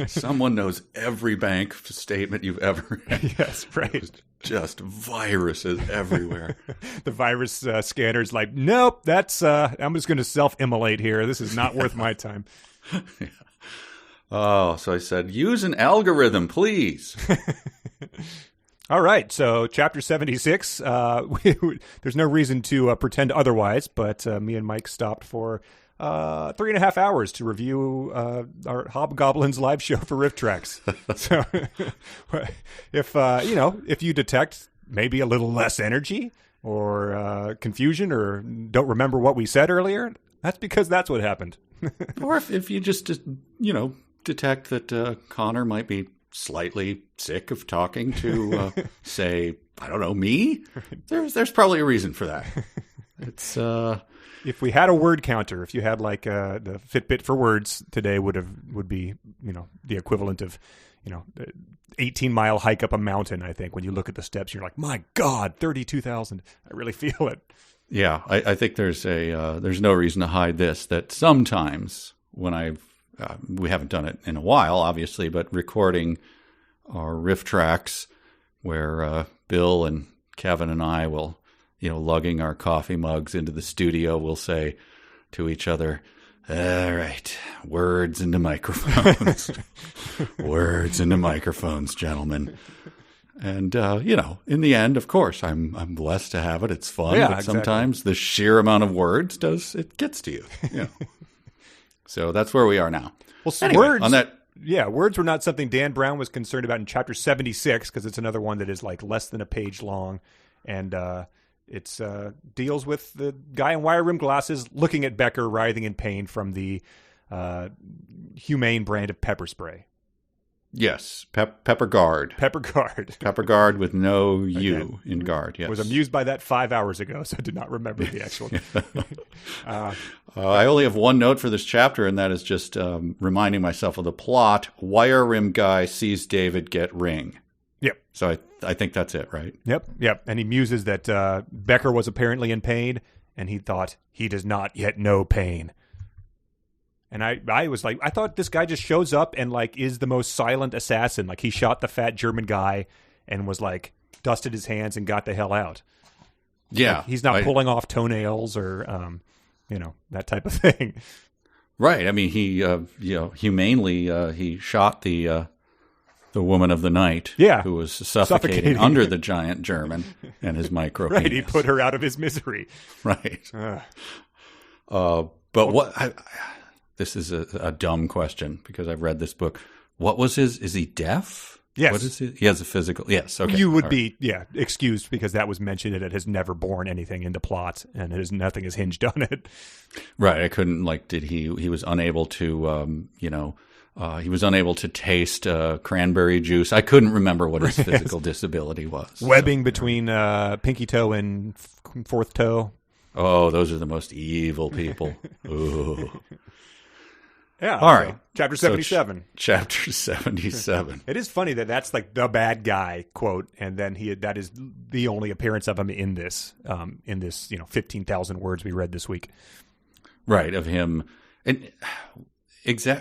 someone knows every bank statement you've ever had. Yes, right. It was just viruses everywhere. The virus scanner's like, nope, that's, I'm just going to self-immolate here. This is not worth my time. Yeah. Oh, so I said, use an algorithm, please. All right, so Chapter 76, there's no reason to pretend otherwise, but me and Mike stopped for 3.5 hours to review our Hobgoblins live show for Riff Tracks. So if you detect maybe a little less energy or confusion or don't remember what we said earlier, that's because that's what happened. Or if you just, detect that Connor might be slightly sick of talking to, say, I don't know, me. There's probably a reason for that. It's if we had a word counter, if you had like the Fitbit for words today would be the equivalent of 18-mile hike up a mountain. I think when you look at the steps, you're like, my God, 32,000. I really feel it. Yeah, I think there's no reason to hide this. That sometimes when we haven't done it in a while, obviously, but recording our riff tracks where Bill and Kevin and I will, lugging our coffee mugs into the studio, we'll say to each other, all right, words into microphones. Words into microphones, gentlemen. And, in the end, of course, I'm blessed to have it. It's fun, yeah, but sometimes the sheer amount of words gets to you. So that's where we are now. Well, anyway, words, on that, words were not something Dan Brown was concerned about in Chapter 76 because it's another one that is like less than a page long, and it's deals with the guy in wire rim glasses looking at Becker writhing in pain from the humane brand of pepper spray. Yes, Pepper Guard. Pepper Guard. Pepper Guard with no U in guard, yes. I was amused by that 5 hours ago, so I did not remember the actual. I only have one note for this chapter, and that is just reminding myself of the plot. Wire rim guy sees David get ring. Yep. So I think that's it, right? Yep. And he muses that Becker was apparently in pain, and he thought, he does not yet know pain. And I was like, I thought this guy just shows up and like is the most silent assassin. Like he shot the fat German guy and was like dusted his hands and got the hell out. Yeah, like, he's not pulling off toenails or that type of thing. Right. I mean, he humanely he shot the woman of the night. Yeah, who was suffocating under the giant German and his micro. Right. He put her out of his misery. Right. But what? This is a dumb question because I've read this book. What was his? Is he deaf? Yes. What is he has a physical? Yes. Okay. You would be, excused because that was mentioned and it has never borne anything into plot and nothing is hinged on it. Right. I couldn't he was unable to, he was unable to taste cranberry juice. I couldn't remember what his physical disability was. Webbing between pinky toe and fourth toe. Oh, those are the most evil people. Ooh. Yeah. All right. Chapter So 77. Chapter 77. It is funny that that's like the bad guy quote, and then that is the only appearance of him in this 15,000 words we read this week. Right, of him. And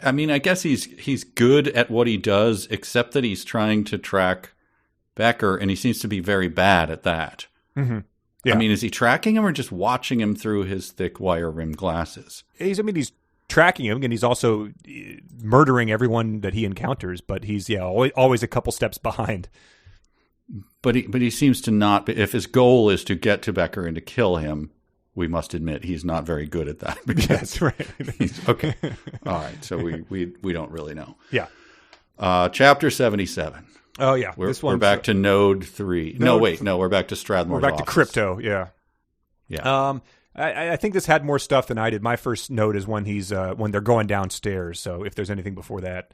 I mean, I guess he's good at what he does, except that he's trying to track Becker, and he seems to be very bad at that. Mm-hmm. Yeah. I mean, is he tracking him or just watching him through his thick wire-rimmed glasses? He's tracking him, and he's also murdering everyone that he encounters, but he's always a couple steps behind. But he seems to not. If his goal is to get to Becker and to kill him, we must admit he's not very good at that. That's right. Okay. All right. So we don't really know. Yeah. Chapter 77. Oh yeah. We're back to Node 3. No, we're back to Strathmore. We're back to crypto. Yeah. Yeah. I think this had more stuff than I did. My first note is when when they're going downstairs. So if there's anything before that.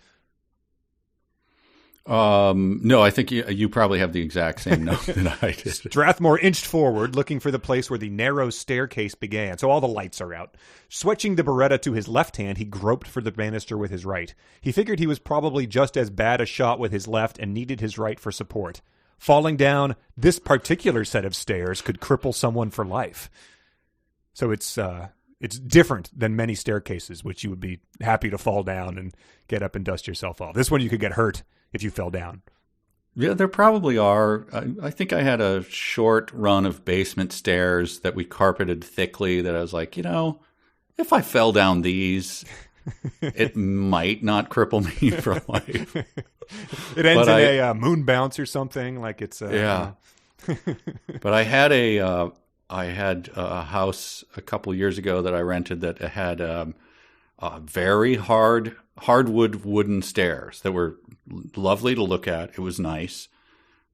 No, I think you probably have the exact same note that I did. Strathmore inched forward, looking for the place where the narrow staircase began. So all the lights are out. Switching the Beretta to his left hand, he groped for the banister with his right. He figured he was probably just as bad a shot with his left and needed his right for support. Falling down this particular set of stairs could cripple someone for life. So it's different than many staircases, which you would be happy to fall down and get up and dust yourself off. This one you could get hurt if you fell down. Yeah, there probably are. I think I had a short run of basement stairs that we carpeted thickly that I was like, if I fell down these, it might not cripple me for life. It ends in a moon bounce or something. Like it's yeah. But I had a house a couple years ago that I rented that had very hardwood wooden stairs that were lovely to look at. It was nice.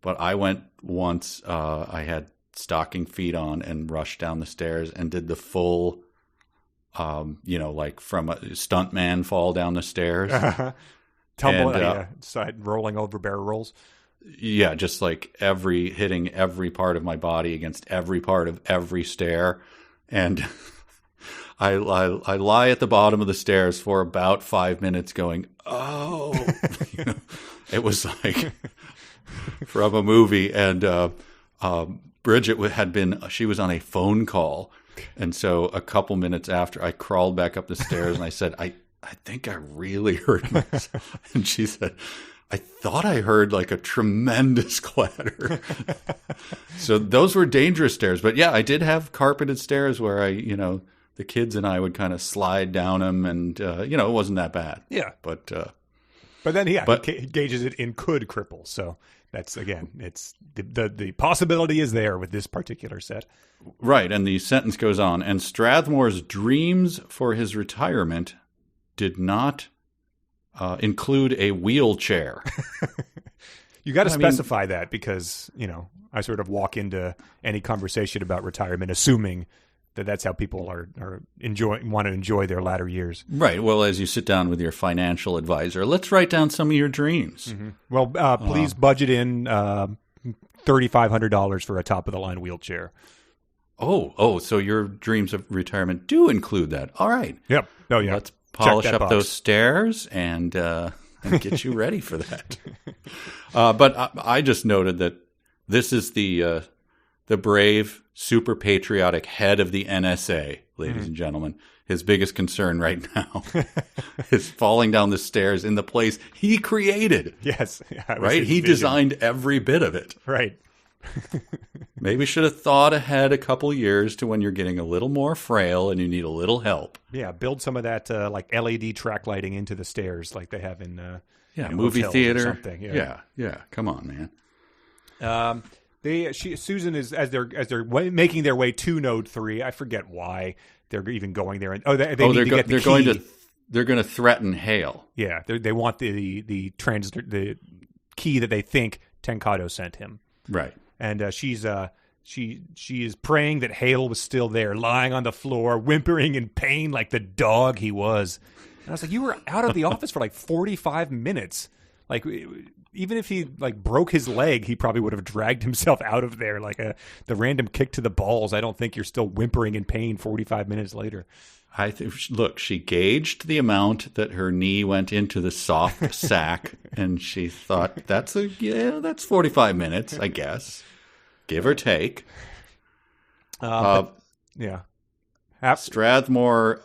But I went once, I had stocking feet on and rushed down the stairs and did the full, like from a stuntman fall down the stairs. Tumbling, side rolling over barrel rolls. Yeah, just like hitting every part of my body against every part of every stair. And I lie at the bottom of the stairs for about 5 minutes going, oh, it was like from a movie. And Bridget she was on a phone call. And so a couple minutes after, I crawled back up the stairs and I said, I think I really hurt myself. And she said, I thought I heard like a tremendous clatter. So those were dangerous stairs. But yeah, I did have carpeted stairs where the kids and I would kind of slide down them, and it wasn't that bad. Yeah, but then he gauges it in could cripple. So that's again, it's the possibility is there with this particular set. Right, and the sentence goes on, and Strathmore's dreams for his retirement did not include a wheelchair. You got to specify that because I sort of walk into any conversation about retirement assuming that's how people want to enjoy their latter years. Right. Well, as you sit down with your financial advisor, let's write down some of your dreams. Mm-hmm. Well, please budget in $3,500 for a top-of-the-line wheelchair. Oh, so your dreams of retirement do include that. All right. Yep. Oh, yeah. Let's polish up those stairs and get you ready for that. But I just noted that this is the brave, super patriotic head of the NSA, ladies and gentlemen. His biggest concern right now is falling down the stairs in the place he created. Yes. Right? He designed every bit of it. Right. Maybe should have thought ahead a couple years to when you're getting a little more frail and you need a little help. Yeah, build some of that like LED track lighting into the stairs like they have in movie theater. Or something. Yeah. Come on, man. Susan is as they're making their way to Node 3. I forget why they're even going there. And they need to get the key. They're going to threaten Hale. Yeah, they want the transistor, the key that they think Tenkado sent him. Right. And she is praying that Hale was still there, lying on the floor, whimpering in pain like the dog he was. And I was like, you were out of the office for like 45 minutes. Like, even if he like broke his leg, he probably would have dragged himself out of there. Like the random kick to the balls. I don't think you're still whimpering in pain 45 minutes later. Look, she gauged the amount that her knee went into the soft sack, and she thought, that's 45 minutes, I guess, give or take. Yeah. Strathmore,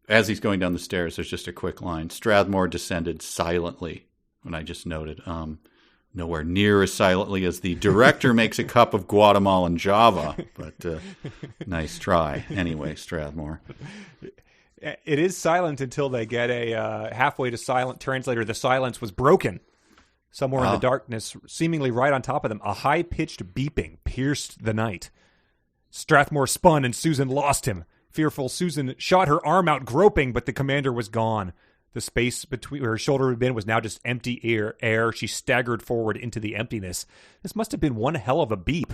as he's going down the stairs, there's just a quick line. Strathmore descended silently, and I just noted, nowhere near as silently as the director makes a cup of Guatemalan Java, but nice try. Anyway, Strathmore. It is silent until they get a halfway to silent translator. The silence was broken. Somewhere in the darkness, seemingly right on top of them, a high-pitched beeping pierced the night. Strathmore spun and Susan lost him. Fearful, Susan shot her arm out groping, but the commander was gone. The space between where her shoulder had been was now just empty air. She staggered forward into the emptiness. This must have been one hell of a beep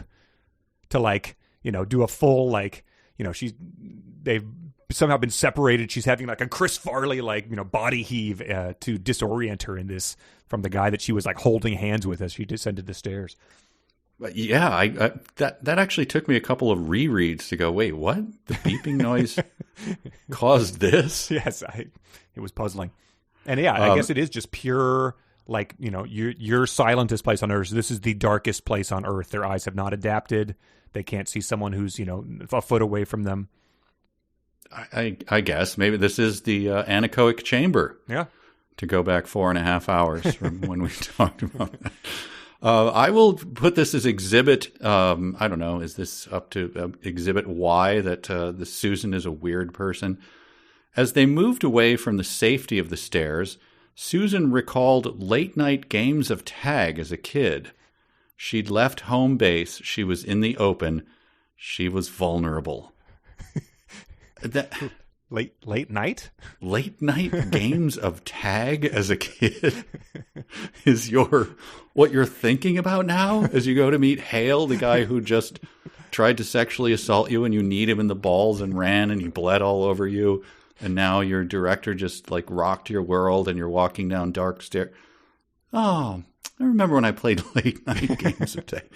to do a full they've somehow been separated. She's having like a Chris Farley body heave to disorient her in this from the guy that she was like holding hands with as she descended the stairs. But yeah, that actually took me a couple of rereads to go, wait, what? The beeping noise caused this? Yes, it was puzzling. And yeah, I guess it is just pure, you're silentest place on Earth. This is the darkest place on Earth. Their eyes have not adapted. They can't see someone who's, a foot away from them. I guess maybe this is the anechoic chamber. Yeah. To go back 4.5 hours from when we talked about that. I will put this as exhibit, I don't know, is this up to exhibit Y, that the Susan is a weird person? As they moved away from the safety of the stairs, Susan recalled late-night games of tag as a kid. She'd left home base. She was in the open. She was vulnerable. Late night? Late night games of tag as a kid is what you're thinking about now as you go to meet Hale, the guy who just tried to sexually assault you and you kneed him in the balls and ran and he bled all over you. And now your director just rocked your world and you're walking down dark stairs. Oh, I remember when I played late night games of tag.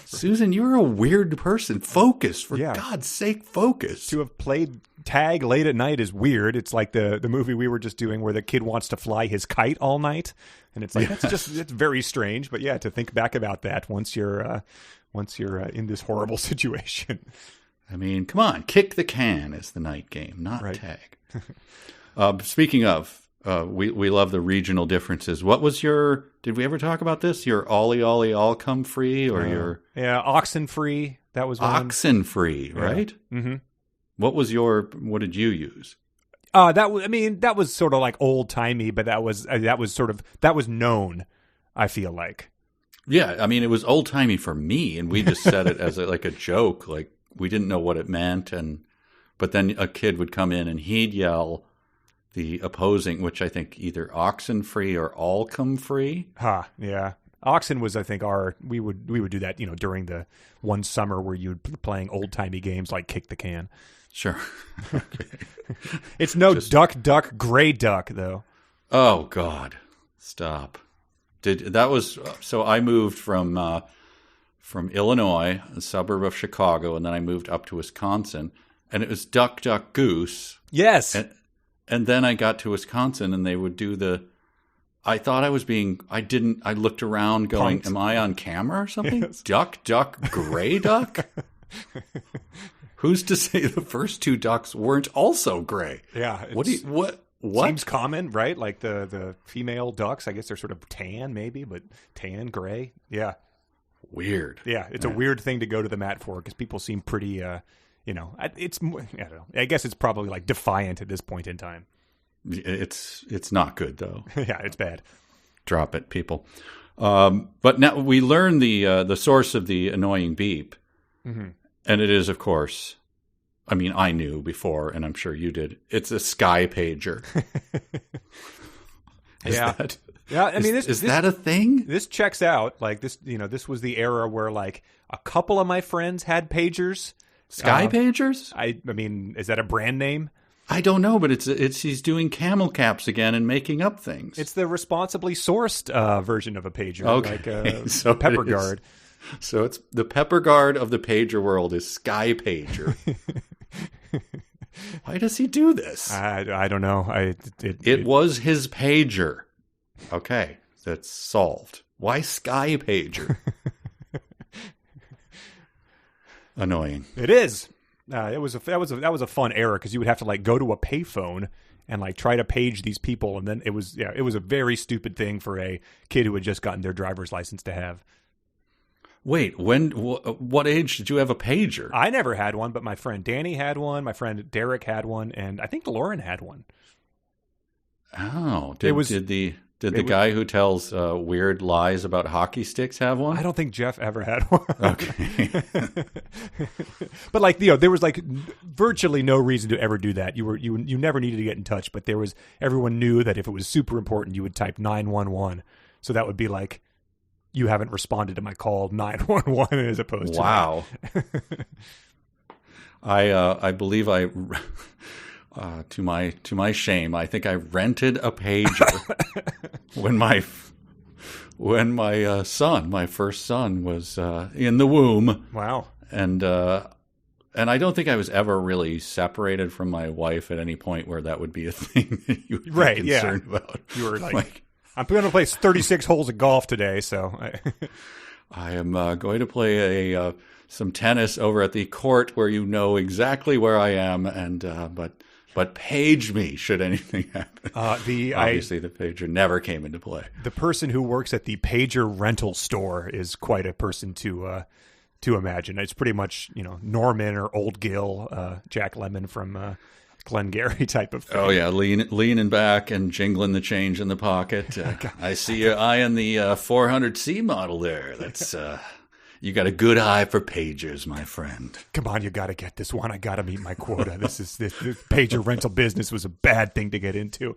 Susan, you're a weird person. Focus. For God's sake, focus. To have played tag late at night is weird. It's like the movie we were just doing where the kid wants to fly his kite all night. And it's like, it's very strange. But yeah, to think back about that once you're in this horrible situation. I mean, come on. Kick the can is the night game, not tag. Speaking of, we love the regional differences. What was did we ever talk about this? Your ollie all come free or your... Yeah, oxen free. That was one. Oxen free, right? Yeah. Mm-hmm. What did you use? That was sort of like old timey, but that was known, I feel like. Yeah, I mean, it was old timey for me, and we just said it as a joke. Like, we didn't know what it meant, but then a kid would come in and he'd yell the opposing, which I think either oxen free or all come free. Yeah. Oxen was, I think, we would do that, during the one summer where you'd be playing old timey games like Kick the Can. Sure. Okay. It's duck, gray duck though. Oh God, stop. So I moved from Illinois, a suburb of Chicago, and then I moved up to Wisconsin, and it was duck, goose. Yes. And then I got to Wisconsin, and they would do I thought I was I looked around going, am I on camera or something? Yes. Duck, gray duck? Who's to say the first two ducks weren't also gray? Yeah. What? Seems common, right? Like the female ducks, I guess they're sort of tan maybe, but tan, gray. Yeah. Weird. Yeah. It's a weird thing to go to the mat for because people seem pretty, it's, I don't know. I guess it's probably like defiant at this point in time. It's not good though. Yeah, it's bad. Drop it, people. But now we learn the source of the annoying beep, and it is, of course. I mean, I knew before, and I'm sure you did. It's a sky pager. Is that a thing? This checks out. Like this, this was the era where like a couple of my friends had pagers. Sky pagers? I mean, is that a brand name? I don't know, but it's he's doing camel caps again and making up things. It's the responsibly sourced version of a pager, Okay. like So Pepper it is. Guard. So it's the Pepper Guard of the pager world is Sky Pager. Why does he do this? I don't know. It was his pager. Okay, that's solved. Why Sky Pager? Annoying. It is. That was a fun era because you would have to like go to a payphone and like try to page these people, and then it was a very stupid thing for a kid who had just gotten their driver's license to have. Wait, what age did you have a pager? I never had one, but my friend Danny had one. My friend Derek had one, and I think Lauren had one. Oh, did the guy who tells weird lies about hockey sticks have one? I don't think Jeff ever had one. Okay. But like, there was like virtually no reason to ever do that. You never needed to get in touch, but everyone knew that if it was super important, you would type 911. So that would be like, you haven't responded to my call 911 as opposed to wow. I believe to my shame, I think I rented a pager when my first son was in the womb. Wow. And I don't think I was ever really separated from my wife at any point where that would be a thing that you would be concerned about. You were like I'm going to play 36 holes of golf today, so I am going to play some tennis over at the court where you know exactly where I am, and but page me should anything happen. Obviously, the pager never came into play. The person who works at the pager rental store is quite a person to imagine. It's pretty much Norman or Old Gil, Jack Lemmon from Glengarry type of thing. Oh yeah, leaning back and jingling the change in the pocket. I see your eye on the 400C model there. That's you got a good eye for pagers, my friend. Come on, you got to get this one. I got to meet my quota. This pager rental business was a bad thing to get into.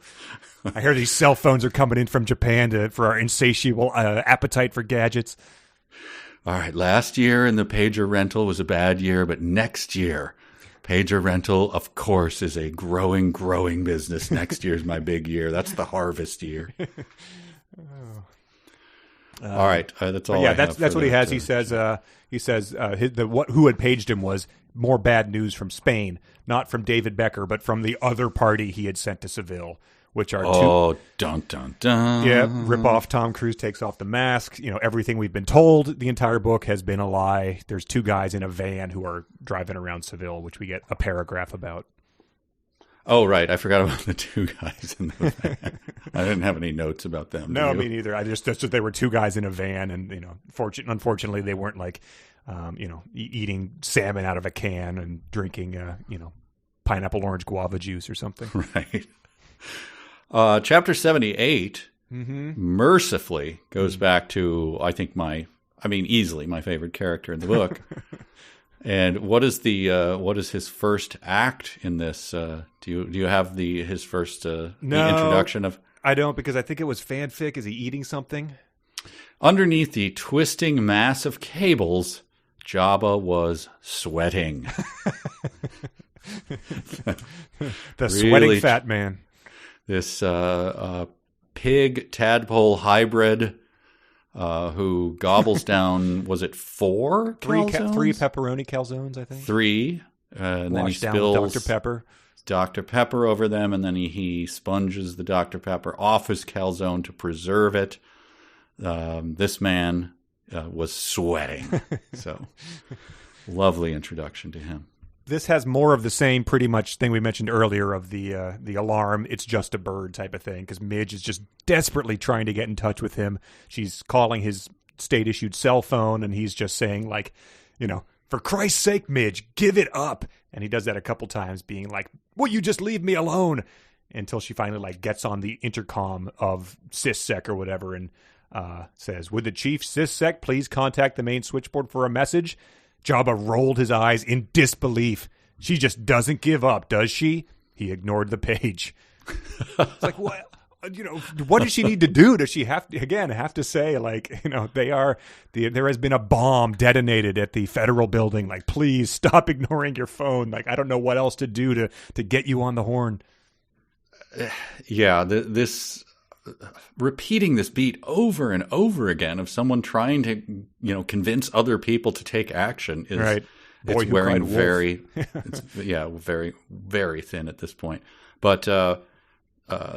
I hear these cell phones are coming in from Japan for our insatiable appetite for gadgets. All right, last year in the pager rental was a bad year, but next year, pager rental, of course, is a growing business. Next year's my big year. That's the harvest year. All right, that's all. Yeah, that's what he has. He says who had paged him was more bad news from Spain, not from David Becker, but from the other party he had sent to Seville, which are dun dun dun. Yeah, rip off. Tom Cruise takes off the mask. Everything we've been told the entire book has been a lie. There's two guys in a van who are driving around Seville, which we get a paragraph about. Oh, right. I forgot about the two guys in the van. I didn't have any notes about them. No, me neither. I just they were two guys in a van, and unfortunately, they weren't like, eating salmon out of a can and drinking, pineapple orange guava juice or something. Right. Chapter 78 mercifully goes back to easily my favorite character in the book. And what is his first act in this? Do you have his first the introduction of? I don't, because I think it was fanfic. Is he eating something? Underneath the twisting mass of cables, Jabba was sweating. The sweating fat man. This pig tadpole hybrid who gobbles down, was it three pepperoni calzones, I think. Three. And then he spills down Dr. Pepper over them, and then he sponges the Dr. Pepper off his calzone to preserve it. This man was sweating. So, lovely introduction to him. This has more of the same pretty much thing we mentioned earlier of the alarm, it's just a bird type of thing, because Midge is just desperately trying to get in touch with him. She's calling his state-issued cell phone, and he's just saying, like, for Christ's sake, Midge, give it up. And he does that a couple times, being like, will you just leave me alone? Until she finally, like, gets on the intercom of SysSec or whatever and says, would the chief SysSec please contact the main switchboard for a message? Jabba rolled his eyes in disbelief. She just doesn't give up, does she? He ignored the page. It's like, what? what does she need to do? Does she have to say, like, there has been a bomb detonated at the federal building. Like, please stop ignoring your phone. Like, I don't know what else to do to get you on the horn. Yeah, this repeating this beat over and over again of someone trying to, convince other people to take action is right. It's wearing very, very, very thin at this point. But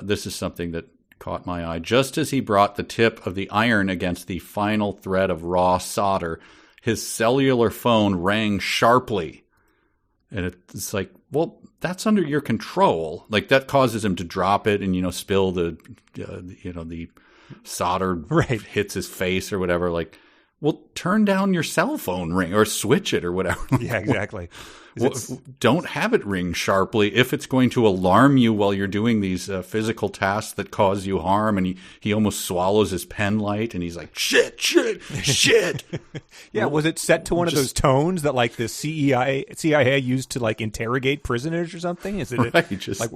this is something that caught my eye. Just as he brought the tip of the iron against the final thread of raw solder, his cellular phone rang sharply. And it's like, well, that's under your control. Like, that causes him to drop it and, spill the solder right. hits his face or whatever. Like, well, turn down your cell phone ring or switch it or whatever. Yeah, exactly. Well, don't have it ring sharply if it's going to alarm you while you're doing these physical tasks that cause you harm. And he almost swallows his pen light and he's like, shit. Yeah, well, was it set to one of those tones that like the CIA used to like interrogate prisoners or something? Is it right, just like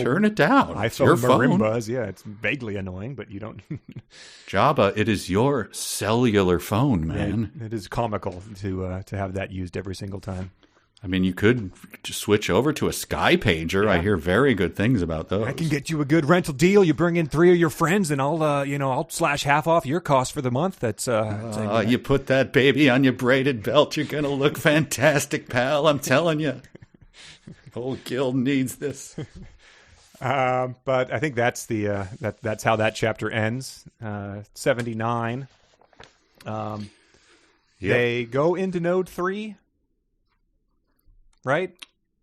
turn it down? iPhone your phone. marimbas. Yeah, it's vaguely annoying, but you don't. Jabba, it is your cellular phone, man. It is comical to have that used every single time. I mean, you could just switch over to a Sky Pager. Yeah. I hear very good things about those. I can get you a good rental deal. You bring in 3 of your friends, and I'll slash half off your cost for the month. That's you put that baby on your braided belt. You're gonna look fantastic, pal. I'm telling you. Whole guild needs this. But I think that's that's how that chapter ends. 79. They go into node 3. Right?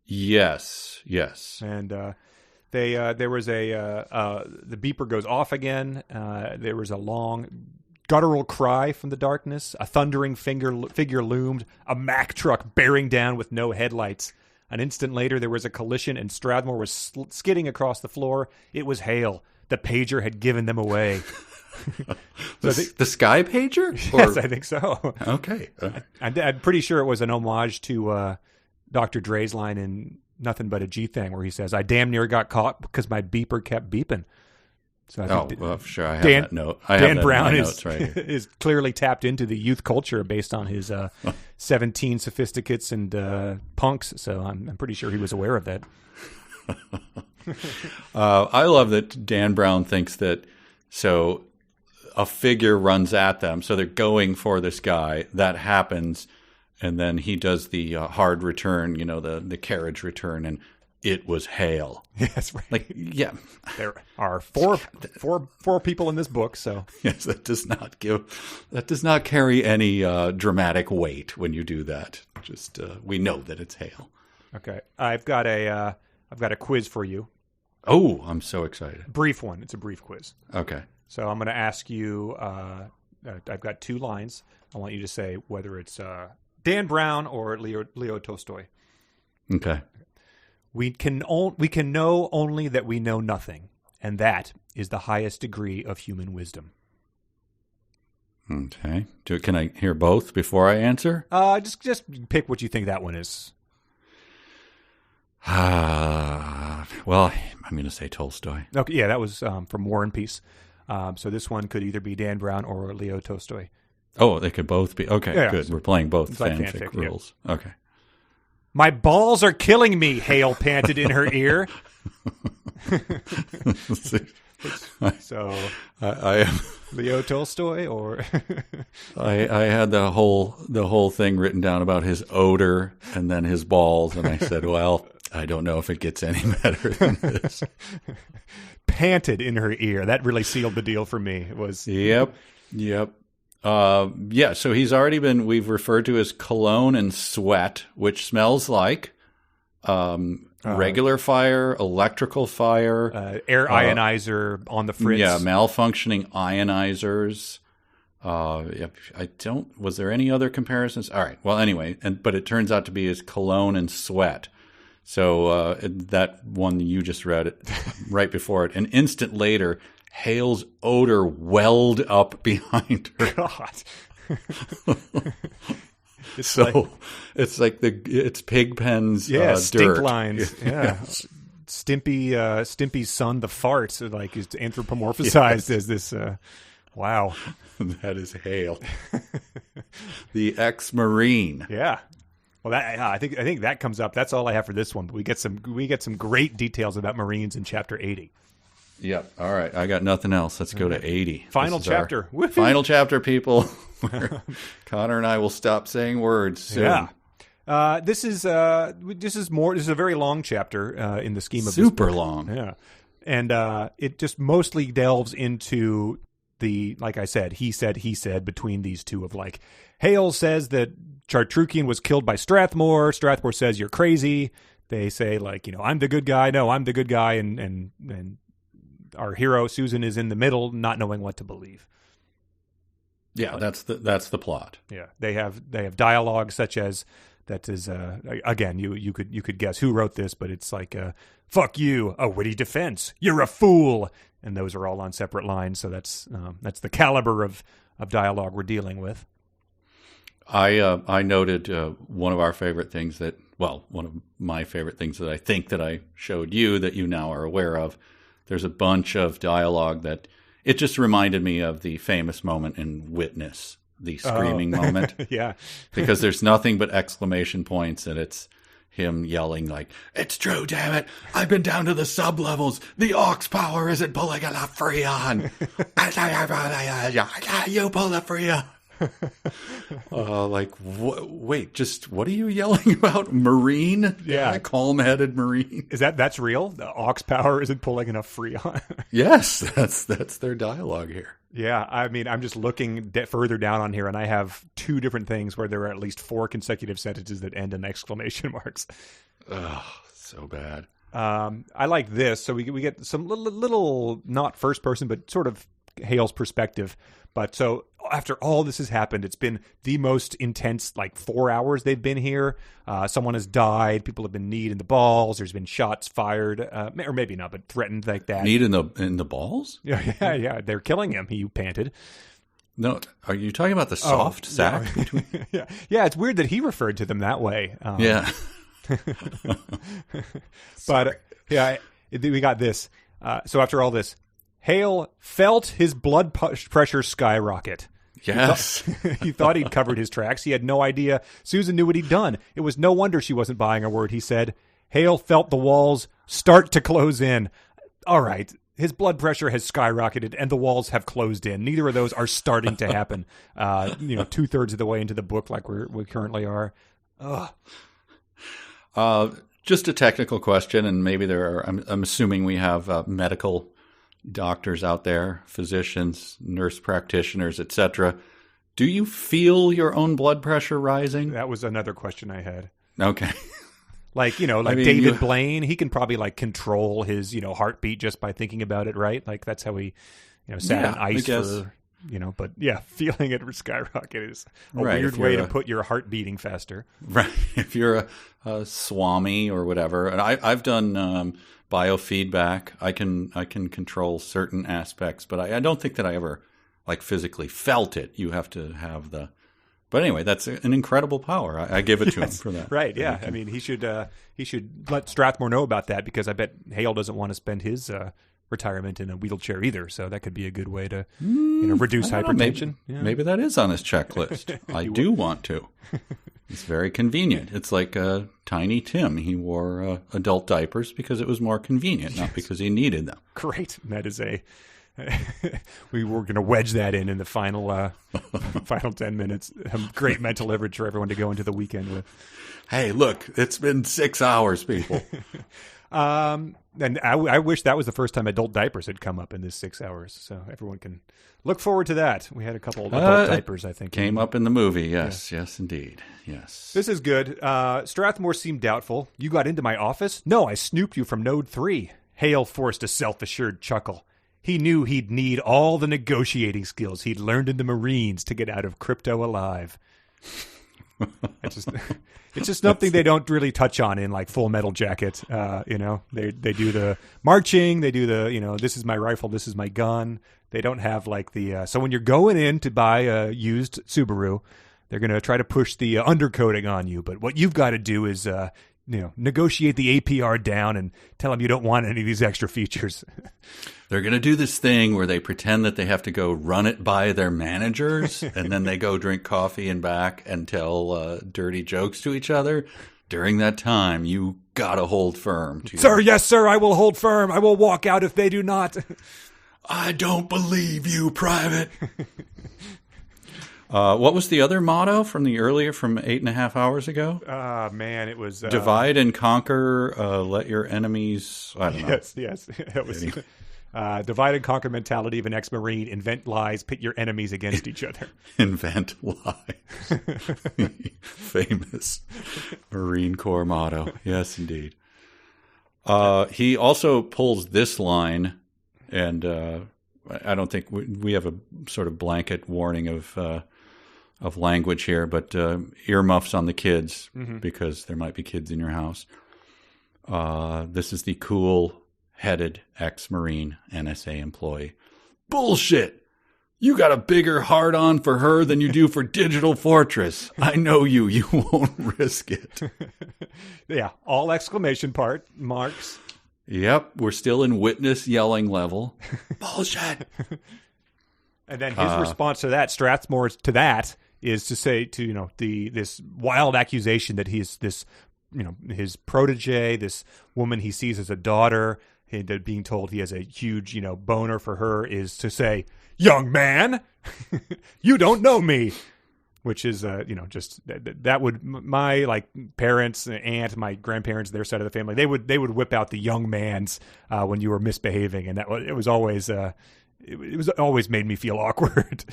Yes. And there was the beeper goes off again. There was a long guttural cry from the darkness. A thundering figure loomed. A Mack truck bearing down with no headlights. An instant later, there was a collision, and Strathmore was skidding across the floor. It was Hale. The pager had given them away. The Sky Pager? Yes, I think so. Okay. I'm pretty sure it was an homage to Dr. Dre's line in Nothing But a G Thing, where he says, I damn near got caught because my beeper kept beeping. So I think sure. I have that note. Dan Brown right is clearly tapped into the youth culture based on his 17 sophisticates and punks. So I'm pretty sure he was aware of that. I love that Dan Brown thinks that so a figure runs at them. So they're going for this guy. That happens. And then he does the hard return, the carriage return, and it was Hale. Yes, right. Like, yeah. There are four people in this book, so yes, that does not carry any dramatic weight when you do that. Just we know that it's Hale. Okay, I've got a quiz for you. Oh, I'm so excited! Brief one. It's a brief quiz. Okay. So I'm going to ask you. I've got 2 lines. I want you to say whether it's Dan Brown or Leo Tolstoy. Okay. We can know only that we know nothing, and that is the highest degree of human wisdom. Okay. Can I hear both before I answer? Just pick what you think that one is. Well, I'm going to say Tolstoy. Okay, yeah, that was from War and Peace. So this one could either be Dan Brown or Leo Tolstoy. Oh, they could both be. Okay, yeah, good. We're playing both fanfic fanfic rules. Yeah. Okay. My balls are killing me, Hale panted in her ear. So, I am Leo Tolstoy, or I had the whole thing written down about his odor and then his balls, and I said, well, I don't know if it gets any better than this. Panted in her ear. That really sealed the deal for me. It was. Yep. So he's already been, we've referred to as cologne and sweat, which smells like regular fire, electrical fire. Air ionizer on the fritz. Yeah, malfunctioning ionizers. Was there any other comparisons? All right. Well, anyway, but it turns out to be his cologne and sweat. So that one you just read it right before it. An instant later, Hale's odor welled up behind her. God. It's Pigpen's stink dirt. lines. Yeah. Stimpy's son, the fart, like is anthropomorphized as this. Wow, that is Hale, the ex-Marine. Yeah. Well, I think that comes up. That's all I have for this one. But we get some great details about Marines in chapter 80. Yep. All right. I got nothing else. Let's go to 80. Final chapter. Final chapter, people. Where Connor and I will stop saying words soon. Yeah. This is a very long chapter in the scheme of super this long. Yeah. And it just mostly delves into the, like I said, he said between these two of like, Hale says that Chartrukian was killed by Strathmore. Strathmore says you're crazy. They say like, I'm the good guy. No, I'm the good guy. And our hero Susan is in the middle, not knowing what to believe. Yeah, that's the plot. Yeah, they have dialogue such as that is again you could guess who wrote this, but it's like fuck you, a witty defense, you're a fool, and those are all on separate lines. So that's the caliber of dialogue we're dealing with. I noted one of my favorite things that I think that I showed you that you now are aware of. There's a bunch of dialogue that it just reminded me of the famous moment in Witness, the screaming moment. Yeah. Because there's nothing but exclamation points, and it's him yelling like, "It's true, damn it! I've been down to the sub-levels. The aux power isn't pulling enough freon. You pull the freon." Wait, just what are you yelling about? Marine? Yeah, calm-headed Marine. That's real? The aux power isn't pulling enough freon. Yes, that's their dialogue here. Yeah, I mean, I'm just looking further down on here, and I have two different things where there are at least 4 consecutive sentences that end in exclamation marks. Ugh, so bad. I like this. So we get some little not first person, but sort of Hale's perspective. But so after all this has happened, it's been the most intense, 4 hours they've been here. Someone has died. People have been kneed in the balls. There's been shots fired, or maybe not, but threatened like that. Kneed in the balls? Yeah. They're killing him. He panted. No, are you talking about the soft sack? Yeah. Yeah, it's weird that he referred to them that way. Yeah. But yeah, we got this. So after all this, Hale felt his blood pressure skyrocket. Yes. He thought he'd covered his tracks. He had no idea Susan knew what he'd done. It was no wonder she wasn't buying a word, he said. Hale felt the walls start to close in. All right. His blood pressure has skyrocketed and the walls have closed in. Neither of those are starting to happen. 2/3 of the way into the book like we currently are. Ugh. Just a technical question, and maybe I'm assuming we have medical doctors out there, physicians, nurse practitioners, etc. Do you feel your own blood pressure rising? That was another question I had. Okay. David Blaine, he can probably control his, heartbeat just by thinking about it, right? Like that's how he, sat on ice for, but yeah, feeling it skyrocket is a weird way to put your heart beating faster. Right. If you're a swami or whatever, and I've done biofeedback, I can control certain aspects, but I don't think that I ever physically felt it. You have to have but anyway, that's an incredible power. I give it to him for that. Right. Yeah. I mean, he should let Strathmore know about that, because I bet Hale doesn't want to spend his retirement in a wheelchair either. So that could be a good way to reduce hypertension. Maybe that is on his checklist. I do want to. It's very convenient. It's like Tiny Tim. He wore adult diapers because it was more convenient, not because he needed them. Great. That is we were going to wedge that in the final 10 minutes. Great mental leverage for everyone to go into the weekend with. Hey, look, it's been 6 hours, people. And I wish that was the first time adult diapers had come up in this 6 hours, so everyone can look forward to that. We had a couple adult diapers, I think. Came up in the movie, yes. Yeah. Yes, indeed. Yes. This is good. Strathmore seemed doubtful. You got into my office? No, I snooped you from Node 3. Hale forced a self-assured chuckle. He knew he'd need all the negotiating skills he'd learned in the Marines to get out of crypto alive. It's just something they don't really touch on in Full Metal Jacket. They do the marching, they do the this is my rifle, this is my gun. They don't have so when you're going in to buy a used Subaru, they're going to try to push the undercoating on you. But what you've got to do is negotiate the APR down and tell them you don't want any of these extra features. They're going to do this thing where they pretend that they have to go run it by their managers, and then they go drink coffee and back and tell dirty jokes to each other. During that time, you got to hold firm. Sir, yes, sir, I will hold firm. I will walk out if they do not. I don't believe you, Private. What was the other motto from 8.5 hours ago? Man, it was... Divide and conquer, let your enemies... I don't know. Yes. It was divide and conquer mentality of an ex-Marine. Invent lies, pit your enemies against each other. Invent lies. Famous Marine Corps motto. Yes, indeed. He also pulls this line, and I don't think we have a sort of blanket warning of language here, but earmuffs on the kids, because there might be kids in your house. This is the cool-headed ex-Marine NSA employee. Bullshit! You got a bigger hard-on for her than you do for Digital Fortress. I know you. You won't risk it. Yeah, all exclamation marks. Yep, we're still in witness yelling level. Bullshit! And then his response to that, Strathmore's to that, is to say to this wild accusation that he's this his protege, this woman he sees as a daughter, and being told he has a huge boner for her, is to say, young man, you don't know me, which is just that would my parents, aunt, my grandparents, their side of the family, they would whip out the young man's when you were misbehaving, and it was always made me feel awkward.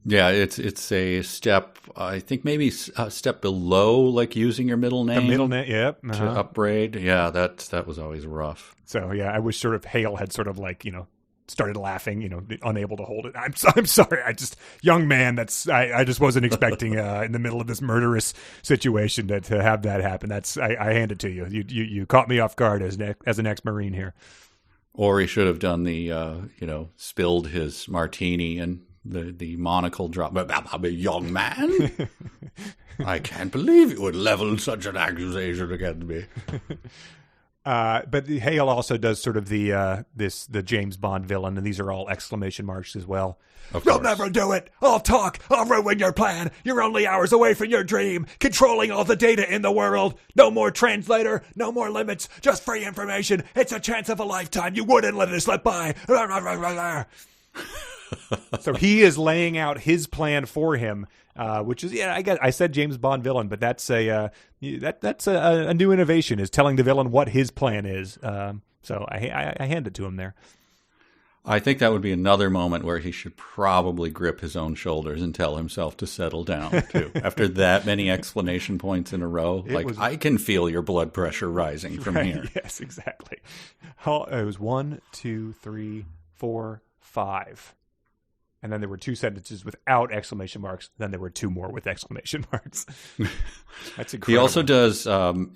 Yeah, it's a step, I think maybe a step below using your middle name. The middle name, yep. To upgrade. Yeah, that was always rough. So, yeah, I wish sort of Hale had sort of started laughing, unable to hold it. I'm sorry. Young man, I just wasn't expecting in the middle of this murderous situation to have that happen. I hand it to you. You caught me off guard as an ex-Marine here. Or he should have done the, spilled his martini and the monocle drop. I'm a young man. I can't believe you would level such an accusation against me. But Hale also does sort of the James Bond villain, and these are all exclamation marks as well. You'll never do it. I'll talk. I'll ruin your plan. You're only hours away from your dream, controlling all the data in the world. No more translator. No more limits. Just free information. It's a chance of a lifetime. You wouldn't let it slip by. So he is laying out his plan for him, which is, I said James Bond villain, but that's a new innovation, is telling the villain what his plan is. So I hand it to him there. I think that would be another moment where he should probably grip his own shoulders and tell himself to settle down, too. After that many exclamation points in a row, I can feel your blood pressure rising from here. Yes, exactly. It was 1, 2, 3, 4, 5. And then there were 2 sentences without exclamation marks. Then there were 2 more with exclamation marks. That's incredible. He also does,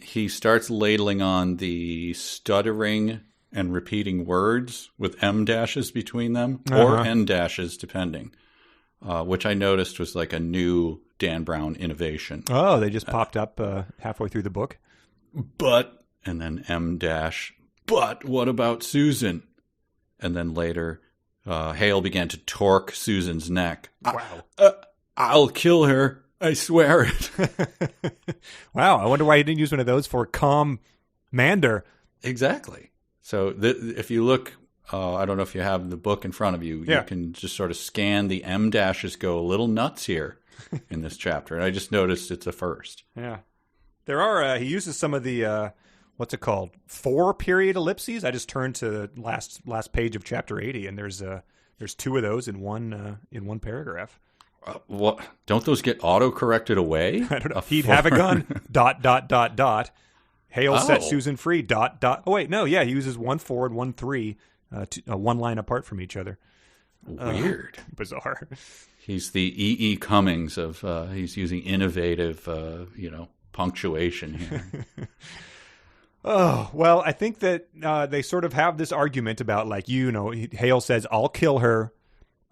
he starts ladling on the stuttering and repeating words with M dashes between them, or N dashes, depending, which I noticed was a new Dan Brown innovation. Oh, they just popped up halfway through the book? But, and then M dash, but what about Susan? And then later... Hale began to torque Susan's neck. Wow. I'll kill her. I swear it. Wow. I wonder why he didn't use one of those for Commander. Exactly. So if you look, I don't know if you have the book in front of you, you can just sort of scan the M dashes go a little nuts here in this chapter. And I just noticed it's a first. Yeah. There are, he uses some of the, what's it called? 4 period ellipses. I just turned to last page of chapter 80, and there's 2 of those in one paragraph. What? Don't those get auto-corrected away? I don't know. He'd have a gun. ... Hale set Susan free. ... Oh wait, no, yeah, he uses 1 4 and 1 3, 1 line apart from each other. Weird, bizarre. He's the E.E. Cummings of. He's using innovative, punctuation here. Oh, well, I think that they sort of have this argument about Hale says, I'll kill her,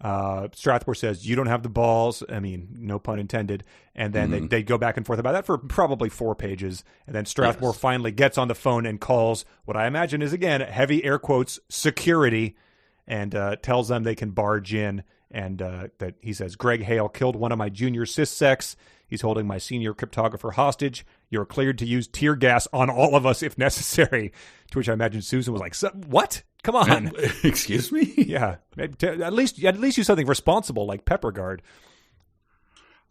Strathmore says, you don't have the balls. I mean, no pun intended. And then they go back and forth about that for probably 4 pages. And then Strathmore finally gets on the phone and calls what I imagine is, again, heavy air quotes, security, and tells them they can barge in. And that he says, Greg Hale killed one of my junior syssecs. He's holding my senior cryptographer hostage. You're cleared to use tear gas on all of us if necessary. To which I imagine Susan was like, what? Come on. Excuse me? Yeah. At least use something responsible like pepper guard.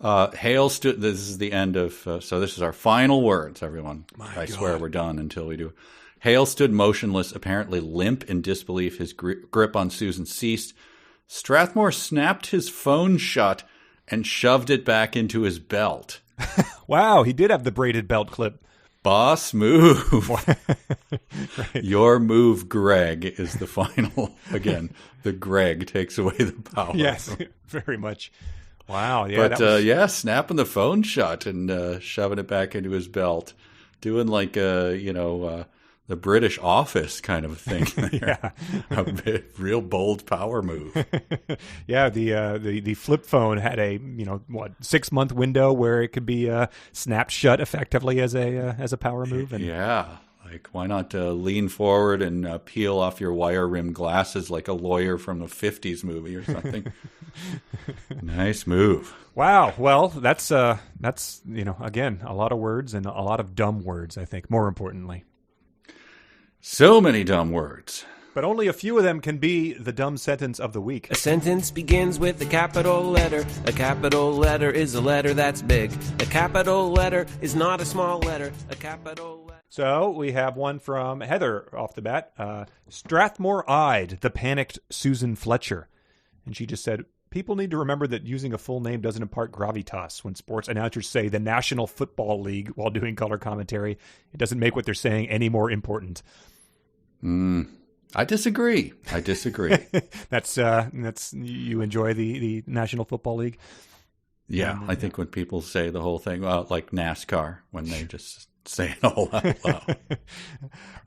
Hale stood. This is the end of. So this is our final words, everyone. I swear we're done until we do. Hale stood motionless, apparently limp in disbelief. His grip on Susan ceased. Strathmore snapped his phone shut and shoved it back into his belt. Wow, he did have the braided belt clip. Boss move. Right. Your move, Greg, is the final. Again, the Greg takes away the power. Yes, very much. Wow. Yeah, but snapping the phone shut and shoving it back into his belt, doing like the British Office kind of thing. Yeah, a real bold power move. Yeah, the flip phone had a 6-month window where it could be snapped shut effectively as a power move. And like why not lean forward and peel off your wire rimmed glasses like a lawyer from a 50s movie or something. Nice move. Wow. Well, that's again a lot of words and a lot of dumb words. I think more importantly. So many dumb words. But only a few of them can be the dumb sentence of the week. A sentence begins with a capital letter. A capital letter is a letter that's big. A capital letter is not a small letter. A capital letter. So we have one from Heather off the bat. Strathmore eyed the panicked Susan Fletcher. And she just said, people need to remember that using a full name doesn't impart gravitas. When sports announcers say the National Football League while doing color commentary, it doesn't make what they're saying any more important. I disagree. That's you enjoy the National Football League? Yeah, I think when people say the whole thing, like NASCAR, when they just say it all out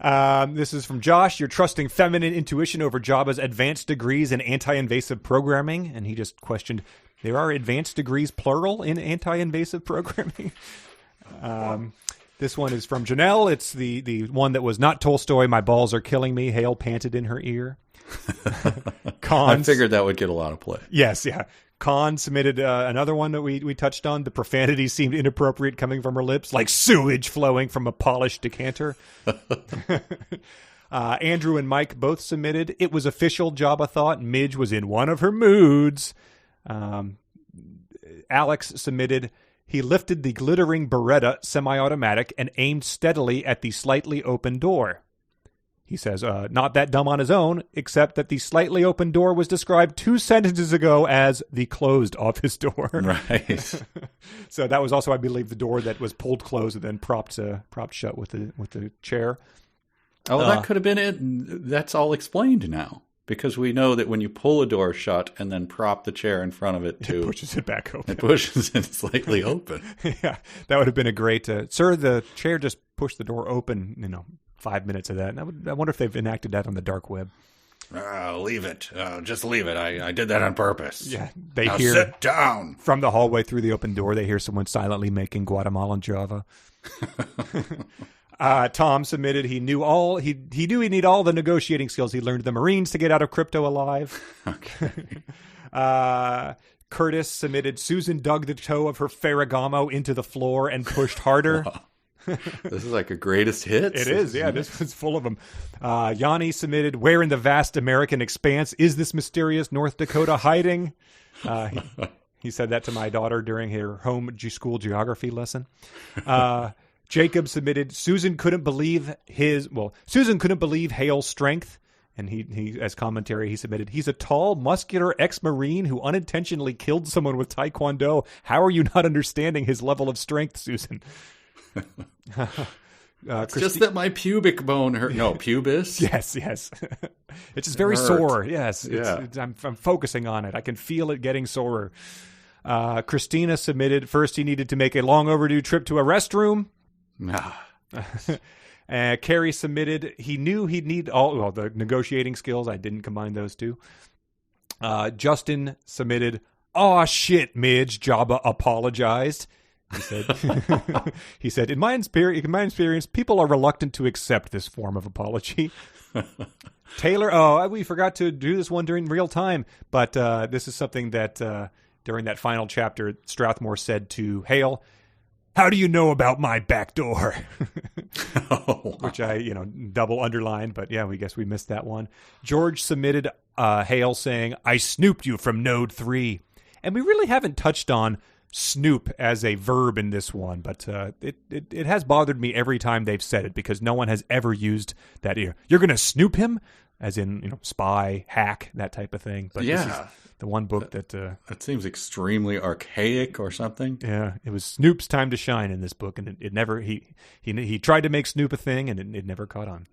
loud. This is from Josh. You're trusting feminine intuition over Jabba's advanced degrees in anti-invasive programming. And he just questioned, there are advanced degrees plural in anti-invasive programming? This one is from Janelle. It's the one that was not Tolstoy. My balls are killing me. Hale panted in her ear. I figured that would get a lot of play. Yes, yeah. Khan submitted another one that we touched on. The profanity seemed inappropriate coming from her lips, like sewage flowing from a polished decanter. Andrew and Mike both submitted. It was official, Jabba thought. Midge was in one of her moods. Alex submitted. He lifted the glittering Beretta semi-automatic and aimed steadily at the slightly open door. He says, not that dumb on his own, except that the slightly open door was described 2 sentences ago as the closed office door. Right. So that was also, I believe, the door that was pulled closed and then propped shut with the chair. Oh, that could have been it. That's all explained now. Because we know that when you pull a door shut and then prop the chair in front of it too, it pushes it back open. It pushes it slightly open. Yeah, that would have been a great. Sir, the chair just pushed the door open. 5 minutes of that. And I wonder if they've enacted that on the dark web. Leave it. Just leave it. I did that on purpose. Yeah, now hear sit down from the hallway through the open door. They hear someone silently making Guatemalan Java. Tom submitted. He knew he'd need all the negotiating skills he learned in the Marines to get out of crypto alive. Okay. Curtis submitted. Susan dug the toe of her Ferragamo into the floor and pushed harder. Wow. This is like a greatest hits. It is, yeah. This was full of them. Yanni submitted. Where in the vast American expanse is this mysterious North Dakota hiding? He said that to my daughter during her home school geography lesson. Jacob submitted, Susan couldn't believe Hale's strength. And he as commentary, he submitted, he's a tall, muscular ex-Marine who unintentionally killed someone with Taekwondo. How are you not understanding his level of strength, Susan? It's just that my pubic bone hurt. No, pubis? Yes. It's just very sore. Yes. I'm focusing on it. I can feel it getting sorer. Christina submitted, first he needed to make a long overdue trip to a restroom. Carrie submitted, he knew he'd need all the negotiating skills. I didn't combine those two. Justin submitted, "Aw, shit, Midge, Jabba apologized." He said, in my experience, people are reluctant to accept this form of apology. Taylor, we forgot to do this one during real time, but this is something that during that final chapter, Strathmore said to Hale, "How do you know about my back door?" Which I, double underlined, but yeah, we guess we missed that one. George submitted Hale saying, "I snooped you from node 3. And we really haven't touched on snoop as a verb in this one, but it has bothered me every time they've said it, because no one has ever used that. You're going to snoop him, as in spy, hack, that type of thing. But this is the one book that seems extremely archaic or something. Yeah, it was Snoop's time to shine in this book, and it never he tried to make Snoop a thing, and it never caught on.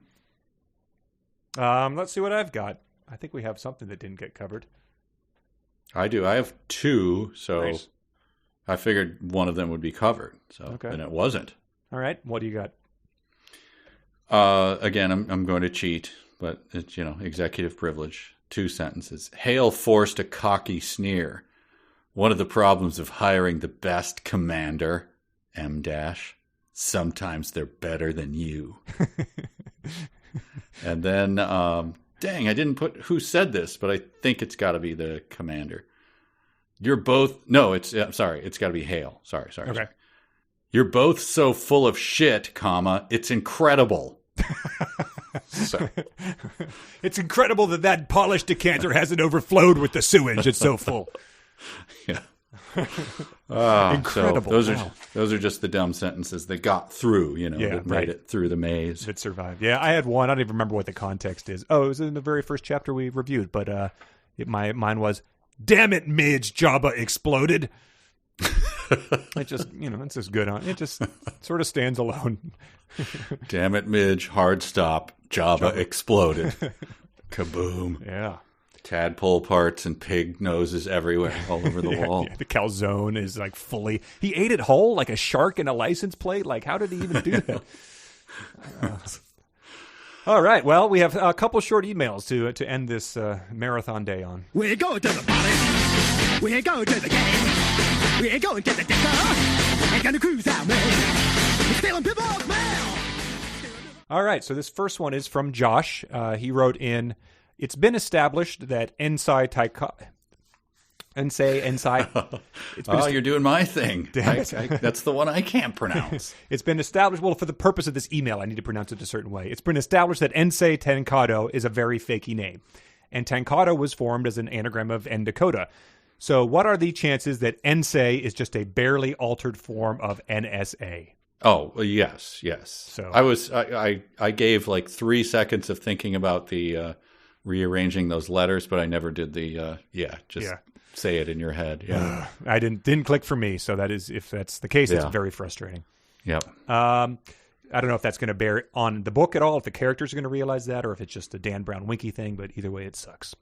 Let's see what I've got. I think we have something that didn't get covered. I do. I have 2, so Nice. I figured one of them would be covered. So, Okay. And it wasn't. All right, what do you got? Again, I'm going to cheat, but it's executive privilege. 2 sentences. Hale forced a cocky sneer. One of the problems of hiring the best commander, M-. Sometimes they're better than you. And then, dang, I didn't put who said this, but I think it's got to be the commander. You're both, no, it's got to be Hale. Sorry. Okay. You're both so full of shit, it's incredible. So. It's incredible that polished decanter hasn't overflowed with the sewage. It's so full. Yeah. Incredible. So those are just the dumb sentences that got through, that made it through the maze. It survived. Yeah, I had one. I don't even remember what the context is. Oh, it was in the very first chapter we reviewed, but mine was, "Damn it, Midge, Jabba exploded." It just, it's just good on. It just sort of stands alone. Damn it, Midge, hard stop, Jabba exploded. Kaboom. Yeah. Tadpole parts and pig noses everywhere, all over the wall. Yeah, the calzone is like fully. He ate it whole, like a shark in a license plate. Like, how did he even do that? All right. Well, we have a couple short emails to end this marathon day on. We're going to the party. We're going to the game. We're going to the disco. We're going to cruise out, man. We're stealing people's mail. All right. So this first one is from Josh. He wrote in, "It's been established that Ensai. You're doing my thing. That's the one I can't pronounce. It's been established, well, for the purpose of this email, I need to pronounce it a certain way. It's been established that Ensei Tankado is a very fakey name. And Tankado was formed as an anagram of N Dakota. So what are the chances that Ensei is just a barely altered form of NSA? Oh, well, yes. So I gave like 3 seconds of thinking about the rearranging those letters, but I never did the say it in your head. Yeah. I didn't click for me, so that is, if that's the case, it's very frustrating. Yep. I don't know if that's going to bear on the book at all, if the characters are going to realize that, or if it's just a Dan Brown Winky thing, but either way, it sucks.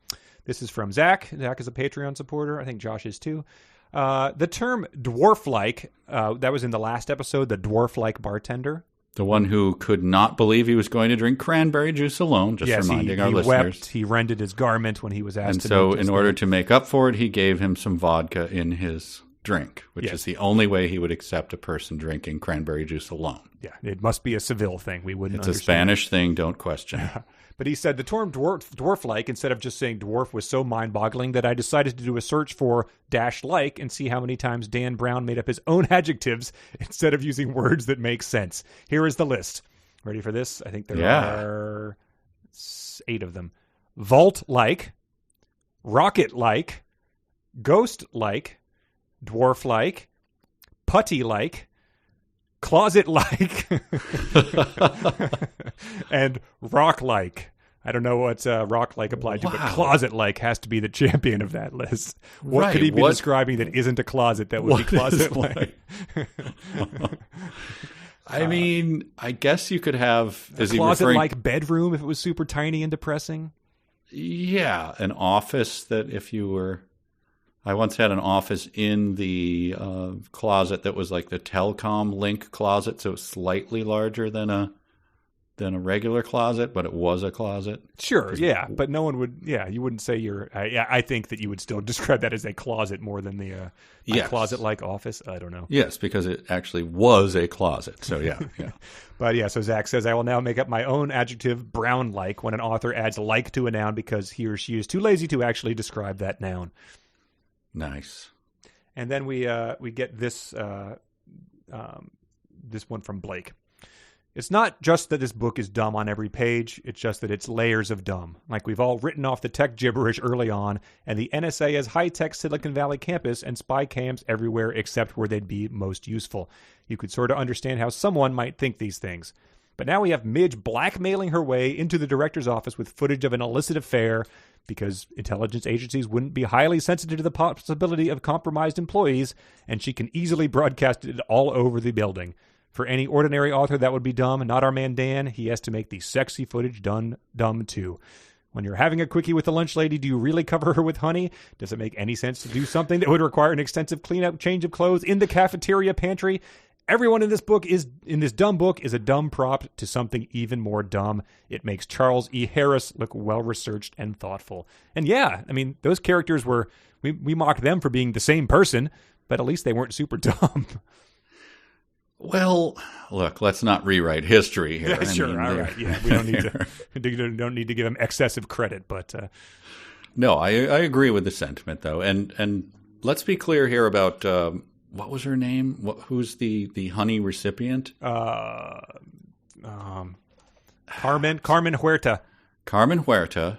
This is from Zach. Zach is a Patreon supporter. I think Josh is too. The term dwarf-like, that was in the last episode, the dwarf-like bartender. The one who could not believe he was going to drink cranberry juice alone, reminding our listeners. Wept, he rended his garment when he was asked to so in order to make up for it, he gave him some vodka in his drink, which is the only way he would accept a person drinking cranberry juice alone. Yeah, it must be a Seville thing. We wouldn't It's understand. a Spanish thing, don't question it. But he said the term dwarf-like, instead of just saying dwarf, was so mind-boggling that I decided to do a search for -like and see how many times Dan Brown made up his own adjectives instead of using words that make sense. Here is the list. Ready for this? I think there are 8 of them. Vault-like, rocket-like, ghost-like, dwarf-like, putty-like, closet-like, and rock-like. I don't know what rock-like applied to, but closet-like has to be the champion of that list. What could he be describing that isn't a closet that would be closet-like? I mean, I guess you could have... A closet-like bedroom if it was super tiny and depressing? Yeah, an office that if you were... I once had an office in the closet that was like the telecom link closet, so it was slightly larger than a than a regular closet, but it was a closet. Sure, yeah, but no one would. Yeah, you wouldn't say you're. I think that you would still describe that as a closet more than the Yes. closet-like office. I don't know. Yes, because it actually was a closet. So yeah. But yeah, so Zach says, I will now make up my own adjective, brown-like, when an author adds like to a noun because he or she is too lazy to actually describe that noun. Nice. And then we get this this one from Blake. It's not just that this book is dumb on every page, it's just that it's layers of dumb. Like we've all written off the tech gibberish early on, and the NSA has high-tech Silicon Valley campus and spy cams everywhere except where they'd be most useful. You could sort of understand how someone might think these things. But now we have Midge blackmailing her way into the director's office with footage of an illicit affair because intelligence agencies wouldn't be highly sensitive to the possibility of compromised employees, and she can easily broadcast it all over the building. For any ordinary author, that would be dumb. Not our man Dan. He has to make the sexy footage dumb too. When you're having a quickie with the lunch lady, do you really cover her with honey? Does it make any sense to do something that would require an extensive cleanup, change of clothes in the cafeteria pantry? Everyone in this dumb book is a dumb prop to something even more dumb. It makes Charles E. Harris look well-researched and thoughtful. And yeah, I mean, those characters were, we mocked them for being the same person, but at least they weren't super dumb. Well, look, let's not rewrite history here. Yeah, sure, all right. Yeah, we don't need to give them excessive credit, but no, I agree with the sentiment though, and let's be clear here about what was her name? Who's the honey recipient? Carmen Huerta. Carmen Huerta.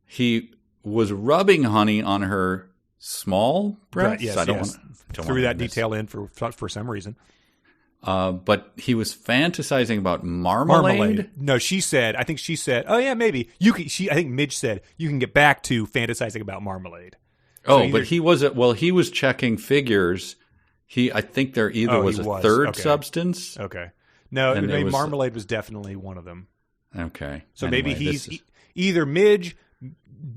He was rubbing honey on her small breasts. Yes, I don't yes. want Threw that detail in for some reason. But he was fantasizing about marmalade. No, I think she said, oh yeah, maybe. I think Midge said, you can get back to fantasizing about marmalade. But he was checking figures. I think there was a third substance. Okay. No, marmalade was definitely one of them. Okay. So anyway, maybe either Midge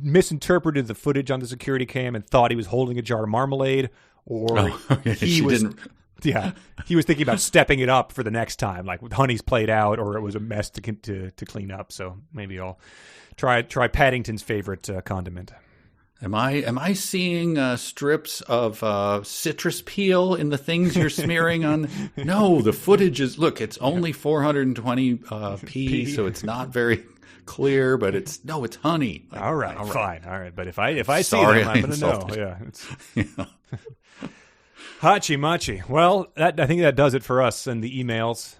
misinterpreted the footage on the security cam and thought he was holding a jar of marmalade, or he was thinking about stepping it up for the next time, like honey's played out, or it was a mess to clean up. So maybe I'll try Paddington's favorite condiment. Am I seeing strips of citrus peel in the things you're smearing on? No, the footage is, look, it's only 420p, so it's not very clear, but it's honey. Like, all right, fine. All right, but if I see them, I'm going to know. Yeah. Hachi Machi. Well, I think that does it for us and the emails.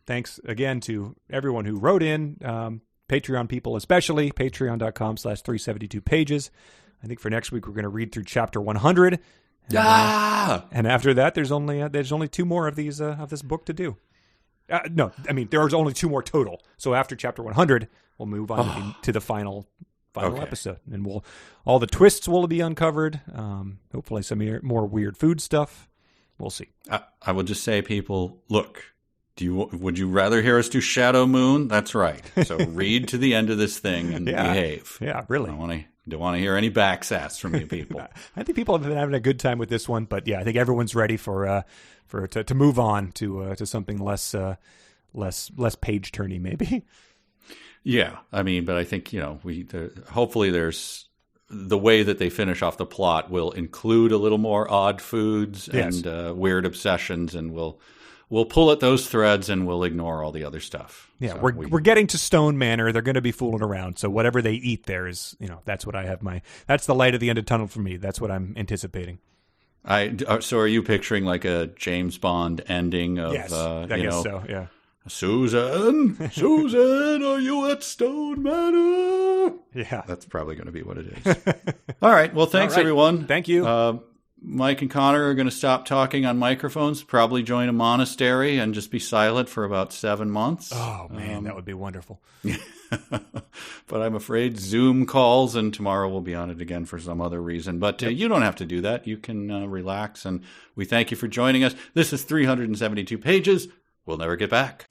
Thanks again to everyone who wrote in, Patreon people especially, patreon.com/372pages. I think for next week we're going to read through chapter 100. And after that, there's only 2 more of these of this book to do. No, I mean there's only 2 more total. So after chapter 100, we'll move on to the final episode, and all the twists will be uncovered. Hopefully, some more weird food stuff. We'll see. I will just say, people, look. Would you rather hear us do Shadow Moon? That's right. So read to the end of this thing and behave. Yeah, really. Don't want to hear any backsass from you people. I think people have been having a good time with this one, but yeah, I think everyone's ready to move on to something less page turny, maybe. Yeah, I mean, but I think hopefully there's the way that they finish off the plot will include a little more odd foods and weird obsessions, and we'll pull at those threads and we'll ignore all the other stuff. Yeah, so we're getting to Stone Manor. They're going to be fooling around. So whatever they eat there is, that's what that's the light at the end of the tunnel for me. That's what I'm anticipating. So are you picturing like a James Bond ending of, yes, I guess so, yeah. Susan, are you at Stone Manor? Yeah. That's probably going to be what it is. All right. Well, thanks, everyone. Thank you. Mike and Connor are going to stop talking on microphones, probably join a monastery, and just be silent for about 7 months. Oh, man, that would be wonderful. But I'm afraid Zoom calls, and tomorrow we'll be on it again for some other reason. But you don't have to do that. You can relax, and we thank you for joining us. This is 372 pages. We'll never get back.